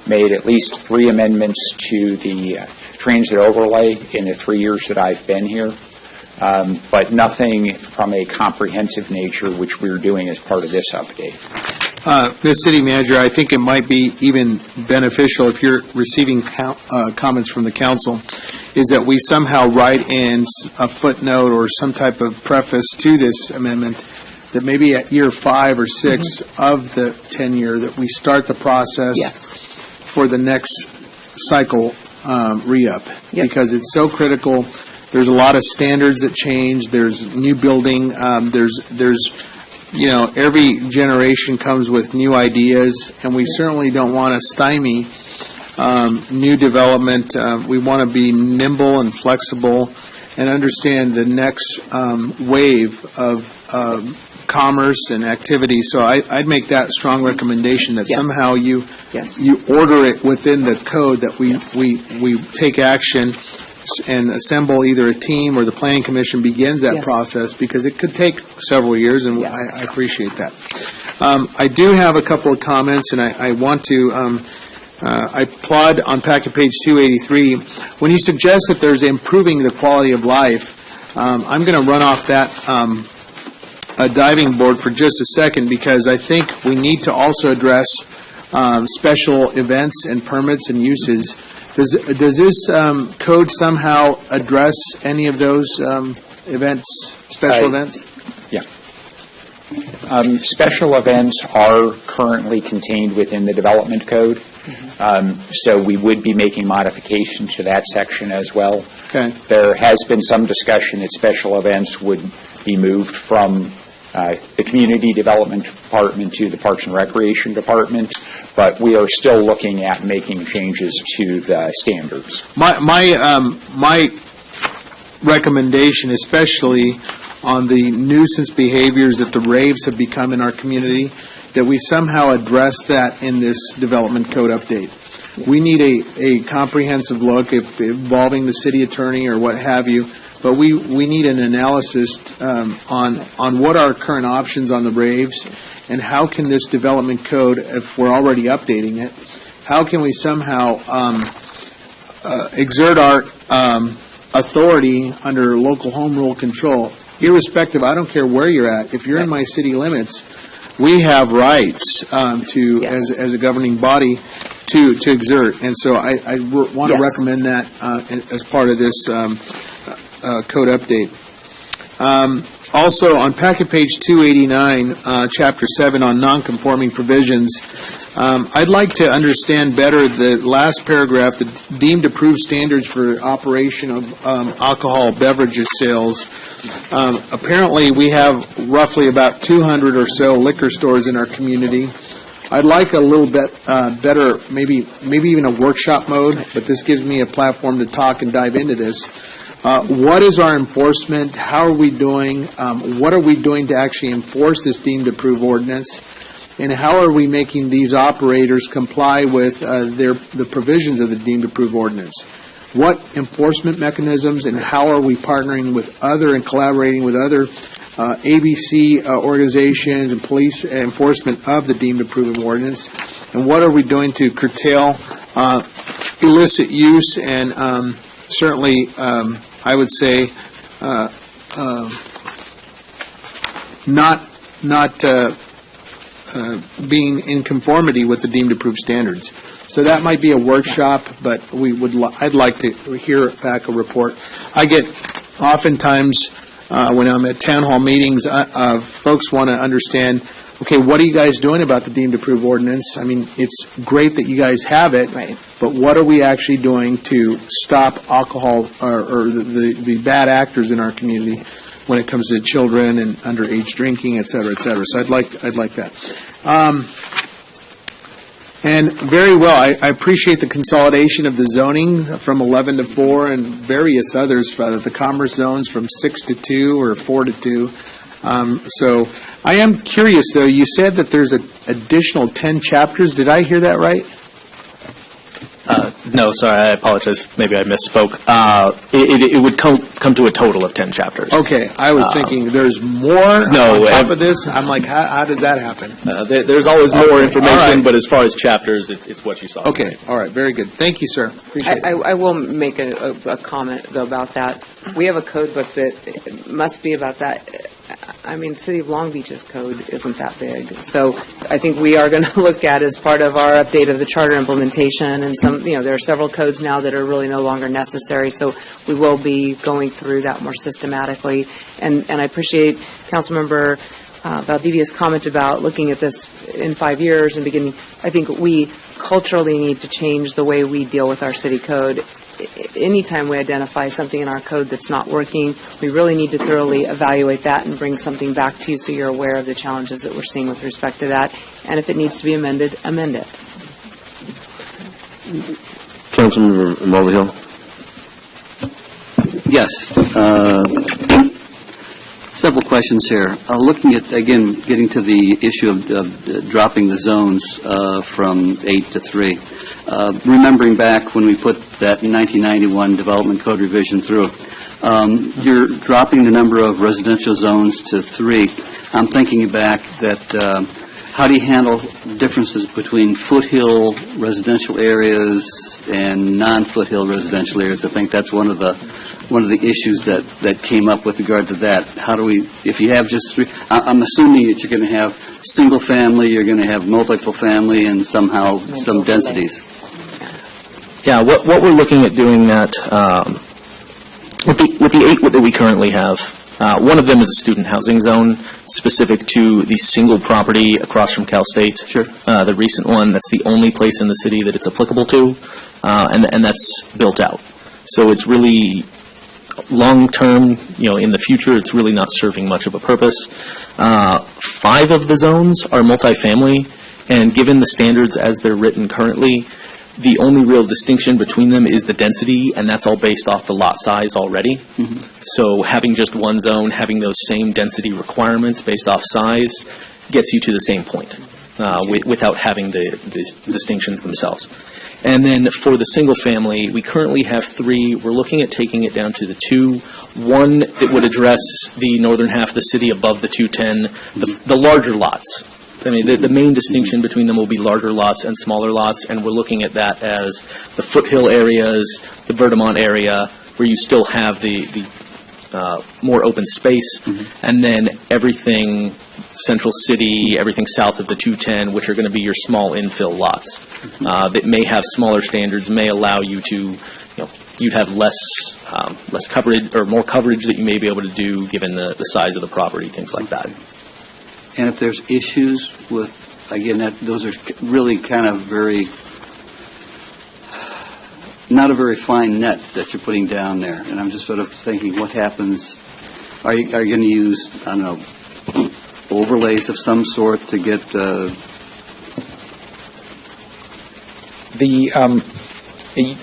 made at least 3 amendments to the transit overlay in the 3 years that I've been here, but nothing from a comprehensive nature which we're doing as part of this update.
Ms. City Manager, I think it might be even beneficial if you're receiving comments from the council, is that we somehow write in a footnote or some type of preface to this amendment that maybe at year 5 or 6 of the tenure that we start the process for the next cycle re-up. Because it's so critical. There's a lot of standards that change. There's new building. There's every generation comes with new ideas, and we certainly don't want to stymie new development. We want to be nimble and flexible and understand the next wave of commerce and activity. So I'd make that strong recommendation that somehow you order it within the code, that we take action and assemble either a team or the Planning Commission begins that process, because it could take several years, and I appreciate that. I do have a couple of comments, and I want to I applaud on packet page 283 when you suggest that there's improving the quality of life. I'm going to run off that a diving board for just a second, because I think we need to also address special events and permits and uses. Does this code somehow address any of those events, special events?
Yeah. Special events are currently contained within the development code, so we would be making modifications to that section as well.
Okay.
There has been some discussion that special events would be moved from the Community Development Department to the Parks and Recreation Department, but we are still looking at making changes to the standards.
My recommendation, especially on the nuisance behaviors that the raves have become in our community, that we somehow address that in this development code update. We need a comprehensive look, if involving the city attorney or what have you, but we need an analysis on what are current options on the raves, and how can this development code, if we're already updating it, how can we somehow exert our authority under local home rule control, irrespective, I don't care where you're at. If you're in my city limits, we have rights as a governing body to exert. And so I want to recommend that as part of this code update. Also, on packet page 289, Chapter 7 on non-conforming provisions, I'd like to understand better the last paragraph, the deemed approved standards for operation of alcohol beverages sales. Apparently, we have roughly about 200 or so liquor stores in our community. I'd like a little bit better, maybe even a workshop mode, but this gives me a platform to talk and dive into this. What is our enforcement? How are we doing? What are we doing to actually enforce this deemed approved ordinance? And how are we making these operators comply with the provisions of the deemed approved ordinance? What enforcement mechanisms, and how are we partnering with other and collaborating with other ABC organizations and police enforcement of the deemed approved ordinance? And what are we doing to curtail illicit use and certainly, I would say, not being in conformity with the deemed approved standards. So that might be a workshop, but I'd like to hear back a report. I get oftentimes when I'm at town hall meetings, folks want to understand, okay, what are you guys doing about the deemed approved ordinance? I mean, it's great that you guys have it, but what are we actually doing to stop alcohol or the bad actors in our community when it comes to children and underage drinking, et cetera, et cetera? So I'd like that. And very well, I appreciate the consolidation of the zoning from 11 to 4 and various others, the commerce zones from 6 to 2 or 4 to 2. So I am curious, though, you said that there's an additional 10 chapters. Did I hear that right?
No, sorry, I apologize. Maybe I misspoke. It would come to a total of 10 chapters.
Okay, I was thinking there's more on top of this. I'm like, how does that happen?
There's always more information, but as far as chapters, it's what you saw.
Okay, all right, very good. Thank you, sir. Appreciate it.
I will make a comment, though, about that. We have a code book that must be about that. I mean, the City of Long Beach's code isn't that big. So I think we are going to look at, as part of our update of the charter implementation, and there are several codes now that are really no longer necessary. So we will be going through that more systematically. And I appreciate Councilmember Valdivia's comment about looking at this in 5 years and beginning. I think we culturally need to change the way we deal with our city code. Anytime we identify something in our code that's not working, we really need to thoroughly evaluate that and bring something back to you so you're aware of the challenges that we're seeing with respect to that. And if it needs to be amended, amend it.
Councilmember Mulvihill.
Yes. Several questions here. Looking at, again, getting to the issue of dropping the zones from 8 to 3. Remembering back when we put that 1991 Development Code revision through, you're dropping the number of residential zones to 3. I'm thinking back that how do you handle differences between foothill residential areas and non-foothill residential areas? I think that's one of the issues that came up with regard to that. How do we, if you have just 3, I'm assuming that you're going to have single family, you're going to have multiple family, and somehow some densities.
Yeah, what we're looking at doing that, with the 8 that we currently have, one of them is a student housing zone specific to the single property across from Cal State.
Sure.
The recent one, that's the only place in the city that it's applicable to, and that's built out. So it's really long-term, in the future, it's really not serving much of a purpose. 5 of the zones are multifamily, and given the standards as they're written currently, the only real distinction between them is the density, and that's all based off the lot size already.
Mm-hmm.
So having just one zone, having those same density requirements based off size, gets you to the same point without having the distinctions themselves. And then for the single family, we currently have 3. We're looking at taking it down to the 2. One that would address the northern half of the city above the 210, the larger lots. I mean, the main distinction between them will be larger lots and smaller lots, and we're looking at that as the foothill areas, the Verdemont area, where you still have the more open space, and then everything Central City, everything south of the 210, which are going to be your small infill lots that may have smaller standards, may allow you to, you'd have less coverage or more coverage that you may be able to do given the size of the property, things like that.
And if there's issues with, again, those are really kind of not a very fine net that you're putting down there. And I'm just sort of thinking, what happens? Are you going to use, I don't know, overlays of some sort to get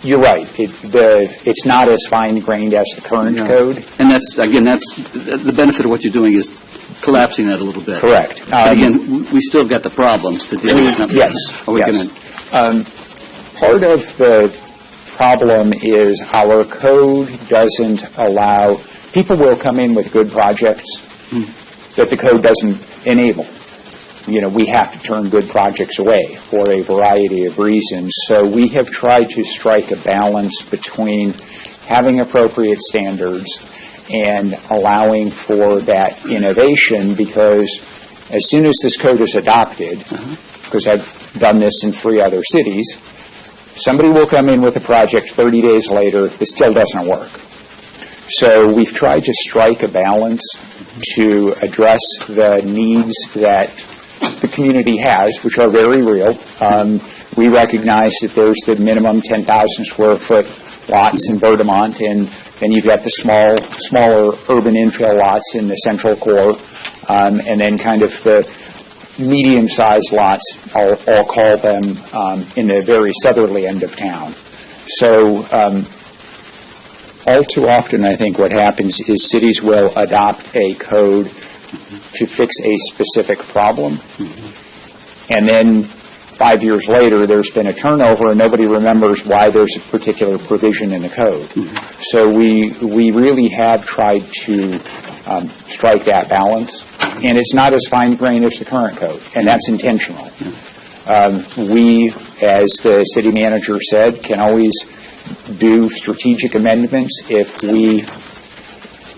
You're right. It's not as fine-grained as the current code.
And that's the benefit of what you're doing is collapsing that a little bit.
Correct.
But again, we still got the problems to deal with.
Yes. Part of the problem is our code doesn't allow, people will come in with good projects that the code doesn't enable. We have to turn good projects away for a variety of reasons. So we have tried to strike a balance between having appropriate standards and allowing for that innovation, because as soon as this code is adopted, because I've done this in 3 other cities, somebody will come in with a project 30 days later, it still doesn't work. So we've tried to strike a balance to address the needs that the community has, which are very real. We recognize that there's the minimum 10,000 square foot lots in Verdemont, and then you've got the smaller urban infill lots in the central core, and then kind of the medium-sized lots, I'll call them, in the very southerly end of town. So all too often, I think what happens is cities will adopt a code to fix a specific problem, and then 5 years later, there's been a turnover, and nobody remembers why there's a particular provision in the code. So we really have tried to strike that balance, and it's not as fine-grained as the current code, and that's intentional. We, as the city manager said, can always do strategic amendments if we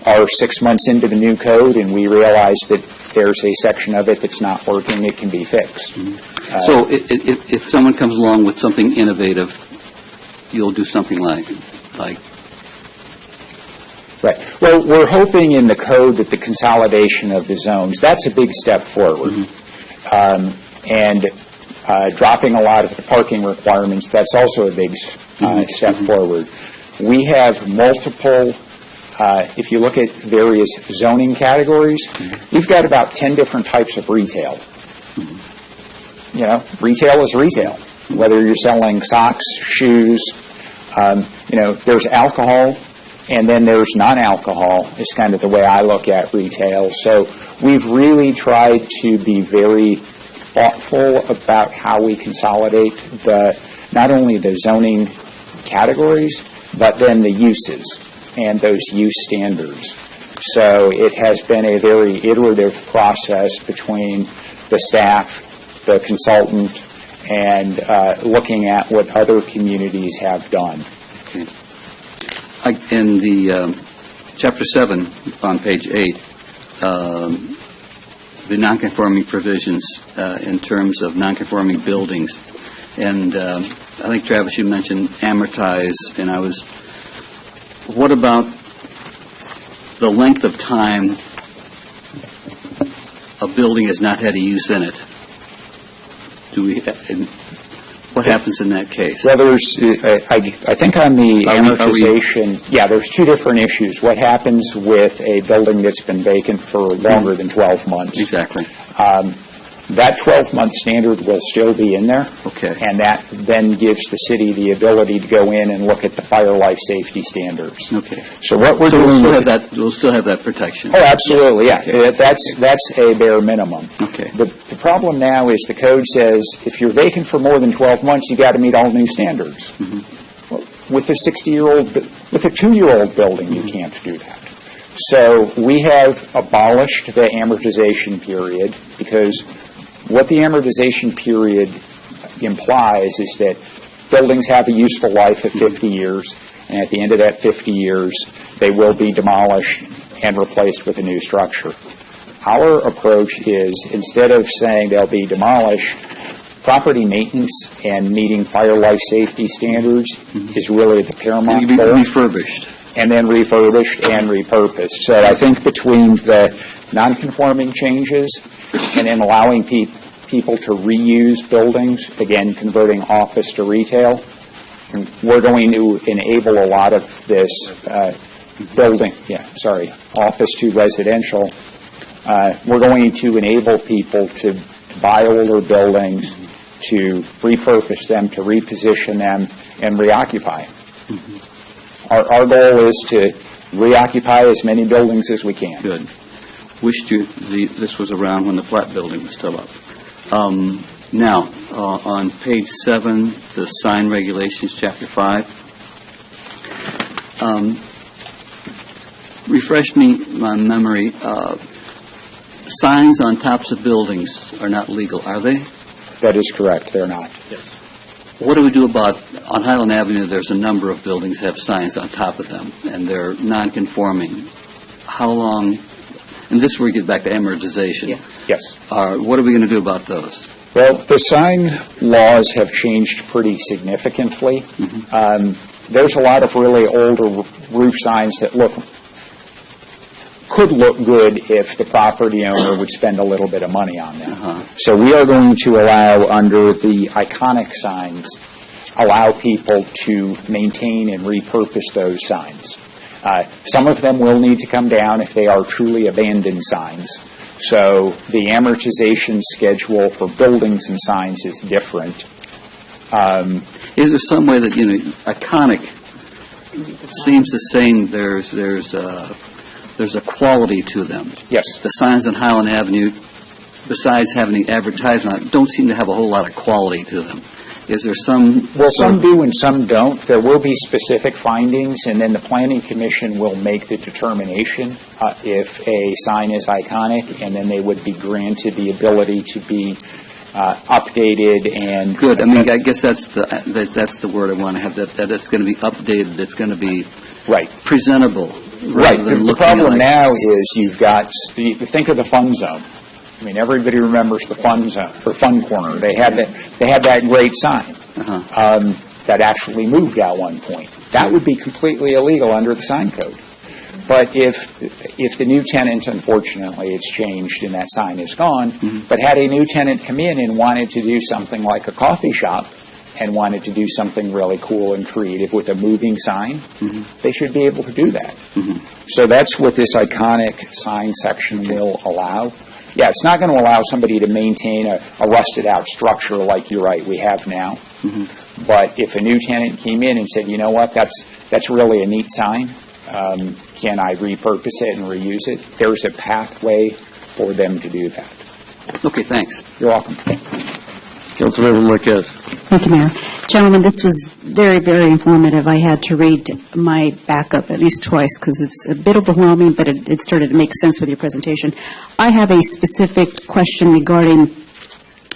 are 6 months into the new code and we realize that there's a section of it that's not working, it can be fixed.
So if someone comes along with something innovative, you'll do something like
Right. Well, we're hoping in the code that the consolidation of the zones, that's a big step forward. And dropping a lot of the parking requirements, that's also a big step forward. We have multiple, if you look at various zoning categories, we've got about 10 different types of retail. You know, retail is retail, whether you're selling socks, shoes, there's alcohol, and then there's non-alcohol is kind of the way I look at retail. So we've really tried to be very thoughtful about how we consolidate not only the zoning categories, but then the uses and those use standards. So it has been a very iterative process between the staff, the consultant, and looking at what other communities have done.
in the Chapter 7 on page 8, the nonconforming provisions in terms of nonconforming buildings. And I think, Travis, you mentioned amortize, and what about the length of time a building has not had a use in it? What happens in that case?
Well, I think on the amortization, there's two different issues. What happens with a building that's been vacant for longer than 12 months?
Exactly.
That 12-month standard will still be in there.
Okay.
And that then gives the city the ability to go in and look at the fire life safety standards.
Okay.
So what we're doing
we'll still have that protection.
Oh, absolutely, yeah. That's a bare minimum.
Okay.
The problem now is the code says if you're vacant for more than 12 months, you got to meet all new standards.
Mm-hmm.
Well, with a 2-year-old building, you can't do that. So we have abolished the amortization period because what the amortization period implies is that buildings have a useful life of 50 years, and at the end of that 50 years, they will be demolished and replaced with a new structure. Our approach is, instead of saying they'll be demolished, property maintenance and meeting fire life safety standards is really the paramount goal.
Refurbished.
And then refurbished and repurposed. So I think between the non-conforming changes and then allowing people to reuse buildings, again, converting office to retail, we're going to enable a lot of this office to residential. We're going to enable people to buy older buildings, to repurpose them, to reposition them, and reoccupy. Our goal is to reoccupy as many buildings as we can.
Good. Wished this was around when the flat building was still up. Now, on page 7, the sign regulations, chapter 5. Refresh my memory. Signs on tops of buildings are not legal, are they?
That is correct. They're not.
Yes. What do we do about, on Highland Avenue, there's a number of buildings that have signs on top of them, and they're non-conforming. How long, and this is where we get back to amortization.
Yes.
What are we going to do about those?
Well, the sign laws have changed pretty significantly. There's a lot of really older roof signs that could look good if the property owner would spend a little bit of money on them. So we are going to allow, under the iconic signs, allow people to maintain and repurpose those signs. Some of them will need to come down if they are truly abandoned signs. So the amortization schedule for buildings and signs is different.
Is there some way that, iconic seems to say there's a quality to them?
Yes.
The signs on Highland Avenue, besides having the advertisement on it, don't seem to have a whole lot of quality to them. Is there some...
Well, some do and some don't. There will be specific findings, and then the Planning Commission will make the determination if a sign is iconic, and then they would be granted the ability to be updated and...
Good. I guess that's the word I want to have, that it's going to be updated, it's going to be
right,
presentable.
Right.
rather than
The
looking
problem
like
now is you've got, think of the fun zone. I mean, everybody remembers the fun zone, or fun corner. They had that great sign that actually moved at one point. That would be completely illegal under the sign code. But if the new tenant, unfortunately, it's changed and that sign is gone, but had a new tenant come in and wanted to do something like a coffee shop and wanted to do something really cool and creative with a moving sign, they should be able to do that. So that's what this iconic sign section will allow. Yeah, it's not going to allow somebody to maintain a rusted-out structure like, you're right, we have now. But if a new tenant came in and said, you know what, that's really a neat sign, can I repurpose it and reuse it? There's a pathway for them to do that.
Okay, thanks.
You're welcome.
Councilmember Marquez.
Thank you, Mayor. Gentlemen, this was very, very informative. I had to read my backup at least twice because it's a bit overwhelming, but it started to make sense with your presentation. I have a specific question regarding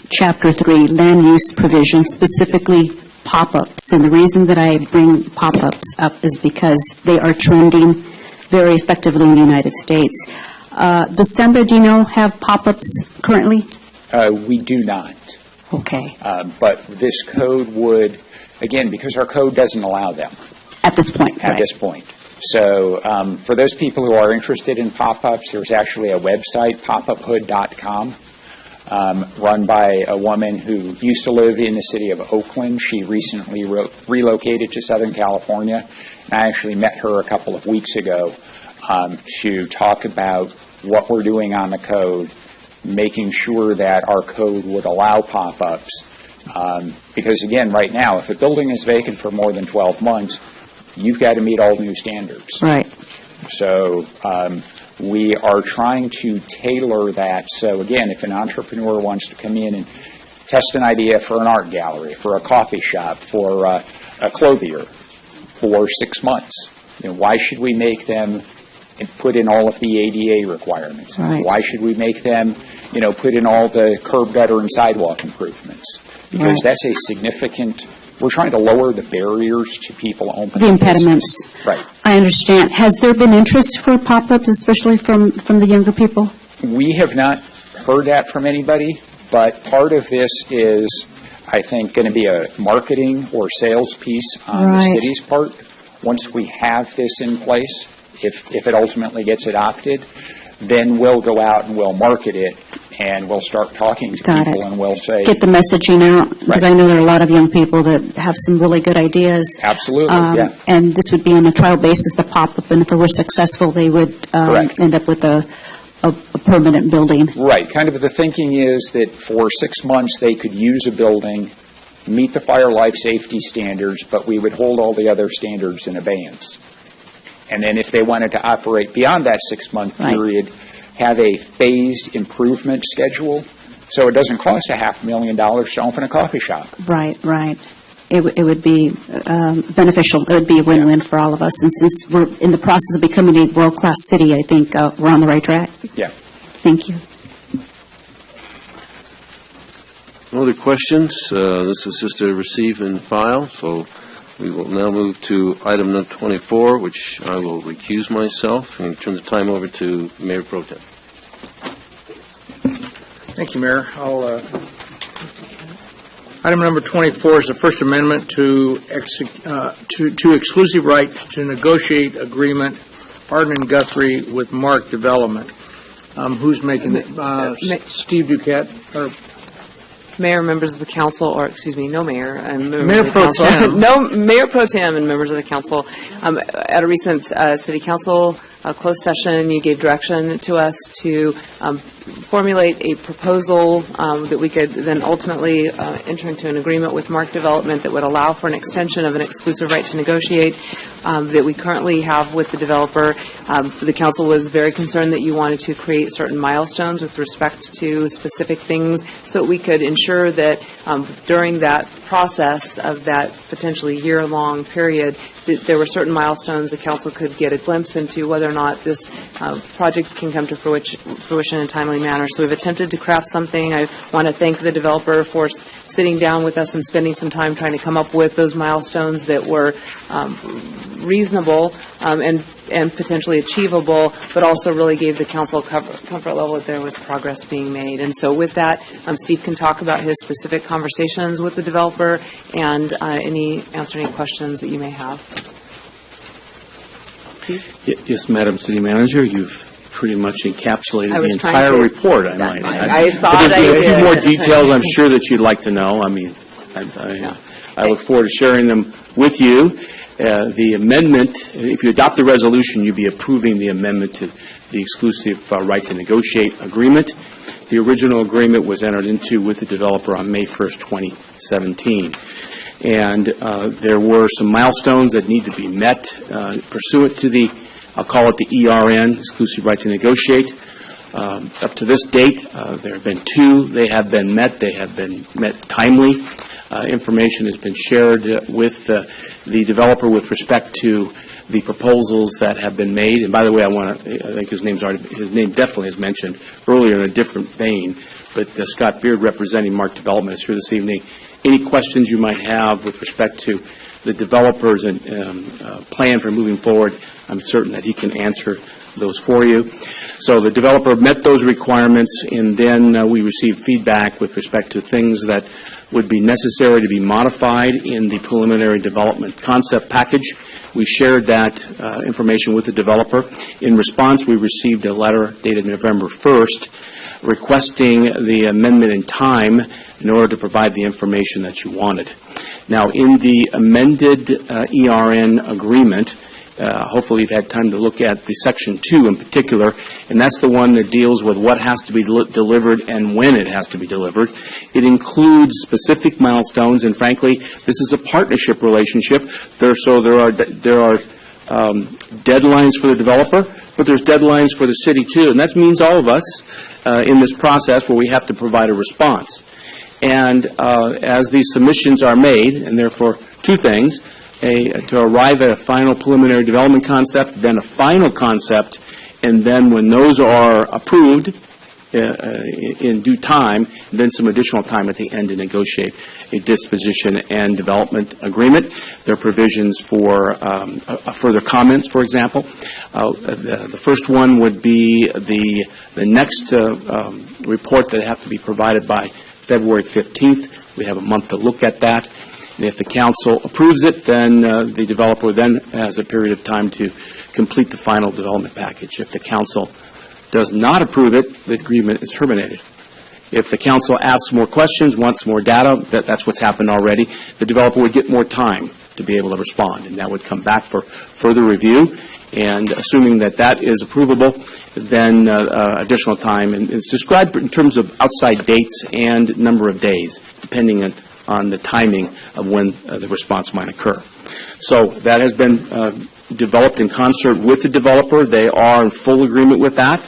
Chapter 3, land use provision, specifically pop-ups. And the reason that I bring pop-ups up is because they are trending very effectively in the United States. Does San Bernardino have pop-ups currently?
We do not.
Okay.
But this code would, again, because our code doesn't allow them.
At this point,
At
right.
this point. So for those people who are interested in pop-ups, there's actually a website, popuphood.com, run by a woman who used to live in the city of Oakland. She recently relocated to Southern California. And I actually met her a couple of weeks ago to talk about what we're doing on the code, making sure that our code would allow pop-ups. Because, again, right now, if a building is vacant for more than 12 months, you've got to meet all new standards.
Right.
So we are trying to tailor that. So, again, if an entrepreneur wants to come in and test an idea for an art gallery, for a coffee shop, for a clothier for 6 months, why should we make them put in all of the ADA requirements?
Right.
Why should we make them, put in all the curb, gutter, and sidewalk improvements? Because
Right.
that's a significant, we're trying to lower the barriers to people opening
The impediments.
business. Right.
I understand. Has there been interest for pop-ups, especially from the younger people?
We have not heard that from anybody, but part of this is, I think, going to be a marketing or sales piece on the
Right.
city's part. Once we have this in place, if it ultimately gets adopted, then we'll go out and we'll market it, and we'll start talking to
Got
people,
it.
and we'll say,
Get the messaging out, because I know there are a lot of young people that have some really good ideas.
absolutely, yeah.
And this would be on a trial basis, the pop-up, and if it were successful, they would
Correct.
end up with a permanent building.
Right. Kind of the thinking is that for 6 months, they could use a building, meet the fire life safety standards, but we would hold all the other standards in abeyance. And then if they wanted to operate beyond that 6-month
Right.
period, have a phased improvement schedule, so it doesn't cost $500,000 to open a coffee shop.
Right, right. It would be beneficial. It would be a win-win for all of us. And since we're in the process of becoming a world-class city, I think we're on the right track.
Yeah.
Thank you.
No other questions? This is just a receive and file, so we will now move to item number 24, which I will recuse myself and turn the time over to Mayor Pro Tem.
Thank you, Mayor. Item number 24 is the First Amendment to exclusive right to negotiate agreement, Arden and Guthrie with Mark Development. Who's making it? Steve Duquette, or
Mayor, members of the council, or excuse me, no mayor, and members
Mayor
of the
Pro
council.
Tem.
No, Mayor Pro Tem and members of the council. At a recent city council closed session, you gave direction to us to formulate a proposal that we could then ultimately enter into an agreement with Mark Development that would allow for an extension of an exclusive right to negotiate that we currently have with the developer. The council was very concerned that you wanted to create certain milestones with respect to specific things so that we could ensure that during that process of that potentially year-long period, that there were certain milestones the council could get a glimpse into whether or not this project can come to fruition in a timely manner. So we've attempted to craft something. I want to thank the developer for sitting down with us and spending some time trying to come up with those milestones that were reasonable and potentially achievable, but also really gave the council comfort level that there was progress being made. And so with that, Steve can talk about his specific conversations with the developer and answer any questions that you may have.
Yes, Madam City Manager, you've pretty much encapsulated
I
the
was trying
entire
to-
report, I might add.
I thought
But there's
I
a few
did.
more details I'm sure that you'd like to know. I mean, I look forward to sharing them with you. The amendment, if you adopt the resolution, you'd be approving the amendment to the exclusive right to negotiate agreement. The original agreement was entered into with the developer on May 1st, 2017. And there were some milestones that need to be met pursuant to the, I'll call it the ERN, exclusive right to negotiate. Up to this date, there have been 2. They have been met. They have been met timely. Information has been shared with the developer with respect to the proposals that have been made. And by the way, I think his name definitely is mentioned earlier in a different vein, but Scott Beard, representing Mark Development, is here this evening. Any questions you might have with respect to the developers and plan for moving forward, I'm certain that he can answer those for you. So the developer met those requirements, and then we received feedback with respect to things that would be necessary to be modified in the preliminary development concept package. We shared that information with the developer. In response, we received a letter dated November 1st requesting the amendment in time in order to provide the information that you wanted. Now, in the amended ERN agreement, hopefully you've had time to look at the Section 2 in particular, and that's the one that deals with what has to be delivered and when it has to be delivered. It includes specific milestones, and frankly, this is a partnership relationship. There are deadlines for the developer, but there's deadlines for the city too, and that means all of us in this process where we have to provide a response. And as these submissions are made, and therefore 2 things, to arrive at a final preliminary development concept, then a final concept, and then when those are approved in due time, then some additional time at the end to negotiate a disposition and development agreement. There are provisions for further comments, for example. The first one would be the next report that have to be provided by February 15th. We have a month to look at that. And if the council approves it, then the developer then has a period of time to complete the final development package. If the council does not approve it, the agreement is terminated. If the council asks more questions, wants more data, that's what's happened already, the developer would get more time to be able to respond, and that would come back for further review. And assuming that that is approvable, then additional time. And it's described in terms of outside dates and number of days, depending on the timing of when the response might occur. So that has been developed in concert with the developer. They are in full agreement with that,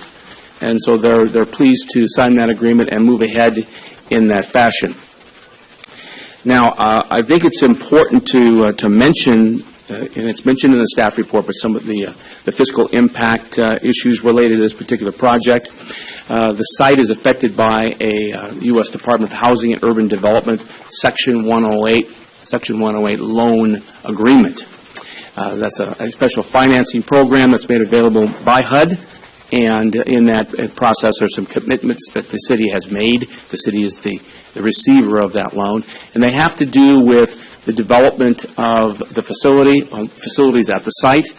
and so they're pleased to sign that agreement and move ahead in that fashion. Now, I think it's important to mention, and it's mentioned in the staff report, but some of the fiscal impact issues related to this particular project. The site is affected by a U.S. Department of Housing and Urban Development Section 108 loan agreement. That's a special financing program that's made available by HUD, and in that process are some commitments that the city has made. The city is the receiver of that loan, and they have to do with the development of the facilities at the site,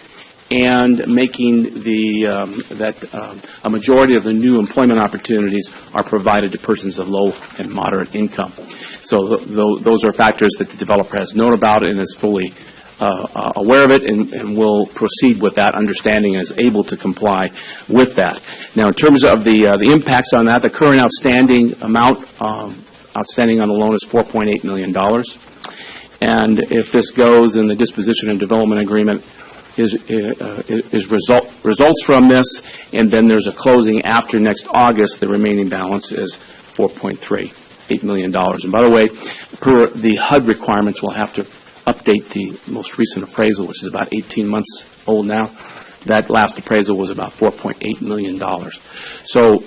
and making a majority of the new employment opportunities are provided to persons of low and moderate income. So those are factors that the developer has known about and is fully aware of it, and will proceed with that understanding and is able to comply with that. Now, in terms of the impacts on that, the current outstanding amount outstanding on the loan is $4.8 million. And if this goes, and the disposition and development agreement results from this, and then there's a closing after next August, the remaining balance is $4.8 million. And by the way, per the HUD requirements, we'll have to update the most recent appraisal, which is about 18 months old now. That last appraisal was about $4.8 million. So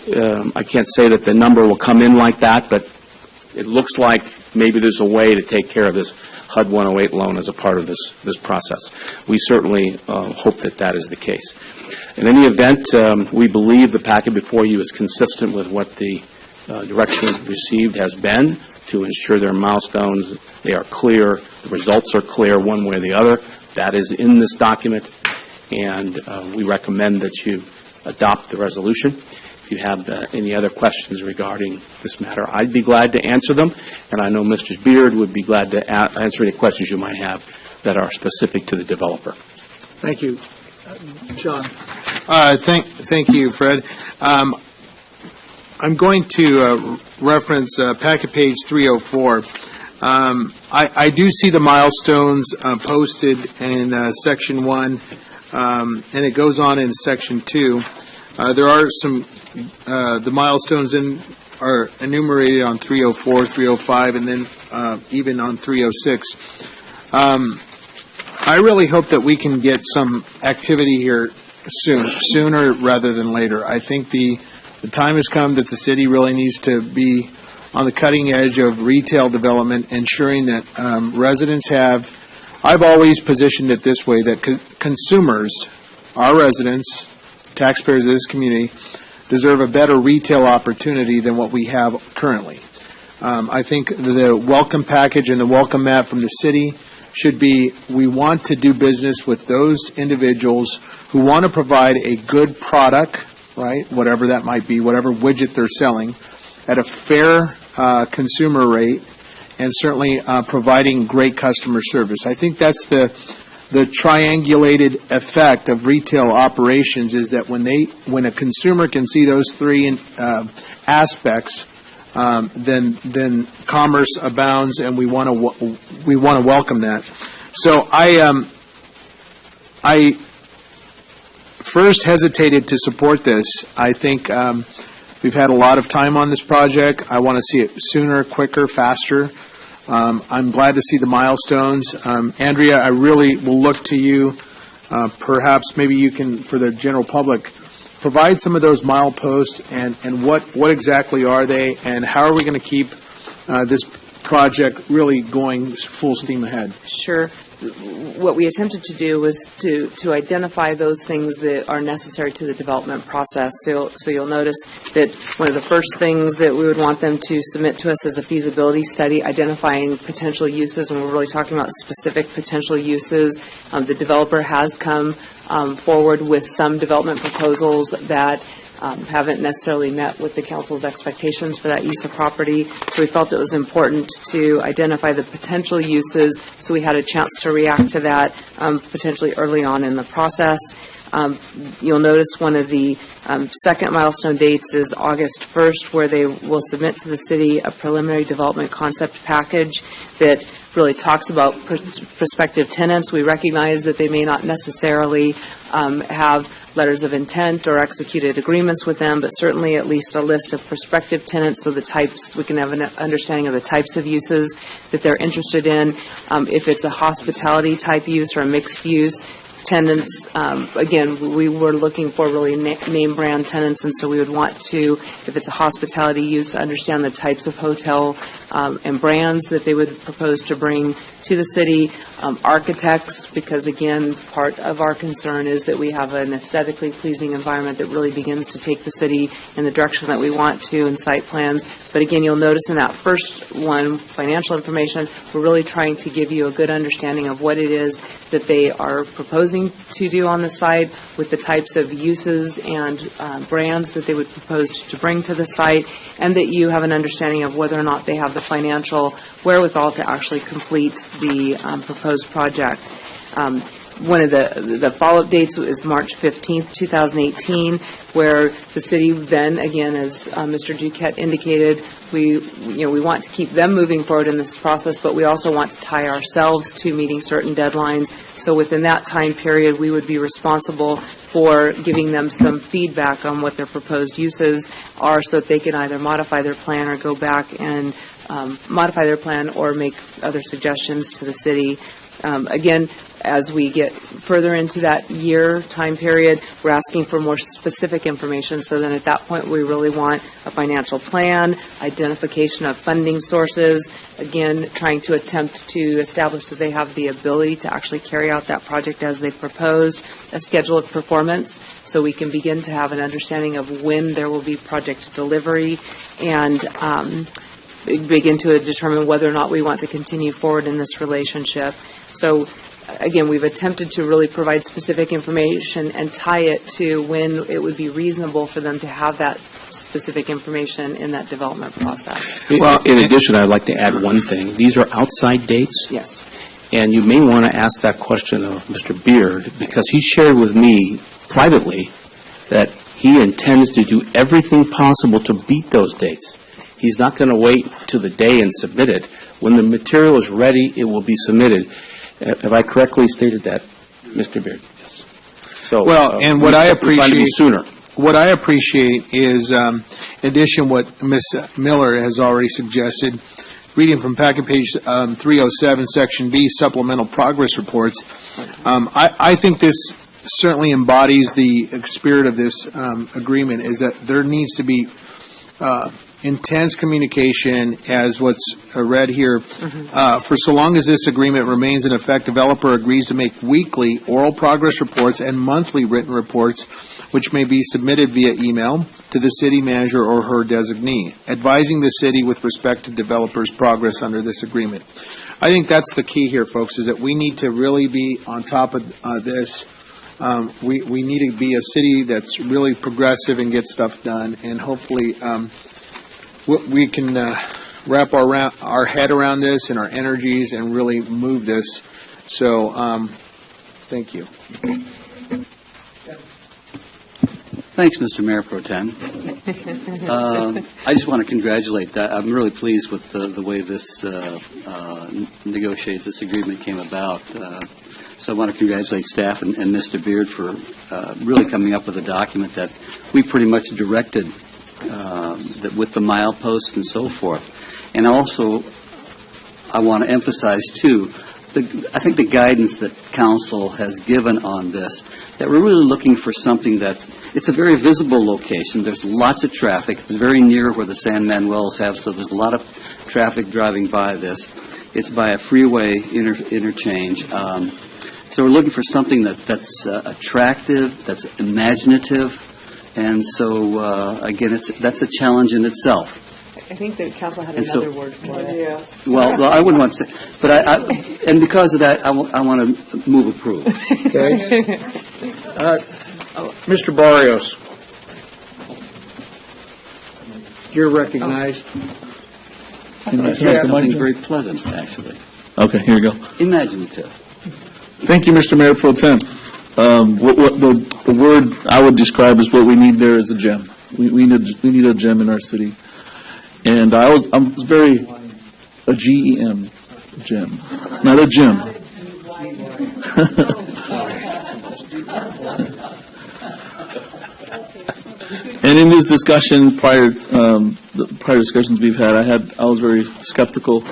I can't say that the number will come in like that, but it looks like
maybe there's a way to take care of this HUD 108 loan as a part of this process. We certainly hope that that is the case. In any event, we believe the packet before you is consistent with what the direction received has been to ensure their milestones, they are clear, the results are clear one way or the other. That is in this document, and we recommend that you adopt the resolution. If you have any other questions regarding this matter, I'd be glad to answer them, and I know Mr. Beard would be glad to answer any questions you might have that are specific to the developer.
Thank you. John. Thank you, Fred. I'm going to reference packet page 304. I do see the milestones posted in Section 1, and it goes on in Section 2. There are some, the milestones are enumerated on 304, 305, and then even on 306. I really hope that we can get some activity here sooner rather than later. I think the time has come that the city really needs to be on the cutting edge of retail development, ensuring that residents have, I've always positioned it this way, that consumers, our residents, taxpayers of this community, deserve a better retail opportunity than what we have currently. I think the welcome package and the welcome mat from the city should be, we want to do business with those individuals who want to provide a good product, right, whatever that might be, whatever widget they're selling, at a fair consumer rate, and certainly providing great customer service. I think that's the triangulated effect of retail operations, is that when a consumer can see those three aspects, then commerce abounds, and we want to welcome that. So I first hesitated to support this. I think we've had a lot of time on this project. I want to see it sooner, quicker, faster. I'm glad to see the milestones. Andrea, I really will look to you. Perhaps maybe you can, for the general public, provide some of those mileposts and what exactly are they, and how are we going to keep this project really going full steam ahead?
Sure. What we attempted to do was to identify those things that are necessary to the development process. So you'll notice that one of the first things that we would want them to submit to us is a feasibility study identifying potential uses, and we're really talking about specific potential uses. The developer has come forward with some development proposals that haven't necessarily met with the council's expectations for that use of property. So we felt it was important to identify the potential uses so we had a chance to react to that potentially early on in the process. You'll notice one of the second milestone dates is August 1st, where they will submit to the city a preliminary development concept package that really talks about prospective tenants. We recognize that they may not necessarily have letters of intent or executed agreements with them, but certainly at least a list of prospective tenants, so the types, we can have an understanding of the types of uses that they're interested in. If it's a hospitality type use or a mixed use, tenants, again, we were looking for really name brand tenants, and so we would want to, if it's a hospitality use, understand the types of hotel and brands that they would propose to bring to the city. Architects, because again, part of our concern is that we have an aesthetically pleasing environment that really begins to take the city in the direction that we want to in site plans. But again, you'll notice in that first one, financial information, we're really trying to give you a good understanding of what it is that they are proposing to do on the site, with the types of uses and brands that they would propose to bring to the site, and that you have an understanding of whether or not they have the financial wherewithal to actually complete the proposed project. One of the follow-up dates is March 15th, 2018, where the city then, again, as Mr. Duquette indicated, we want to keep them moving forward in this process, but we also want to tie ourselves to meeting certain deadlines. So within that time period, we would be responsible for giving them some feedback on what their proposed uses are, so that they can either modify their plan or go back and modify their plan or make other suggestions to the city Again, as we get further into that year time period, we're asking for more specific information. So then at that point, we really want a financial plan, identification of funding sources, again, trying to attempt to establish that they have the ability to actually carry out that project as they proposed, a schedule of performance, so we can begin to have an understanding of when there will be project delivery, and begin to determine whether or not we want to continue forward in this relationship. So again, we've attempted to really provide specific information and tie it to when it would be reasonable for them to have that specific information in that development process.
Well, in addition, I'd like to add one thing. These are outside dates.
Yes.
And you may want to ask that question of Mr. Beard, because he shared with me privately that he intends to do everything possible to beat those dates. He's not going to wait till the day and submit it. When the material is ready, it will be submitted. Have I correctly stated that, Mr. Beard? Yes. So,
Well, and what I
we plan to be
appreciate
sooner.
What I appreciate is, in addition, what Ms. Miller has already suggested, reading from packet page 307, Section B, Supplemental Progress Reports, I think this certainly embodies the spirit of this agreement, is that there needs to be intense communication, as what's read here. For so long as this agreement remains in effect, developer agrees to make weekly oral progress reports and monthly written reports, which may be submitted via email to the city manager or her designee, advising the city with respect to developers' progress under this agreement. I think that's the key here, folks, is that we need to really be on top of this. We need to be a city that's really progressive and get stuff done, and hopefully we can wrap our head around this and our energies and really move this. So, thank you.
Thanks, Mr. Mayor Pro Tem. I just want to congratulate that. I'm really pleased with the way this this agreement came about. So I want to congratulate staff and Mr. Beard for really coming up with a document that we pretty much directed that with the mileposts and so forth. And also, I want to emphasize, too, I think the guidance that council has given on this, that we're really looking for something it's a very visible location. There's lots of traffic. It's very near where the San Manuels have, so there's a lot of traffic driving by this. It's by a freeway interchange. So we're looking for something that's attractive, that's imaginative, and so, again, that's a challenge in itself.
I think the council had
another
word for it. Yes.
Well, I wouldn't want to say, but and because of that, I want to move approve.
Okay. Mr. Barrios, you're recognized.
Something very pleasant, actually.
Okay, here we go.
Imaginative.
Thank you, Mr. Mayor Pro Tem. What the word I would describe as what we need there is a gem. We need a gem in our city. And I'm very a GEM, gem, not a gym. And in this discussion, prior discussions we've had, I was very skeptical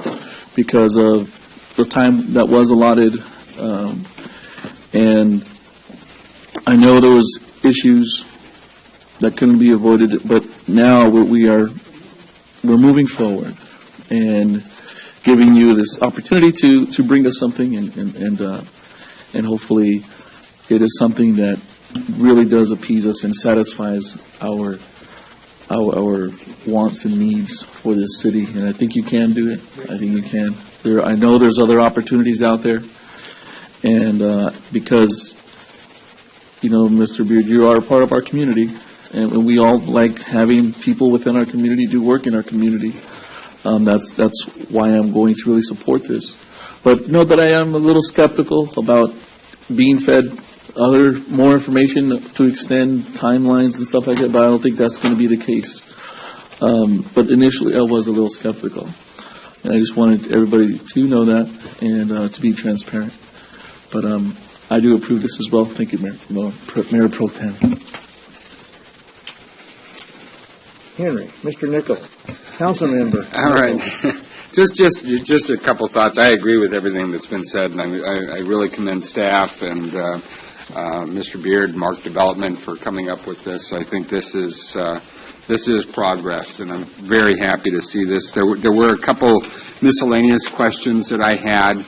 because of the time that was allotted, and I know there was issues that couldn't be avoided, but now we're moving forward and giving you this opportunity to bring us something, and hopefully it is something that really does appease us and satisfies our wants and needs for this city. And I think you can do it. I think you can. I know there's other opportunities out there, and because Mr. Beard, you are a part of our community, and we all like having people within our community do work in our community. That's why I'm going to really support this. But know that I am a little skeptical about being fed more information to extend timelines and stuff like that, but I don't think that's going to be the case. But initially I was a little skeptical. And I just wanted everybody to know that and to be transparent. But I do approve this as well. Thank you, Mayor Pro Tem.
Henry, Mr. Nichols, council member.
All right. Just a couple thoughts. I agree with everything that's been said, and I really commend staff and Mr. Beard, Mark Development, for coming up with this. I think this is progress, and I'm very happy to see this. There were a couple miscellaneous questions that I had.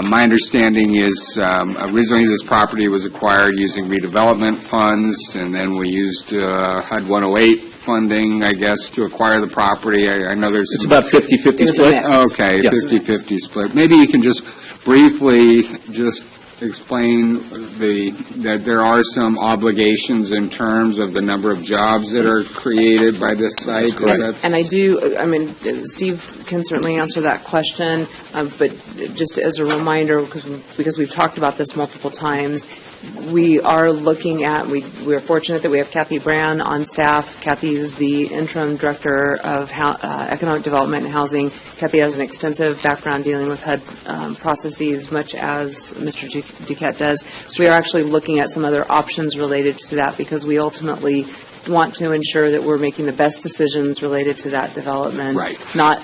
My understanding is originally this property was acquired using redevelopment funds, and then we used HUD 108 funding, I guess, to acquire the property. I know there's...
It's about 50-50 split.
Okay,
Yes.
50-50 split. Maybe you can just briefly just explain that there are some obligations in terms of the number of jobs that are created by this site. Is that-
And I do, I mean, Steve can certainly answer that question, but just as a reminder, because we've talked about this multiple times, we are looking at, we're fortunate that we have Kathy Brand on staff. Kathy is the interim director of economic development and housing. Kathy has an extensive background dealing with HUD processes, much as Mr. Duquette does. So we are actually looking at some other options related to that, because we ultimately want to ensure that we're making the best decisions related to that development.
Right.
Not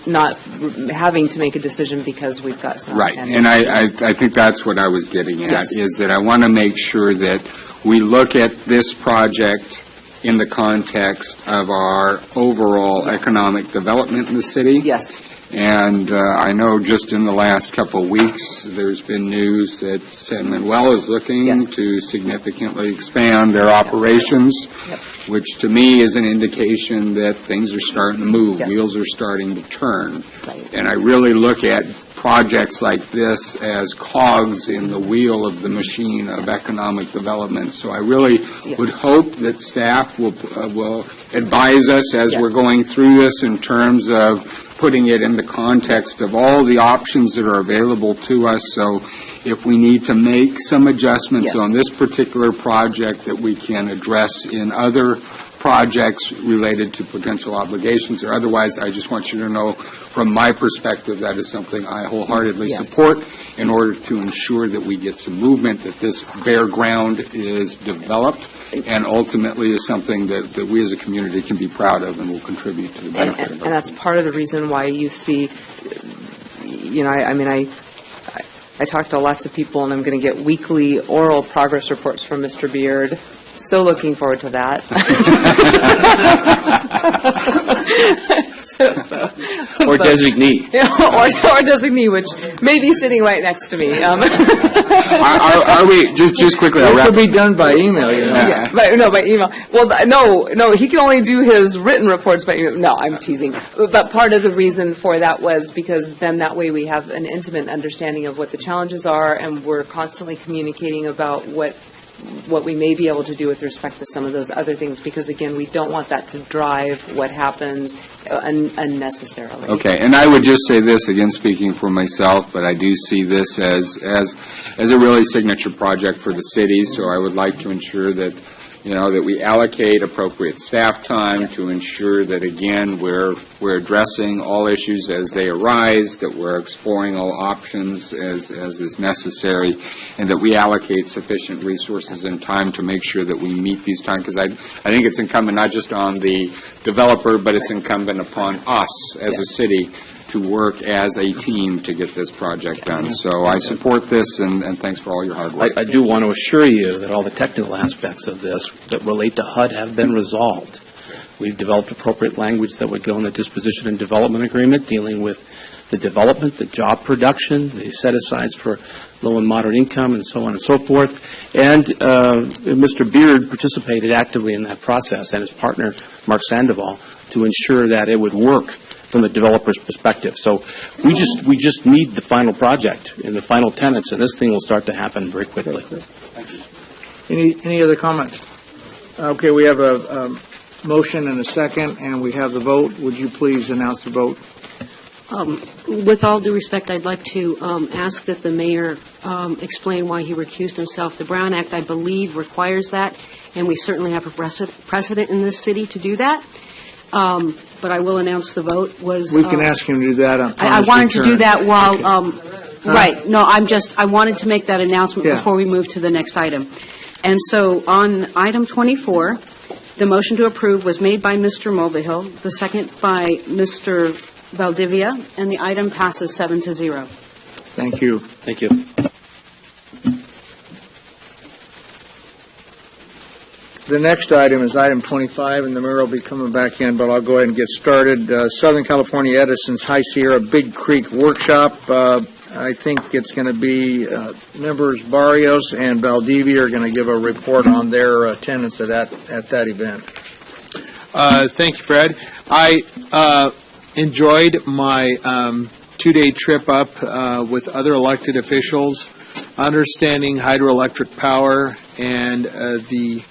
having to make a decision because we've got some.
Right, and I think that's what I was getting at,
Yes.
is that I want to make sure that we look at this project in the context of our overall economic development in the city.
Yes.
And I know just in the last couple of weeks, there's been news that San Manuel is looking to significantly expand their operations, which to me is an indication that things are starting to move, wheels are starting to turn. And I really look at projects like this as cogs in the wheel of the machine of economic development. So I really would hope that staff will advise us as we're going through this in terms of putting it in the context of all the options that are available to us. So if we need to make some adjustments on this particular project that we can address in other projects related to potential obligations or otherwise, I just want you to know from my perspective that is something I wholeheartedly support in order to ensure that we get some movement, that this bare ground is developed and ultimately is something that we as a community can be proud of and will contribute to the benefit of
And that's part of the reason why you see, I talk to lots of people, and I'm going to get weekly oral progress reports from Mr. Beard. So looking forward to that.
Or designee.
Or designee, which may be sitting right next to me.
Are we, just quickly,
It could be done by email, you know.
Yeah, by email. Well, no, he can only do his written reports by email. No, I'm teasing. But part of the reason for that was because then that way we have an intimate understanding of what the challenges are, and we're constantly communicating about what we may be able to do with respect to some of those other things, because again, we don't want that to drive what happens unnecessarily.
Okay, and I would just say this, again, speaking for myself, but I do see this as a really signature project for the city, so I would like to ensure that, that we allocate appropriate staff time to ensure that, again, we're addressing all issues as they arise, that we're exploring all options as is necessary, and that we allocate sufficient resources and time to make sure that we meet these times, because I think it's incumbent not just on the developer, but it's incumbent upon us as a city to work as a team to get this project done. So I support this, and thanks for all your hard work.
I do want to assure you that all the technical aspects of this that relate to HUD have been resolved. We've developed appropriate language that would go in the disposition and development agreement dealing with the development, the job production, the set-asides for low and moderate income, and so on and so forth. And Mr. Beard participated actively in that process, and his partner, Mark Sandoval, to ensure that it would work from the developer's perspective. So we just need the final project and the final tenants, and this thing will start to happen very quickly.
Any other comments? Okay, we have a motion and a second, and we have the vote. Would you please announce the vote?
With all due respect, I'd like to ask that the mayor explain why he recused himself. The Brown Act, I believe, requires that, and we certainly have a precedent in this city to do that. But I will announce the vote was...
We can ask him to do that on
I wanted to do that while...
Okay.
Right. No, I wanted to make that announcement before we move to the next item. And so on item 24, the motion to approve was made by Mr. Mulvihill, the second by Mr. Valdivia, and the item passes 7-0.
Thank you.
Thank you.
The next item is item 25, and the mayor will be coming back in, but I'll go ahead and get started. Southern California Edison's High Sierra Big Creek Workshop. I think it's going to be members Barrios and Valdivia are going to give a report on their attendance at that event.
Thank you, Fred. I enjoyed my two-day trip up with other elected officials, understanding hydroelectric power and the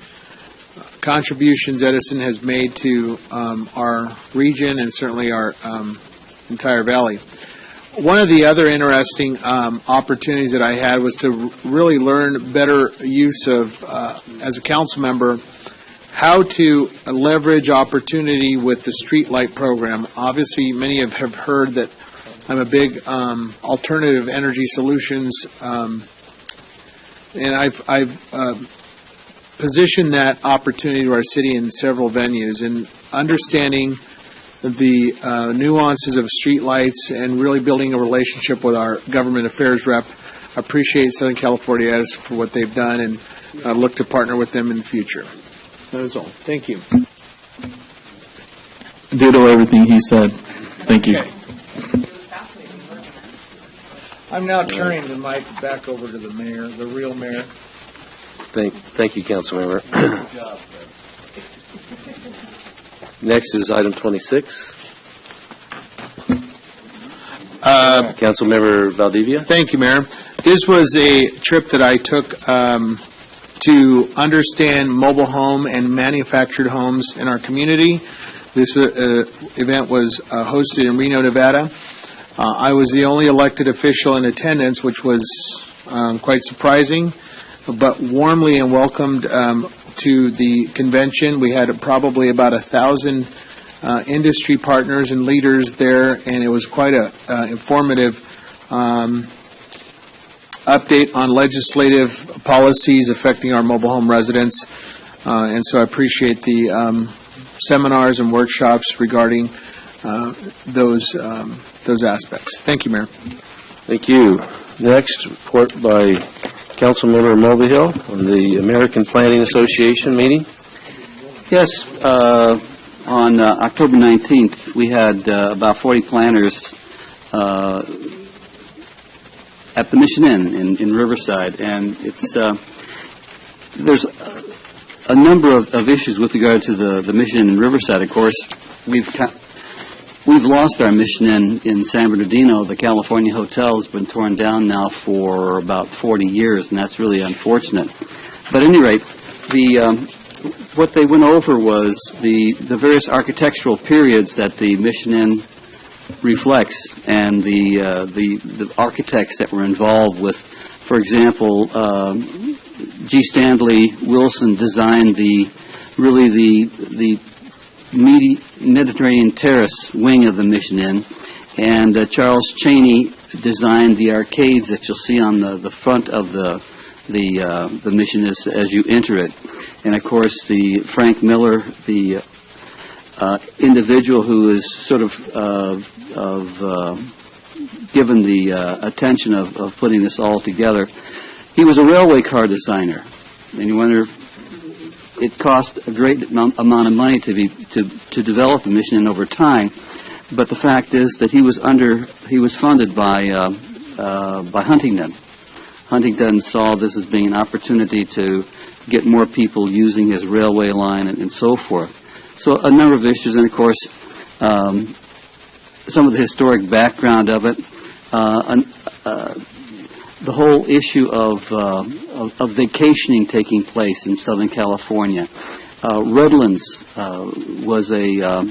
contributions Edison has made to our region and certainly our entire valley. One of the other interesting opportunities that I had was to really learn better use of, as a council member, how to leverage opportunity with the streetlight program. Obviously, many have heard that I'm a big alternative energy solutions, and I've position that opportunity to our city in several venues, and understanding the nuances of streetlights and really building a relationship with our government affairs rep. I appreciate Southern California Edison for what they've done, and look to partner with them in the future. That is all. Thank you.
Ditto everything he said. Thank you.
I'm now turning the mic back over to the mayor, the real mayor.
Thank you, Councilmember. Next is item 26. Councilmember Valdivia.
Thank you, Mayor. This was a trip that I took to understand mobile home and manufactured homes in our community. This event was hosted in Reno, Nevada. I was the only elected official in attendance, which was quite surprising, but warmly and welcomed to the convention. We had probably about 1,000 industry partners and leaders there, and it was quite a informative update on legislative policies affecting our mobile home residents. And so I appreciate the seminars and workshops regarding those aspects. Thank you, Mayor.
Thank you. Next, report by Councilmember Mulvihill on the American Planning Association meeting.
Yes, on October 19th, we had about 40 planners at the Mission Inn in Riverside, and it's there's a number of issues with regard to the Mission Inn in Riverside. Of course, we've lost our Mission Inn in San Bernardino. The California Hotel has been torn down now for about 40 years, and that's really unfortunate. But at any rate, what they went over was the various architectural periods that the Mission Inn reflects, and the architects that were involved with, for example, G. Stanley Wilson designed the Mediterranean Terrace wing of the Mission Inn, and Charles Chaney designed the arcades that you'll see on the front of the Mission as you enter it. And of course, the Frank Miller, the individual who is sort of given the attention of putting this all together, he was a railway car designer, and you wonder, it cost a great amount of money to develop the Mission Inn over time, but the fact is that he was funded by Huntington. Huntington saw this as being an opportunity to get more people using his railway line and so forth. So a number of issues, and of course, some of the historic background of it, the whole issue of vacationing taking place in Southern California. Redlands was a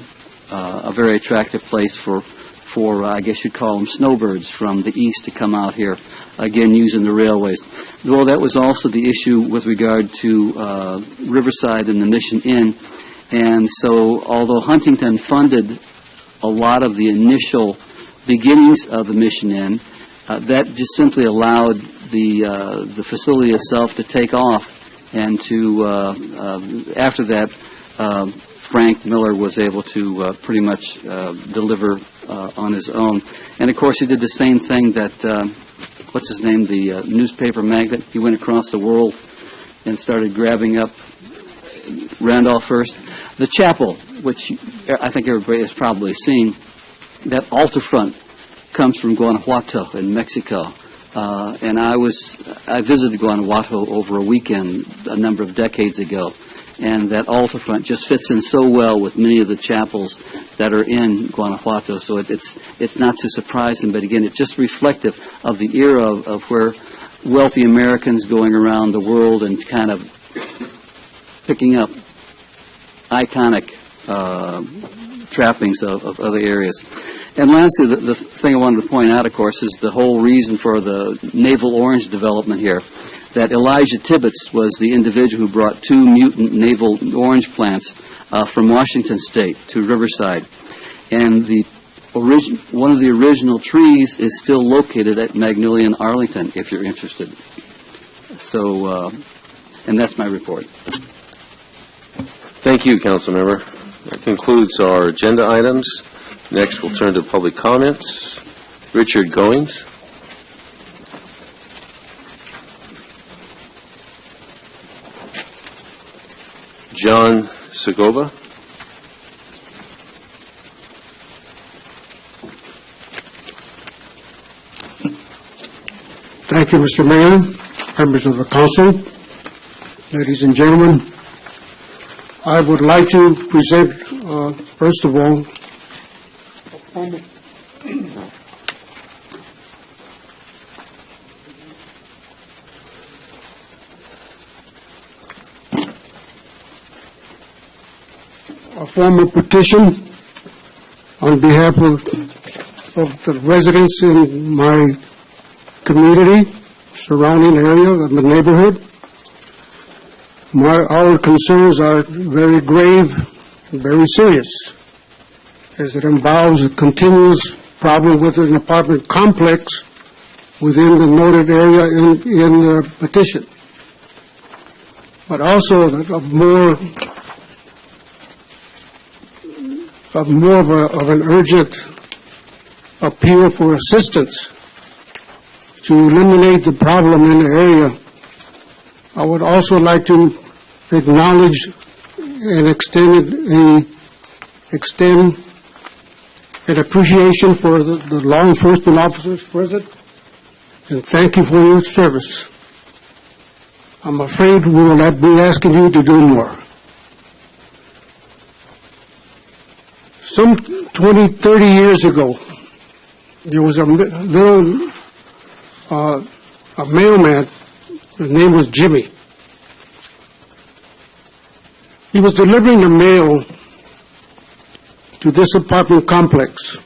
very attractive place for I guess you'd call them snowbirds from the east to come out here, again using the railways. Well, that was also the issue with regard to Riverside and the Mission Inn. And so although Huntington funded a lot of the initial beginnings of the Mission Inn, that just simply allowed the facility itself to take off, and to after that, Frank Miller was able to pretty much deliver on his own. And of course, he did the same thing that, what's his name, the newspaper magnate. He went across the world and started grabbing up Randolph Hearst. The chapel, which I think everybody has probably seen, that altar front comes from Guanajuato in Mexico. And I visited Guanajuato over a weekend a number of decades ago, and that altar front just fits in so well with many of the chapels that are in Guanajuato. So it's not too surprising, but again, it's just reflective of the era of where wealthy Americans going around the world and kind of picking up iconic trappings of other areas. And lastly, the thing I wanted to point out, of course, is the whole reason for the navel orange development here, that Elijah Tibbetts was the individual who brought 2 mutant navel orange plants from Washington State to Riverside. And one of the original trees is still located at Magnolia in Arlington, if you're interested. So, and that's my report.
Thank you, Councilmember. That concludes our agenda items. Next, we'll turn to public comments. Richard Goings. John Segovia.
Thank you, Mr. Mayor, members of the council, ladies and gentlemen. I would like to present, first of all, a formal petition on behalf of the residents in my community, surrounding area of the neighborhood. Our concerns are very grave, very serious, as it involves a continuous problem with an apartment complex within the noted area in the petition. But also of an urgent appeal for assistance to eliminate the problem in the area. I would also like to acknowledge and extend an appreciation for the law enforcement officers present, and thank you for your service. I'm afraid we will be asking you to do more. Some 20, 30 years ago, there was a mailman. His name was Jimmy. He was delivering the mail to this apartment complex.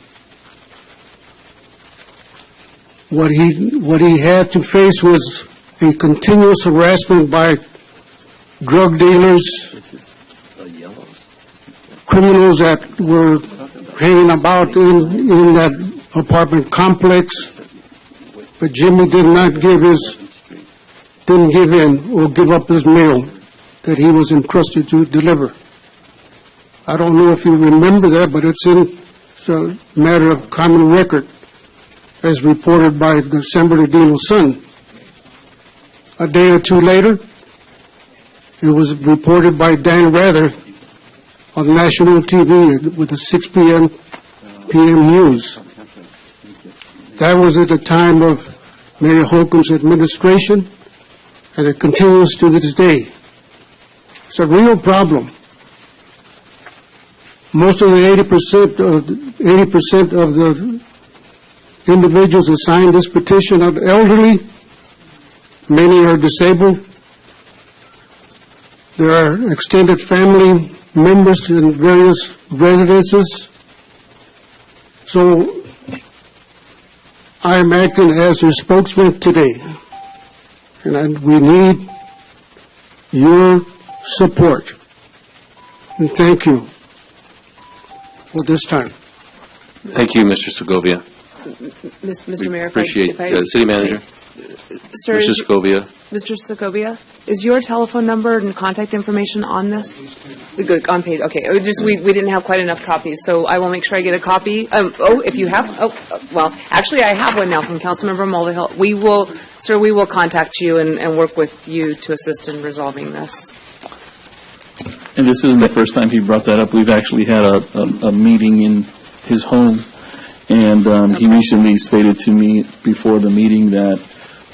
What he had to face was a continuous harassment by drug dealers, criminals that were hanging about in that apartment complex. But Jimmy didn't give in or give up his mail that he was entrusted to deliver. I don't know if you remember that, but it's a matter of common record, as reported by the San Bernardino Sun. A day or two later, it was reported by Dan Rather on national TV with the 6 p.m. news. That was at the time of Mayor Holcomb's administration, and it continues to this day. It's a real problem. Most of the 80% of the individuals who signed this petition are elderly. Many are disabled. There are extended family members in various residences. So I am acting as your spokesman today, and we need your support. And thank you for this time.
Thank you, Mr. Segovia.
Mr. Mayor,
Appreciate City Manager.
Sir,
Mr. Scovia.
Mr. Segovia, is your telephone number and contact information on this? Good, on page, okay. We didn't have quite enough copies, so I will make sure I get a copy. If you have, well, actually, I have one now from Councilmember Mulvihill. We will contact you and work with you to assist in resolving this.
And this isn't the first time he brought that up. We've actually had a meeting in his home, and he recently stated to me before the meeting that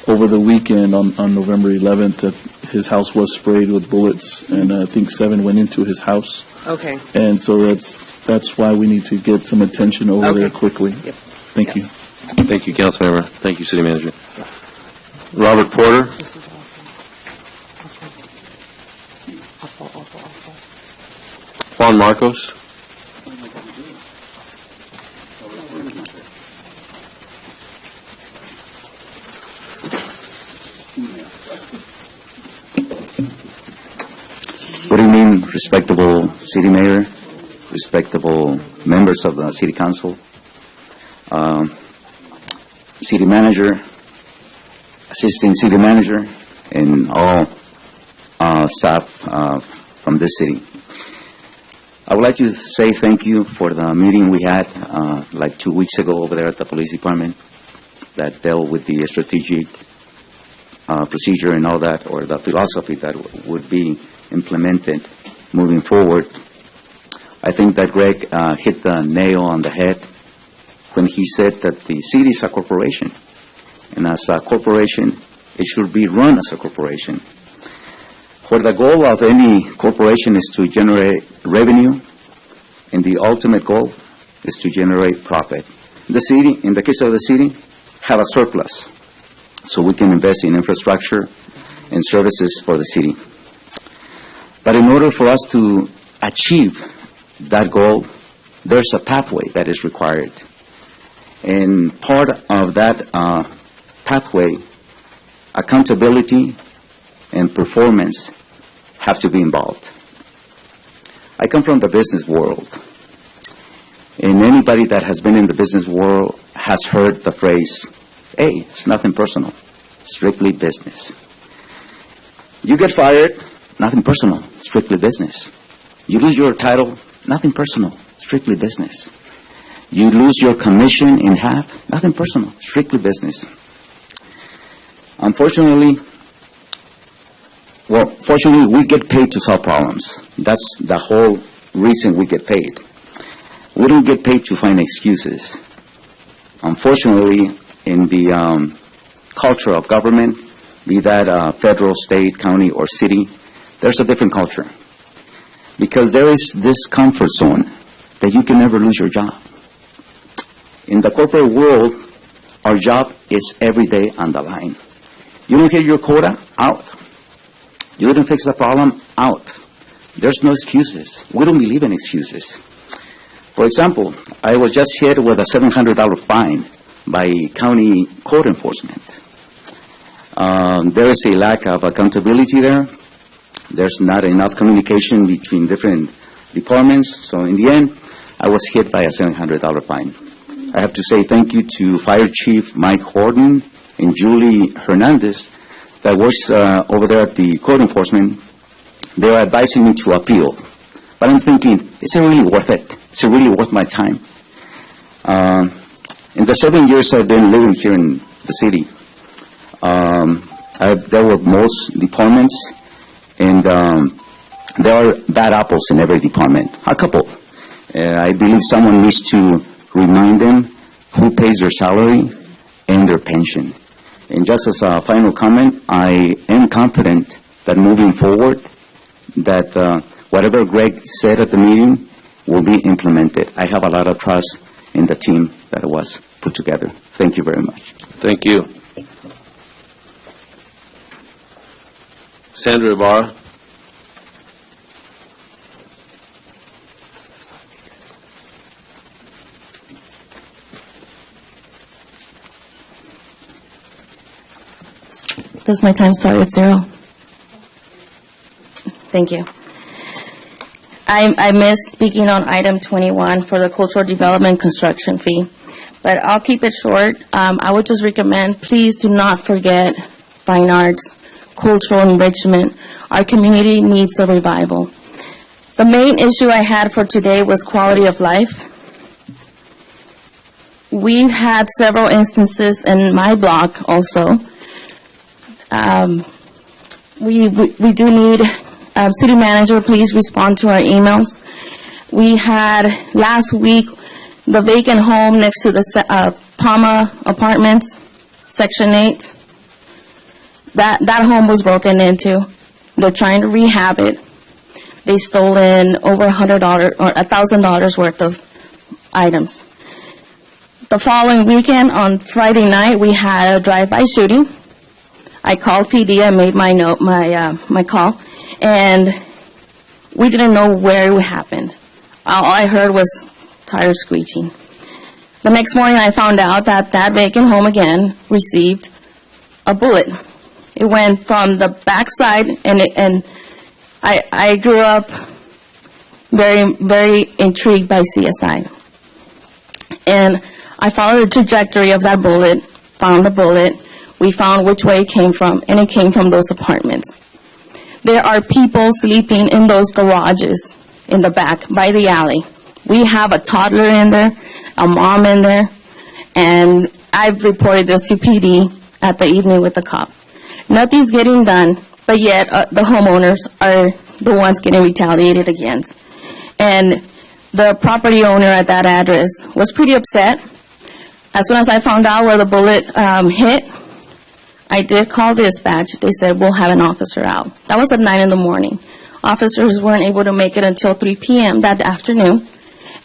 over the weekend on November 11th, that his house was sprayed with bullets, and I think 7 went into his house.
Okay.
And so that's why we need to get some attention over there quickly.
Yep.
Thank you.
Thank you, Councilmember. Thank you, City Manager. Robert Porter. Juan Marcos.
Good evening, respectable city mayor, respectable members of the city council, city manager, assistant city manager, and all staff from this city. I would like to say thank you for the meeting we had like 2 weeks ago over there at the police department that dealt with the strategic procedure and all that, or the philosophy that would be implemented moving forward. I think that Greg hit the nail on the head when he said that the city is a corporation, and as a corporation, it should be run as a corporation. For the goal of any corporation is to generate revenue, and the ultimate goal is to generate profit. The city, in the case of the city, have a surplus, so we can invest in infrastructure and services for the city. But in order for us to achieve that goal, there's a pathway that is required. And part of that pathway, accountability and performance have to be involved. I come from the business world, and anybody that has been in the business world has heard the phrase, hey, it's nothing personal, strictly business. You get fired, nothing personal, strictly business. You lose your title, nothing personal, strictly business. You lose your commission in half, nothing personal, strictly business. Fortunately, we get paid to solve problems. That's the whole reason we get paid. We don't get paid to find excuses. Unfortunately, in the culture of government, be that federal, state, county, or city, there's a different culture. Because there is this comfort zone that you can never lose your job. In the corporate world, our job is every day on the line. You don't hit your quota? Out. You didn't fix the problem? Out. There's no excuses. We don't believe in excuses. For example, I was just hit with a $700 fine by county code enforcement. There is a lack of accountability there. There's not enough communication between different departments. So in the end, I was hit by a $700 fine. I have to say thank you to Fire Chief Mike Horton and Julie Hernandez that works over there at the code enforcement. They are advising me to appeal. But I'm thinking, is it really worth it? Is it really worth my time? In the 7 years I've been living here in the city, I've dealt with most departments, and there are bad apples in every department, a couple. I believe someone needs to remind them who pays their salary and their pension. And just as a final comment, I am confident that moving forward, that whatever Greg said at the meeting will be implemented. I have a lot of trust in the team that was put together. Thank you very much.
Thank you. Sandra Ibarra.
Does my time start at 0? Thank you. I missed speaking on item 21 for the cultural development construction fee, but I'll keep it short. I would just recommend, please do not forget fine arts, cultural enrichment. Our community needs a revival. The main issue I had for today was quality of life. We've had several instances in my block also. We do need, city manager, please respond to our emails. We had last week the vacant home next to the Palma Apartments, Section 8. That home was broken into. They're trying to rehab it. They stolen over $100 or $1,000 worth of items. The following weekend, on Friday night, we had a drive-by shooting. I called PD. I made my call, and we didn't know where it happened. All I heard was tires screeching. The next morning, I found out that that vacant home again received a bullet. It went from the backside, and I grew up very, very intrigued by CSI. And I followed the trajectory of that bullet, found the bullet. We found which way it came from, and it came from those apartments. There are people sleeping in those garages in the back by the alley. We have a toddler in there, a mom in there, and I've reported this to PD at the evening with the cop. Nothing's getting done, but yet the homeowners are the ones getting retaliated against. And the property owner at that address was pretty upset. As soon as I found out where the bullet hit, I did call dispatch. They said, we'll have an officer out. That was at 9 in the morning. Officers weren't able to make it until 3 p.m. that afternoon,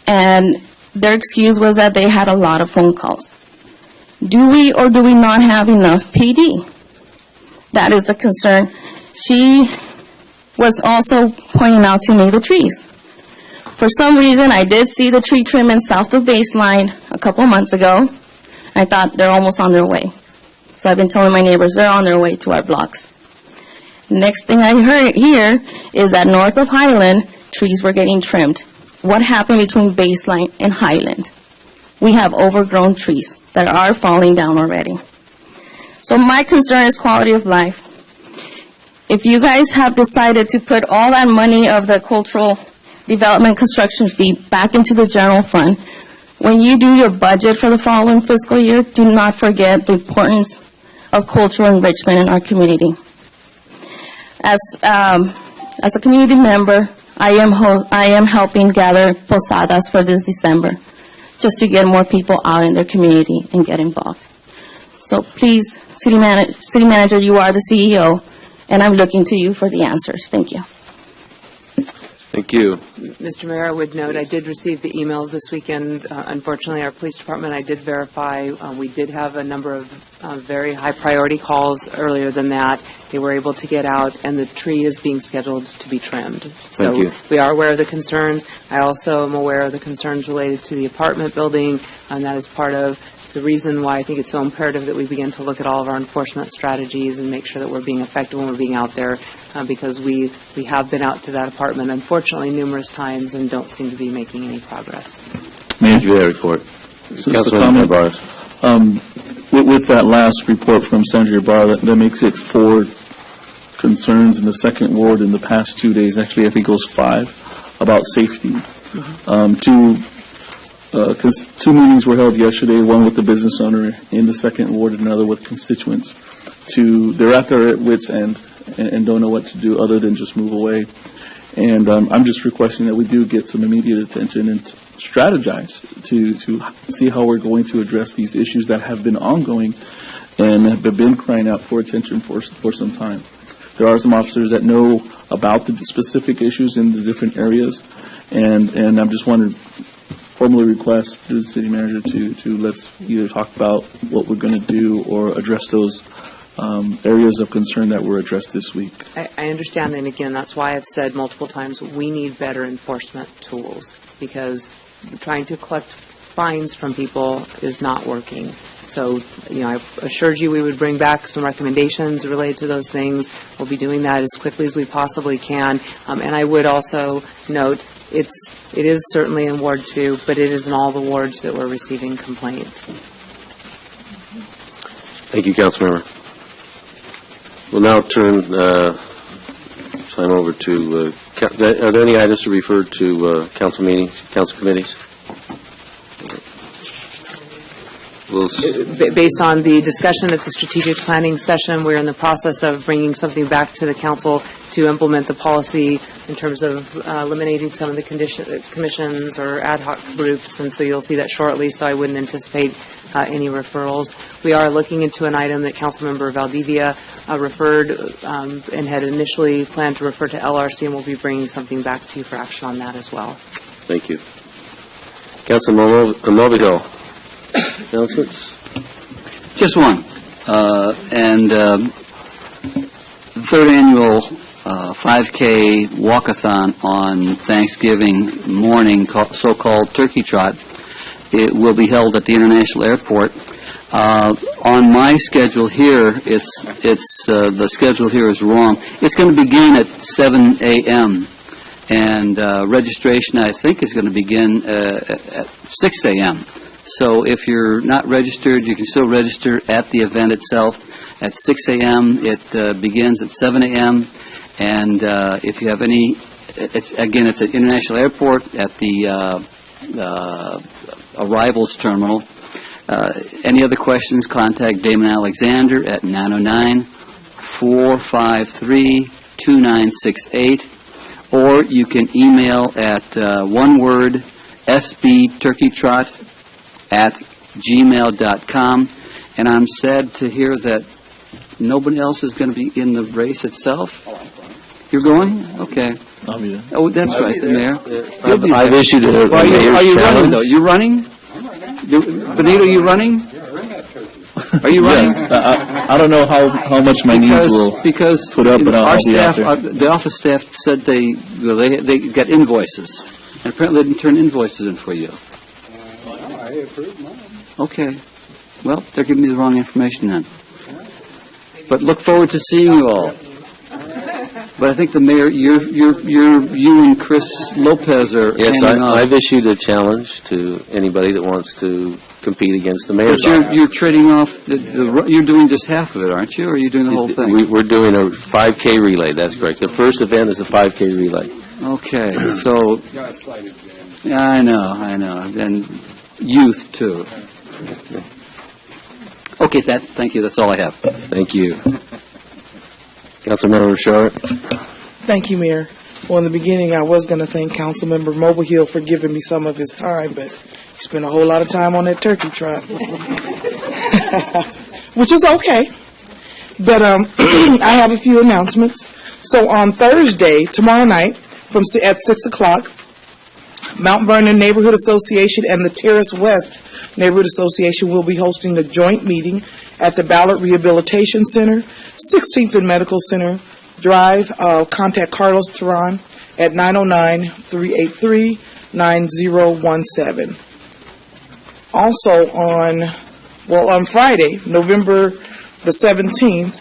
and their excuse was that they had a lot of phone calls. Do we or do we not have enough PD? That is the concern. She was also pointing out to me the trees. For some reason, I did see the tree trimming south of Baseline a couple months ago. I thought they're almost on their way. So I've been telling my neighbors they're on their way to our blocks. Next thing I hear is that north of Highland, trees were getting trimmed. What happened between Baseline and Highland? We have overgrown trees that are falling down already. So my concern is quality of life. If you guys have decided to put all that money of the cultural development construction fee back into the general fund, when you do your budget for the following fiscal year, do not forget the importance of cultural enrichment in our community. As a community member, I am helping gather posadas for this December, just to get more people out in their community and get involved. So please, City Manager, you are the CEO, and I'm looking to you for the answers. Thank you.
Thank you.
Mr. Mayor, I would note, I did receive the emails this weekend. Unfortunately, our police department, I did verify, we did have a number of very high priority calls earlier than that. They were able to get out, and the tree is being scheduled to be trimmed.
Thank you.
We are aware of the concerns. I also am aware of the concerns related to the apartment building, and that is part of the reason why I think it's so imperative that we begin to look at all of our enforcement strategies and make sure that we're being effective when we're being out there, because we have been out to that apartment, unfortunately, numerous times and don't seem to be making any progress.
Thank you for that report.
Just a comment. With that last report from Senator Ibarra, that makes it 4 concerns in the second ward in the past 2 days. Actually, I think it was 5 about safety. Two meetings were held yesterday, one with the business owner in the second ward and another with constituents. They're at their wits' end and don't know what to do other than just move away. And I'm just requesting that we do get some immediate attention and strategize to see how we're going to address these issues that have been ongoing and have been crying out for attention for some time. There are some officers that know about the specific issues in the different areas, and I'm just wondering, formally request through the city manager to let's either talk about what we're going to do or address those areas of concern that were addressed this week.
I understand, and again, that's why I've said multiple times we need better enforcement tools, because trying to collect fines from people is not working. So, I've assured you we would bring back some recommendations related to those things. We'll be doing that as quickly as we possibly can. And I would also note, it is certainly in Ward 2, but it is in all the wards that we're receiving complaints.
Thank you, Councilmember. We'll now turn time over to, are there any items to refer to council meetings, council committees?
Based on the discussion at the strategic planning session, we're in the process of bringing something back to the council to implement the policy in terms of eliminating some of the commissions or ad hoc groups, and so you'll see that shortly, so I wouldn't anticipate any referrals. We are looking into an item that Councilmember Valdivia referred and had initially planned to refer to LRC, and we'll be bringing something back to you for action on that as well.
Thank you. Councilman Mulvihill. Announcements?
Just one. The third annual 5K walkathon on Thanksgiving morning, so-called Turkey Trot, it will be held at the International Airport. On my schedule here, the schedule here is wrong. It's going to begin at 7 a.m. and registration, I think, is going to begin at 6 a.m. So if you're not registered, you can still register at the event itself at 6 a.m. It begins at 7 a.m. And if you have any, it's at International Airport at the arrivals terminal. Any other questions, contact Damon Alexander at 909-453-2968, or you can email at one word, sbturkeytrot@gmail.com. And I'm sad to hear that nobody else is going to be in the race itself. You're going? Okay.
I'll be there.
Oh, that's right, the mayor.
I've issued a
Are you
mayor's
running,
challenge.
though? You running? Benito, you running? Are you running?
Yes. I don't know how much my knees will
Because
put up, but
our
I'll be out
staff,
there.
the office staff said they got invoices, and apparently they didn't turn invoices in for you.
I approved mine.
Okay. Well, they're giving me the wrong information then. But look forward to seeing you all. But I think the mayor, you and Chris Lopez are
Yes,
handing off.
I've issued a challenge to anybody that wants to compete against the mayor's
But
office.
you're trading off, you're doing just half of it, aren't you? Or are you doing the whole thing?
We're doing a 5K relay, that's correct. The first event is a 5K relay.
Okay, so, yeah, I know, and youth, too. Okay, thank you, that's all I have.
Thank you. Councilmember Sharp.
Thank you, Mayor. Well, in the beginning, I was going to thank Councilmember Mulvihill for giving me some of his time, but he spent a whole lot of time on that turkey trot, which is okay. But I have a few announcements. So on Thursday, tomorrow night, at 6 o'clock, Mount Vernon Neighborhood Association and the Terrace West Neighborhood Association will be hosting a joint meeting at the Ballard Rehabilitation Center, 16th and Medical Center Drive. Contact Carlos Teran at 909-383-9017. Also on Friday, November the 17th,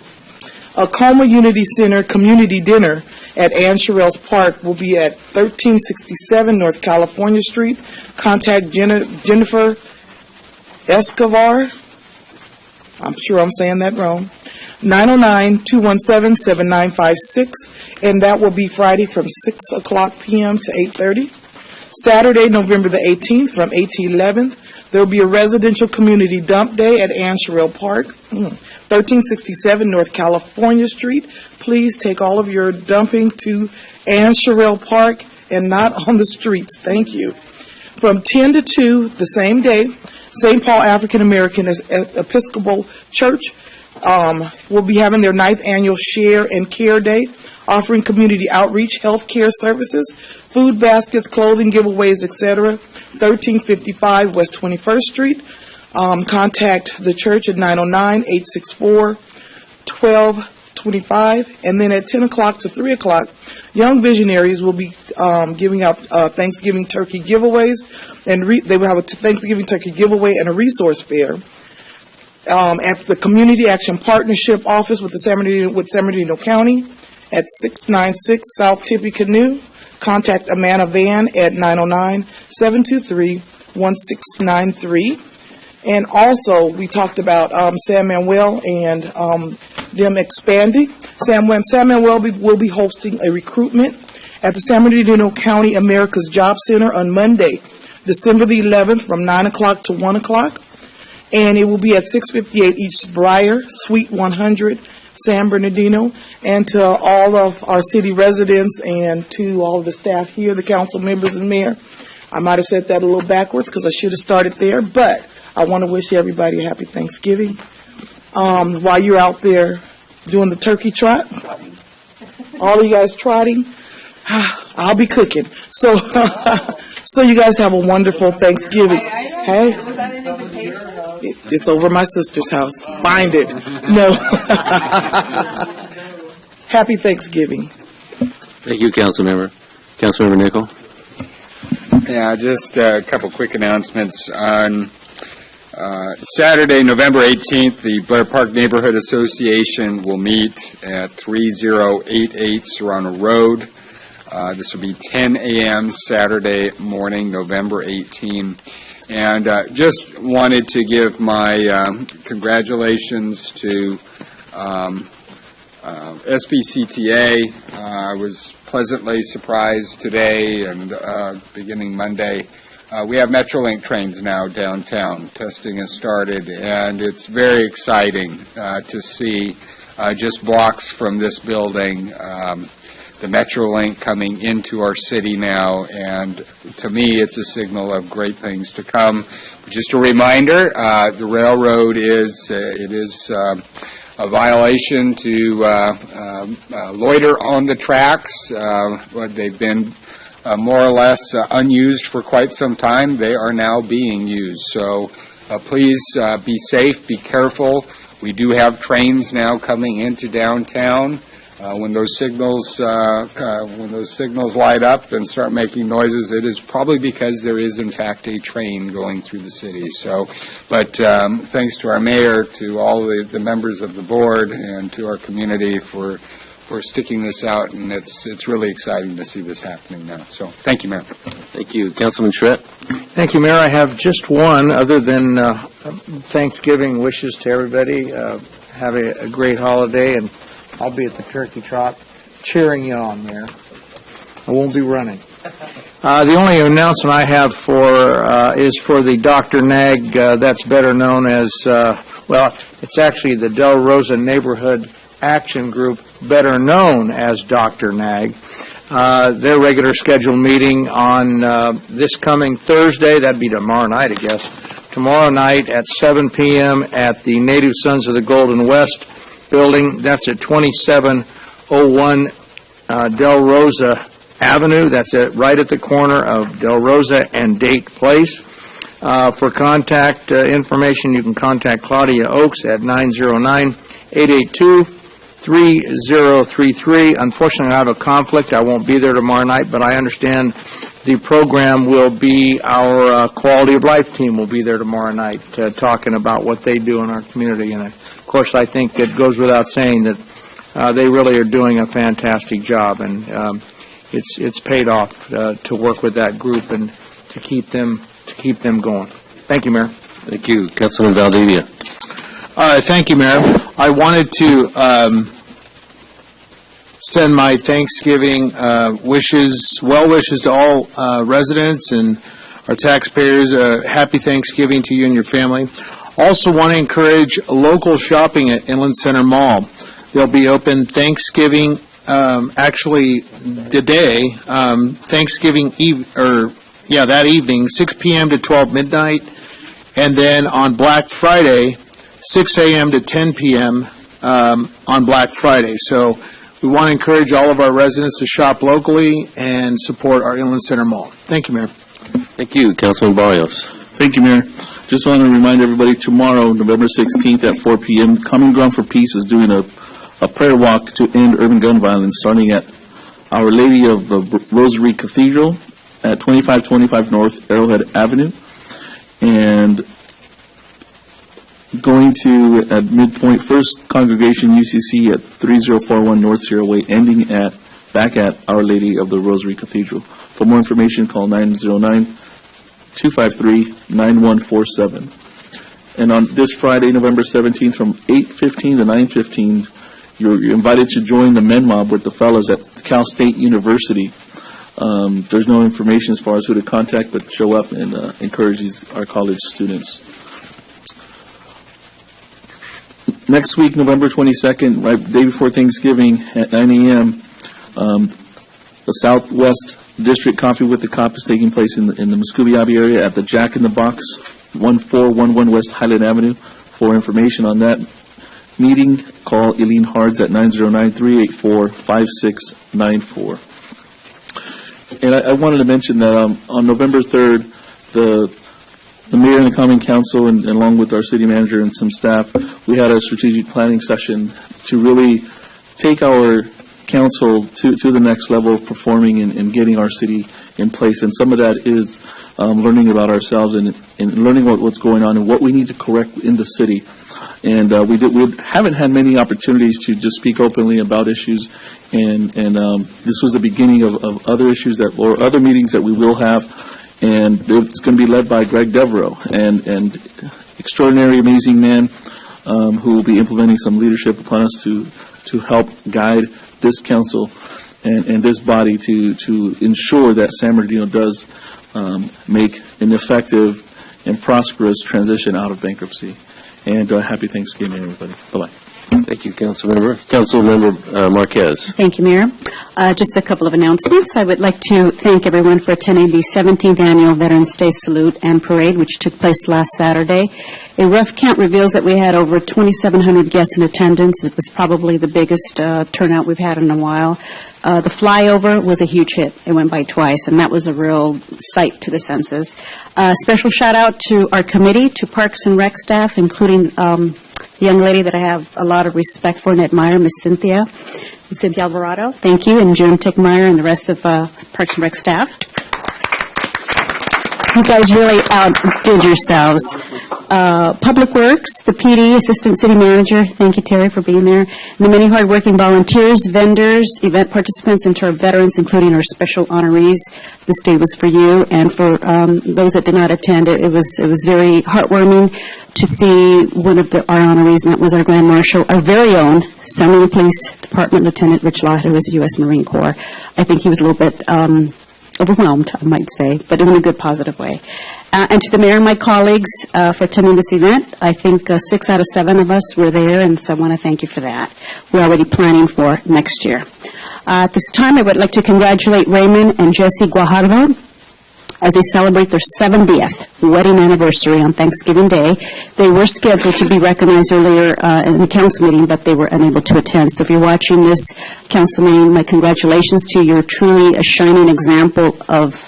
a Coma Unity Center community dinner at Ann Sherrill's Park will be at 1367 North California Street. Contact Jennifer Escobar. I'm sure I'm saying that wrong. 909-217-7956, and that will be Friday from 6 o'clock p.m. to 8:30. Saturday, November the 18th, from 8 to 11, there will be a residential community dump day at Ann Sherrill Park, 1367 North California Street. Please take all of your dumping to Ann Sherrill Park and not on the streets. Thank you. From 10 to 2 the same day, St. Paul African American Episcopal Church will be having their 9th annual Share and Care Day, offering community outreach, health care services, food baskets, clothing giveaways, etc. 1355 West 21st Street. Contact the church at 909-864-1225. And then at 10 o'clock to 3 o'clock, Young Visionaries will be giving out Thanksgiving turkey giveaways, and they will have a Thanksgiving turkey giveaway and a resource fair at the Community Action Partnership Office with San Bernardino County at 696 South Tippecanoe. contact Amanda Van at 909-723-1693. And also, we talked about San Manuel and them expanding. San Manuel will be hosting a recruitment at the San Bernardino County America's Job Center on Monday, December the 11th, from 9 o'clock to 1 o'clock. And it will be at 658 East Briar, Suite 100, San Bernardino. And to all of our city residents and to all of the staff here, the council members and mayor, I might have said that a little backwards because I should have started there, but I want to wish everybody a happy Thanksgiving. While you're out there doing the turkey trot, all of you guys trotting, I'll be cooking. So, so you guys have a wonderful Thanksgiving. Hey, it's over my sister's house. Find it. No. Happy Thanksgiving.
Thank you, Councilmember. Councilmember Nichol.
Yeah, just a couple quick announcements. On Saturday, November 18th, the Blair Park Neighborhood Association will meet at 3088 Serrano Road. This will be 10 a.m. Saturday morning, November 18. And just wanted to give my congratulations to SBCTA. I was pleasantly surprised today and beginning Monday. We have Metrolink trains now downtown. Testing has started, and it's very exciting to see just blocks from this building the Metrolink coming into our city now, and to me it's a signal of great things to come. Just a reminder, the railroad is a violation to loiter on the tracks. They've been more or less unused for quite some time. They are now being used. So please be safe, be careful. We do have trains now coming into downtown. When those signals light up and start making noises, it is probably because there is in fact a train going through the city. So, but thanks to our mayor, to all the members of the board, and to our community for sticking this out, and it's really exciting to see this happening now. So, thank you, Mayor.
Thank you, Councilman Schritt.
Thank you, Mayor. I have just one, other than Thanksgiving wishes to everybody. Have a great holiday, and I'll be at the turkey trot cheering you on, Mayor. I won't be running. The only announcement I have is for the Dr. Nag, that's better known as, it's actually the Del Rosa Neighborhood Action Group, better known as Dr. Nag. Their regular scheduled meeting on this coming Thursday, that'd be tomorrow night, I guess, tomorrow night at 7 p.m. at the Native Sons of the Golden West building. That's at 2701 Del Rosa Avenue. That's right at the corner of Del Rosa and Date Place. For contact information, you can contact Claudia Oakes at 909-882-3033. Unfortunately, I have a conflict. I won't be there tomorrow night, but I understand the program will be our quality of life team will be there tomorrow night talking about what they do in our community. And of course, I think it goes without saying that they really are doing a fantastic job, and it's paid off to work with that group and to keep them going. Thank you, Mayor.
Thank you, Councilman Valdivia.
Thank you, Mayor. I wanted to send my Thanksgiving well wishes to all residents and our taxpayers. Happy Thanksgiving to you and your family. Also want to encourage local shopping at Inland Center Mall. They'll be open Thanksgiving, actually today, Thanksgiving that evening, 6 p.m. to 12 midnight, and then on Black Friday, 6 a.m. to 10 p.m. On Black Friday. So we want to encourage all of our residents to shop locally and support our Inland Center Mall. Thank you, Mayor.
Thank you, Councilman Barrios.
Thank you, Mayor. Just want to remind everybody, tomorrow, November 16th at 4 p.m., Common Ground for Peace is doing a prayer walk to end urban gun violence, starting at Our Lady of the Rosary Cathedral at 2525 North Arrowhead Avenue, and going to at midpoint First Congregation UCC at 3041 North Sierra Way, ending at back at Our Lady of the Rosary Cathedral. For more information, call 909-253-9147. And on this Friday, November 17th, from 8:15 to 9:15, you're invited to join the Men Mob with the fellas at Cal State University. There's no information as far as who to contact, but show up and encourage our college students. Next week, November 22nd, right day before Thanksgiving at 9 a.m., the Southwest District Coffee with the Cop is taking place in the Muscogee area at the Jack in the Box, 1411 West Highland Avenue. For information on that meeting, call Eileen Hards at 909-384-5694. And I wanted to mention that on November 3rd, the mayor and the common council, and along with our city manager and some staff, we had a strategic planning session to really take our council to the next level of performing and getting our city in place. And some of that is learning about ourselves and learning what's going on and what we need to correct in the city. And we haven't had many opportunities to just speak openly about issues, and this was the beginning of other issues or other meetings that we will have, and it's going to be led by Greg Devereaux, and extraordinary, amazing man who will be implementing some leadership upon us to help guide this council and this body to ensure that San Bernardino does make an effective and prosperous transition out of bankruptcy. And happy Thanksgiving, everybody. Bye-bye.
Thank you, Councilmember. Councilmember Marquez.
Thank you, Mayor. Just a couple of announcements. I would like to thank everyone for attending the 17th Annual Veterans Day Salute and Parade, which took place last Saturday. A rough count reveals that we had over 2,700 guests in attendance. It was probably the biggest turnout we've had in a while. The flyover was a huge hit. It went by twice, and that was a real sight to the senses. Special shout-out to our committee, to Parks and Rec staff, including the young lady that I have a lot of respect for and admire, Miss Cynthia Alvarado. Thank you, and June Tickmeyer and the rest of Parks and Rec staff. You guys really outdid yourselves. Public Works, the PD, Assistant City Manager, thank you, Terry, for being there. And the many hardworking volunteers, vendors, event participants, and to our veterans, including our special honorees. This day was for you, and for those that did not attend, it was very heartwarming to see one of our honorees, and that was our Grand Marshal, our very own San Bernardino Police Department Lieutenant Rich Law, who was U.S. Marine Corps. I think he was a little bit overwhelmed, I might say, but in a good, positive way. And to the mayor and my colleagues for attending this event. I think 6 out of 7 of us were there, and so I want to thank you for that. We're already planning for next year. At this time, I would like to congratulate Raymond and Jesse Guajardo as they celebrate their 70th wedding anniversary on Thanksgiving Day. They were scheduled to be recognized earlier in the council meeting, but they were unable to attend. So if you're watching this council meeting, my congratulations to you. You're truly a shining example of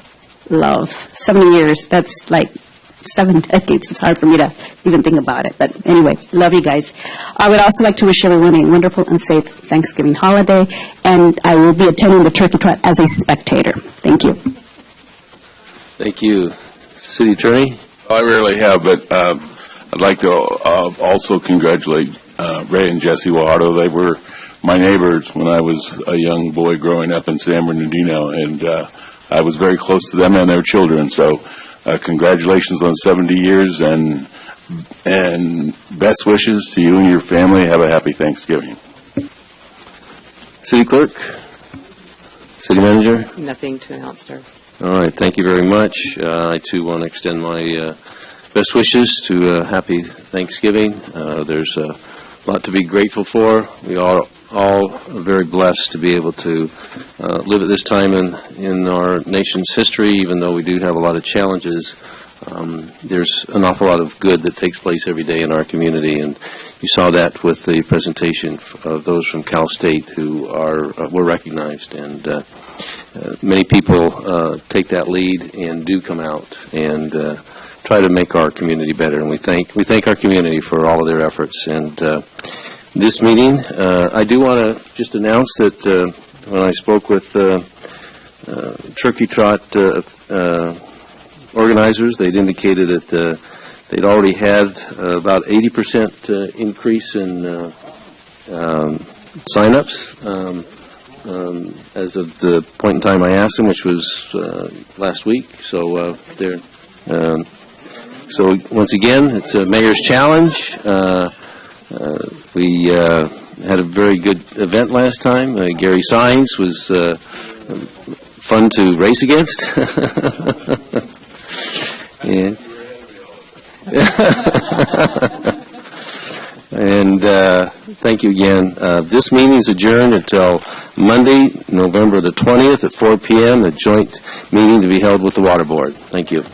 love. 70 years, that's like 7 decades. It's hard for me to even think about it. But anyway, love you guys. I would also like to wish everyone a wonderful and safe Thanksgiving holiday, and I will be attending the turkey trot as a spectator. Thank you.
Thank you. City Attorney?
I rarely have, but I'd like to also congratulate Ray and Jesse Guajardo. They were my neighbors when I was a young boy growing up in San Bernardino, and I was very close to them and their children. So congratulations on 70 years, and best wishes to you and your family. Have a happy Thanksgiving.
City Clerk? City Manager?
Nothing to announce, sir.
All right, thank you very much. I, too, want to extend my best wishes to happy Thanksgiving. There's a lot to be grateful for. We are all very blessed to be able to live at this time in our nation's history, even though we do have a lot of challenges. There's an awful lot of good that takes place every day in our community, and you saw that with the presentation of those from Cal State who were recognized. And many people take that lead and do come out and try to make our community better. And we thank our community for all of their efforts. And this meeting, I do want to just announce that when I spoke with Turkey Trot organizers, they'd indicated that they'd already had about 80% increase in sign-ups. as of the point in time I asked them, which was last week. So so once again, it's a mayor's challenge. We had a very good event last time. Gary Sines was fun to race against. And and thank you again. This meeting is adjourned until Monday, November the 20th at 4 p.m., a joint meeting to be held with the Water Board. Thank you.